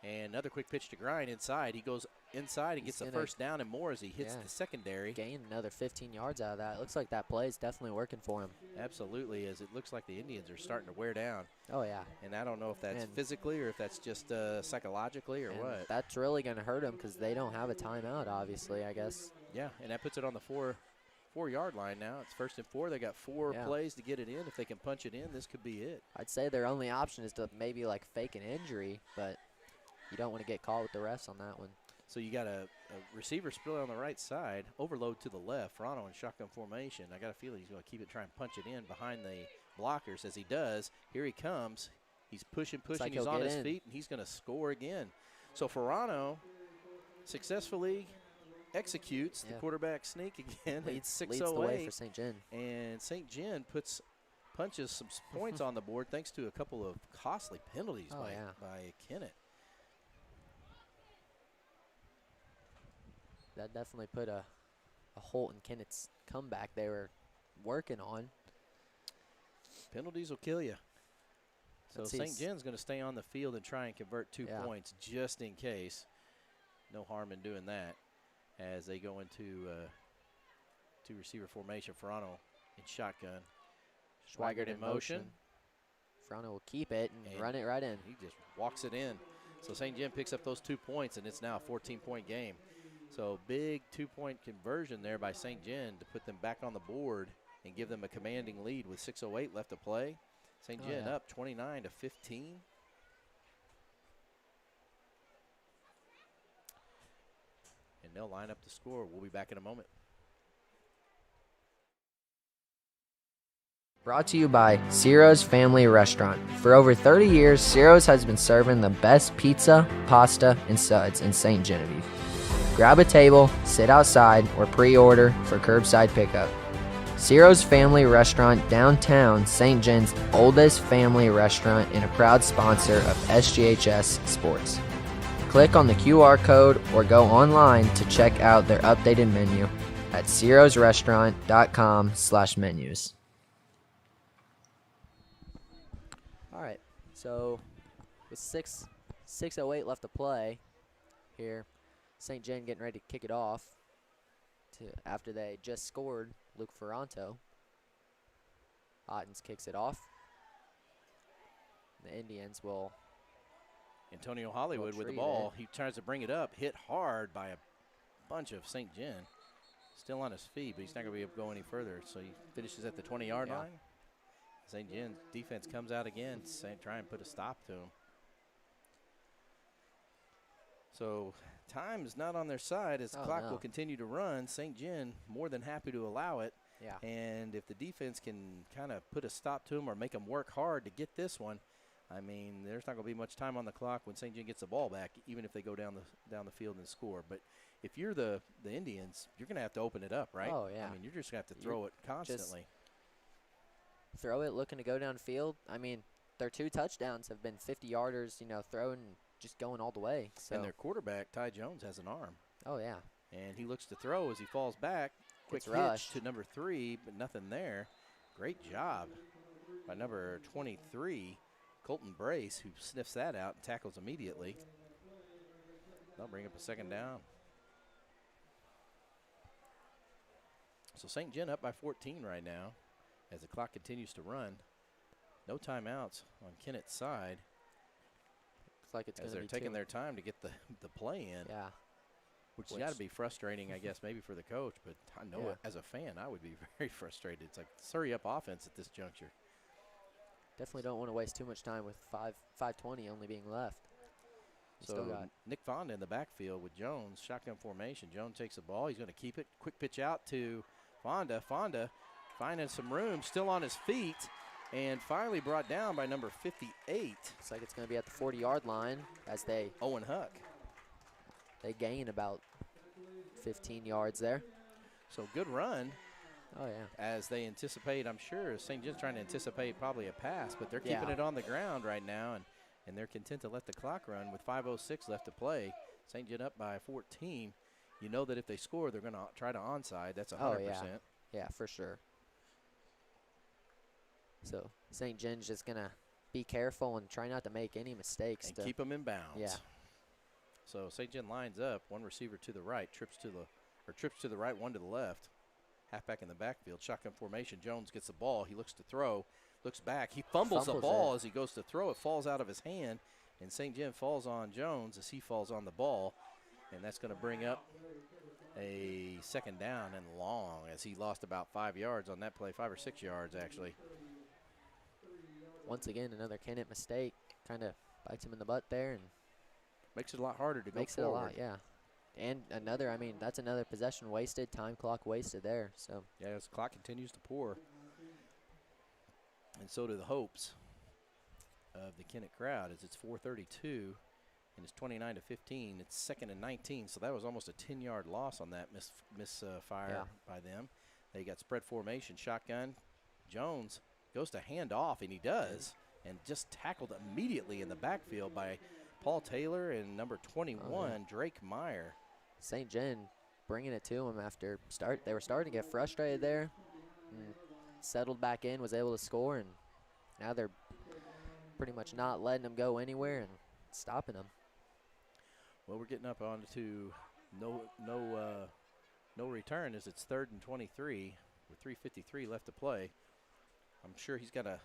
And another quick pitch to Grind inside. He goes inside and gets the first down and more as he hits the secondary. Gain another 15 yards out of that. It looks like that play is definitely working for him. Absolutely, as it looks like the Indians are starting to wear down. Oh, yeah. And I don't know if that's physically or if that's just psychologically or what. That's really going to hurt them because they don't have a timeout, obviously, I guess. Yeah, and that puts it on the 4-yard line now. It's 1st and 4. They got 4 plays to get it in. If they can punch it in, this could be it. I'd say their only option is to maybe like fake an injury, but you don't want to get caught with the refs on that one. So you got a receiver split on the right side, overload to the left, Ferrano in shotgun formation. I got a feeling he's going to keep it, try and punch it in behind the blockers. As he does, here he comes. He's pushing, like he's on his in. feet, and he's going to score again. So Ferrano successfully executes the quarterback sneak again. It's 6:08. Leads the way for St. Gen. And St. Gen punches some points on the board thanks to a couple of costly penalties by Kennett. That definitely put a halt in Kennett's comeback they were working on. Penalties will kill you. So St. Gen's going to stay on the field and try and convert 2 points just in case. No harm in doing that as they go into 2-receiver formation. Ferrano in shotgun. Schweigert in motion. Ferrano will keep it and run it right in. He just walks it in. So St. Gen picks up those 2 points, and it's now a 14-point game. So big 2-point conversion there by St. Gen to put them back on the board and give them a commanding lead with 6:08 left to play. St. Gen up 29-15. And they'll line up the score. We'll be back in a moment. Brought to you by Ciro's Family Restaurant. For over 30 years, Ciro's has been serving the best pizza, pasta, and suds in Ste. Genevieve. Grab a table, sit outside, or pre-order for curbside pickup. Ciro's Family Restaurant, downtown, St. Gen's oldest family restaurant and a proud sponsor of SGHS Sports. Click on the QR code or go online to check out their updated menu at cirosrestaurant.com/menus. All right, so with 6:08 left to play here, St. Gen getting ready to kick it off after they just scored Luke Ferranto. Ottens kicks it off. The Indians will. Antonio Hollywood with the ball. He tries to bring it up, hit hard by a bunch of St. Gen. Still on his feet, but he's not going to be able to go any further. So he finishes at the 20-yard line. St. Gen's defense comes out again, try and put a stop to him. So time is not on their side as the clock will continue to run. St. Gen more than happy to allow it. Yeah. And if the defense can kind of put a stop to them or make them work hard to get this one, I mean, there's not going to be much time on the clock when St. John gets the ball back, even if they go down the field and score. But if you're the Indians, you're going to have to open it up, right? Oh, yeah. I mean, you're just going to have to throw it constantly. Throw it, looking to go downfield. I mean, their 2 touchdowns have been 50-yarders, throwing, just going all the way. So. And their quarterback, Ty Jones, has an arm. Oh, yeah. And he looks to throw as he falls back. Quick hitch rushed to number 3, but nothing there. Great job by number 23, Colton Brace, who sniffs that out and tackles immediately. They'll bring up a second down. So St. John up by 14 right now as the clock continues to run. No timeouts on Kennett's side. Looks like it's going as to be they're taking their time to get the play in. Yeah. Which has got to be frustrating, I guess, maybe for the coach. But I know as a fan, I would be very frustrated. It's like, hurry up offense at this juncture. Definitely don't want to waste too much time with 5:20 only being left. So Nick Fonda in the backfield with Jones, shotgun formation. Jones takes the ball. He's going to keep it. Quick pitch out to Fonda. Fonda finding some room, still on his feet, and finally brought down by number 58. Looks like it's going to be at the 40-yard line as Owen Huck. They gain about 15 yards there. So good run. Oh, yeah. As they anticipate, I'm sure, St. John's trying to anticipate probably a pass, but they're keeping it on the ground right now, and they're content to let the clock run with 5:06 left to play. St. John up by 14. You know that if they score, they're going to try to onside. That's 100%. Oh, yeah. Yeah, for sure. So St. John's just going to be careful and try not to make any mistakes. And keep them in bounds. Yeah. So St. John lines up, one receiver to the right, trips to the right, one to the left. Halfback in the backfield, shotgun formation. Jones gets the ball. He looks to throw, looks back. He fumbles the ball as he goes to throw. It falls out of his hand, and St. John falls on Jones as he falls on the ball. And that's going to bring up a second down and long as he lost about 5 yards on that play, 5 or 6 yards actually. Once again, another Kennett mistake kind of bites him in the butt there and makes it a lot harder to go forward. Makes it a lot, yeah. And that's another possession wasted, time clock wasted there. So yeah, as the clock continues to pour. And so do the hopes of the Kennett crowd as it's 4:32 and it's 29-15. It's 2nd and 19, so that was almost a 10-yard loss on that misfire by them. They got spread formation, shotgun. Jones goes to hand off, and he does, and just tackled immediately in the backfield by Paul Taylor and number 21, Drake Meyer. St. John bringing it to him after they were starting to get frustrated there. And settled back in, was able to score, and now they're pretty much not letting them go anywhere and stopping them. Well, we're getting up onto no return as it's 3rd and 23 with 3:53 left to play. I'm sure he's got to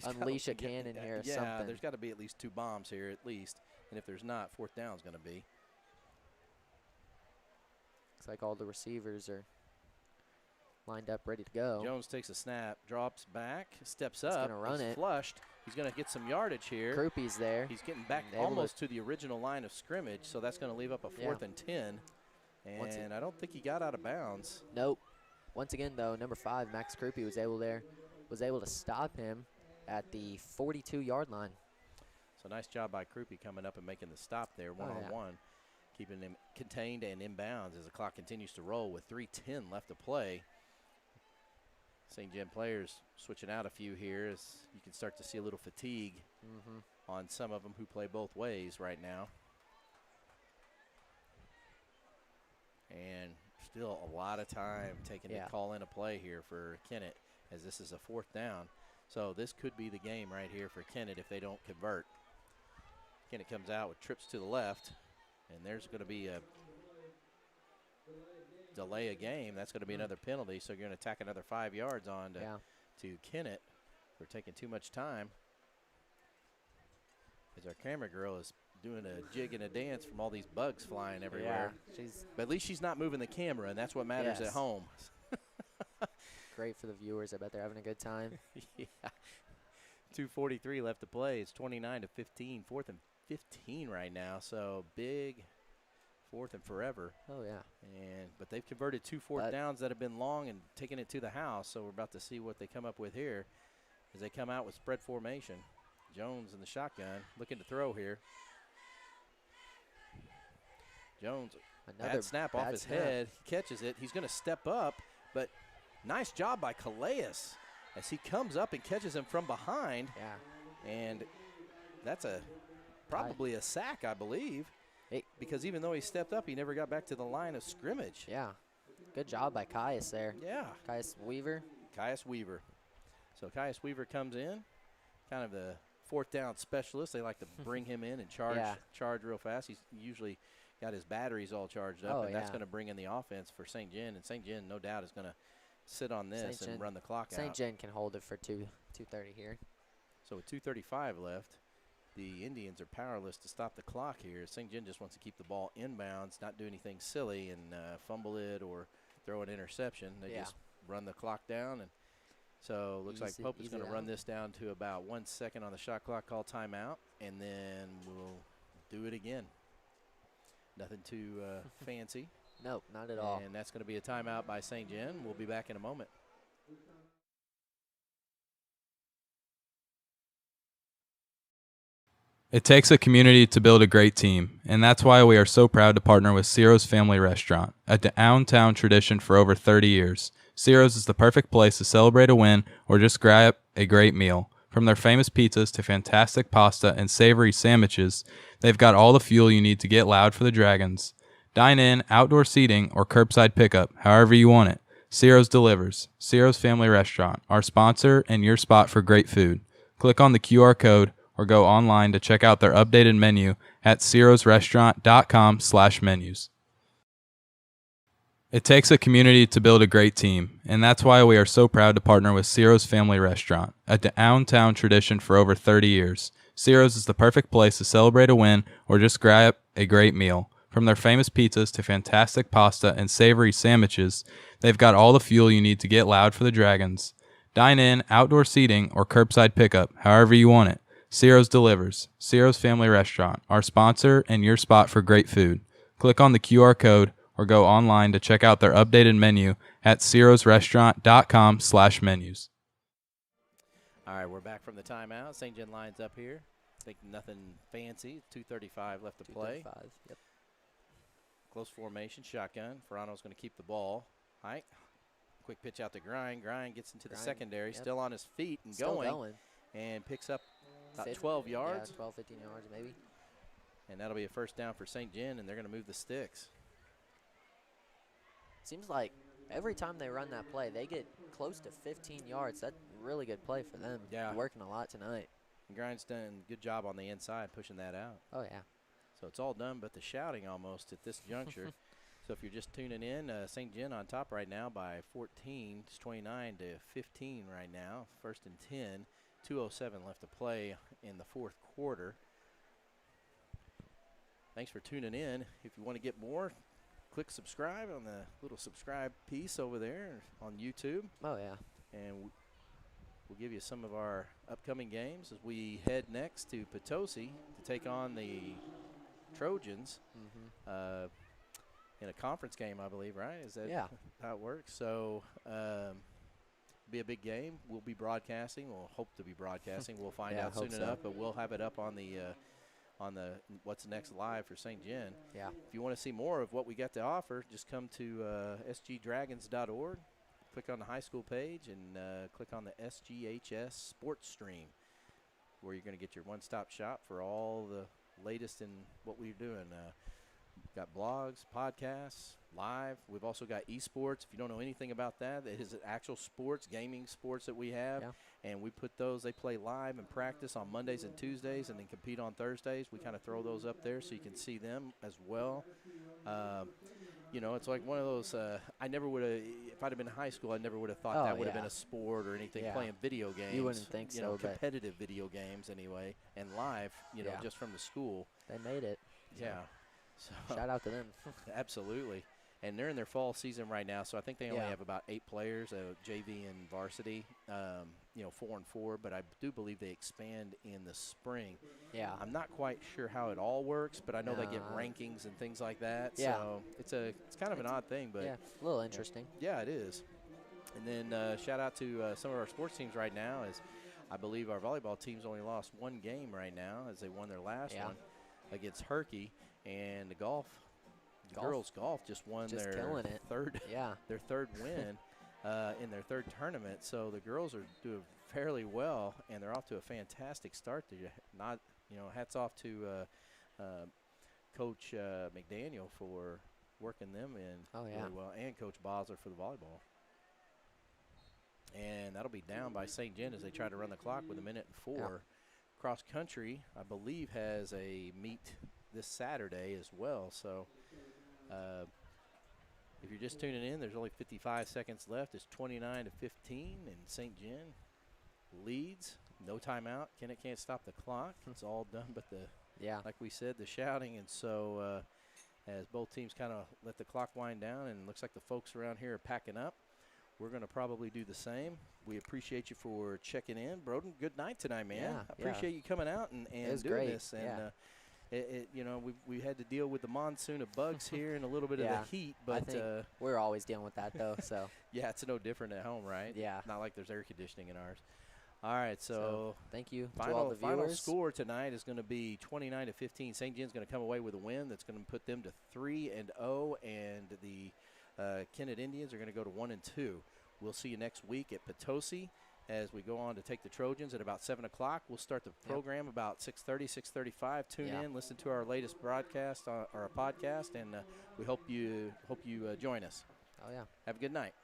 unleash a cannon here or something. Yeah, there's got to be at least 2 bombs here at least, and if there's not, 4th down is going to be. Looks like all the receivers are lined up, ready to go. Jones takes a snap, drops back, steps up. He's going to run it. Flushed. He's going to get some yardage here. Krupe's there. He's getting back almost to the original line of scrimmage, so that's going to leave up a 4th and 10. And I don't think he got out of bounds. Nope. Once again, though, number 5, Max Krupe, was able to stop him at the 42-yard line. So nice job by Krupe coming up and making the stop there, one-on-one, keeping him contained and in bounds as the clock continues to roll with 3:10 left to play. St. John players switching out a few here as you can start to see a little fatigue on some of them who play both ways right now. And still a lot of time taking to call in a play here for Kennett as this is a 4th down. So this could be the game right here for Kennett if they don't convert. Kennett comes out with trips to the left, and there's going to be a delay a game. That's going to be another penalty, so you're going to tack another 5 yards on to Kennett for taking too much time. As our camera girl is doing a jig and a dance from all these bugs flying everywhere. Yeah, but at least she's not moving the camera, and that's what matters at home. Great for the viewers. I bet they're having a good time. 2:43 left to play. It's 29-15, 4th and 15 right now. So big 4th and forever. Oh, yeah. But they've converted 2 4th downs that have been long and taken it to the house. So we're about to see what they come up with here as they come out with spread formation. Jones in the shotgun, looking to throw here. Jones, bad snap off his head. He catches it. He's going to step up, but nice job by Calais as he comes up and catches him from behind. Yeah. And that's probably a sack, I believe, because even though he stepped up, he never got back to the line of scrimmage. Yeah. Good job by Caius there. Yeah. Caius Weaver. Caius Weaver. So Caius Weaver comes in, kind of the fourth down specialist. They like to bring him in and charge real fast. He's usually got his batteries all charged up, and that's going to bring in the offense for Ste. Gen. And Ste. Gen, no doubt, is going to sit on this and run the clock out. Ste. Gen can hold it for 2:30 here. So with 2:35 left, the Indians are powerless to stop the clock here. Ste. Gen just wants to keep the ball inbounds, not do anything silly and fumble it or throw an interception. They just run the clock down. And so it looks like Pope is going to run this down to about 1 second on the shot clock, call timeout, and then we'll do it again. Nothing too fancy. Nope, not at all. And that's going to be a timeout by Ste. Gen. We'll be back in a moment. It takes a community to build a great team, and that's why we are so proud to partner with Ciro's Family Restaurant, a downtown tradition for over 30 years. Ciro's is the perfect place to celebrate a win or just grab a great meal. From their famous pizzas to fantastic pasta and savory sandwiches, they've got all the fuel you need to get loud for the Dragons. Dine in, outdoor seating, or curbside pickup, however you want it. Ciro's delivers. Ciro's Family Restaurant, our sponsor and your spot for great food. Click on the QR code or go online to check out their updated menu at cirosrestaurant.com/menus. It takes a community to build a great team, and that's why we are so proud to partner with Ciro's Family Restaurant, a downtown tradition for over 30 years. Ciro's is the perfect place to celebrate a win or just grab a great meal. From their famous pizzas to fantastic pasta and savory sandwiches, they've got all the fuel you need to get loud for the Dragons. Dine in, outdoor seating, or curbside pickup, however you want it. Ciro's delivers. Ciro's Family Restaurant, our sponsor and your spot for great food. Click on the QR code or go online to check out their updated menu at cirosrestaurant.com/menus. All right, we're back from the timeout. Ste. Gen lines up here. I think nothing fancy. 2:35 left to play. Yep. Close formation, shotgun. Ferrano's going to keep the ball. Hike. Quick pitch out to Grind. Grind gets into the secondary, still on his feet and going. And picks up about 12 yards. Yeah, 12, 15 yards maybe. And that'll be a first down for Ste. Gen, and they're going to move the sticks. Seems like every time they run that play, they get close to 15 yards. That's a really good play for them. Yeah. They're working a lot tonight. And Grind's done a good job on the inside pushing that out. Oh, yeah. So it's all done but the shouting almost at this juncture. So if you're just tuning in, Ste. Gen on top right now by 14. It's 29-15 right now. First and 10. 2:07 left to play in the fourth quarter. Thanks for tuning in. If you want to get more, click subscribe on the little subscribe piece over there on YouTube. Oh, yeah. And we'll give you some of our upcoming games as we head next to Potosi to take on the Trojans in a conference game, I believe, right? Is that how it works? So be a big game. We'll be broadcasting. We'll hope to be broadcasting. We'll find out soon enough, but we'll have it up on the What's Next Live for Ste. Gen. Yeah. If you want to see more of what we got to offer, just come to sgdragons.org, click on the high school page, and click on the SGHS Sports Stream, where you're going to get your one-stop shop for all the latest in what we're doing. Got blogs, podcasts, live. We've also got esports. If you don't know anything about that, it is actual sports, gaming sports that we have. Yeah. And we put those, they play live and practice on Mondays and Tuesdays and then compete on Thursdays. We kind of throw those up there so you can see them as well. You know, it's like one of those, I never would have, if I'd have been in high school, I never would have thought that would have been a sport or anything, playing video games. You wouldn't think so, but competitive video games anyway, and live, you know, just from the school. They made it. Yeah. So shout out to them. Absolutely. And they're in their fall season right now, so I think they only have about 8 players, JV and varsity, 4 and 4, but I do believe they expand in the spring. Yeah. I'm not quite sure how it all works, but I know they get rankings and things like that. Yeah. So it's kind of an odd thing, but a little interesting. Yeah, it is. And then shout out to some of our sports teams right now is I believe our volleyball team's only lost one game right now as they won their last one against Herky, and the girls golf just won their third win in their third tournament. So the girls are doing fairly well, and they're off to a fantastic start. They're not, hats off to Coach McDaniel for working them in really well, and Coach Bosler for the volleyball. And that'll be down by St. Gen as they try to run the clock with 1:04. Yeah. Cross country, I believe, has a meet this Saturday as well. So if you're just tuning in, there's only 55 seconds left. It's 29-15, and St. Gen leads. No timeout. Kennett can't stop the clock. It's all done but like we said, the shouting. And so as both teams kind of let the clock wind down, and it looks like the folks around here are packing up, we're going to probably do the same. We appreciate you for checking in. Broden, good night tonight, man. Yeah, I appreciate you coming out and doing this. And, we had to deal with the monsoon of bugs here and a little bit of the heat. But I think we're always dealing with that, though. So yeah, it's no different at home, right? Yeah. Not like there's air conditioning in ours. All right, so thank you to all the viewers. Final score tonight is going to be 29-15. St. Gen's going to come away with a win that's going to put them to 3-0, and the Kennett Indians are going to go to 1-2. We'll see you next week at Potosi as we go on to take the Trojans at about 7 o'clock. We'll start the program about 6:30, 6:35. Tune in, listen to our latest broadcast or our podcast, and we hope you join us. Oh, yeah. Have a good night.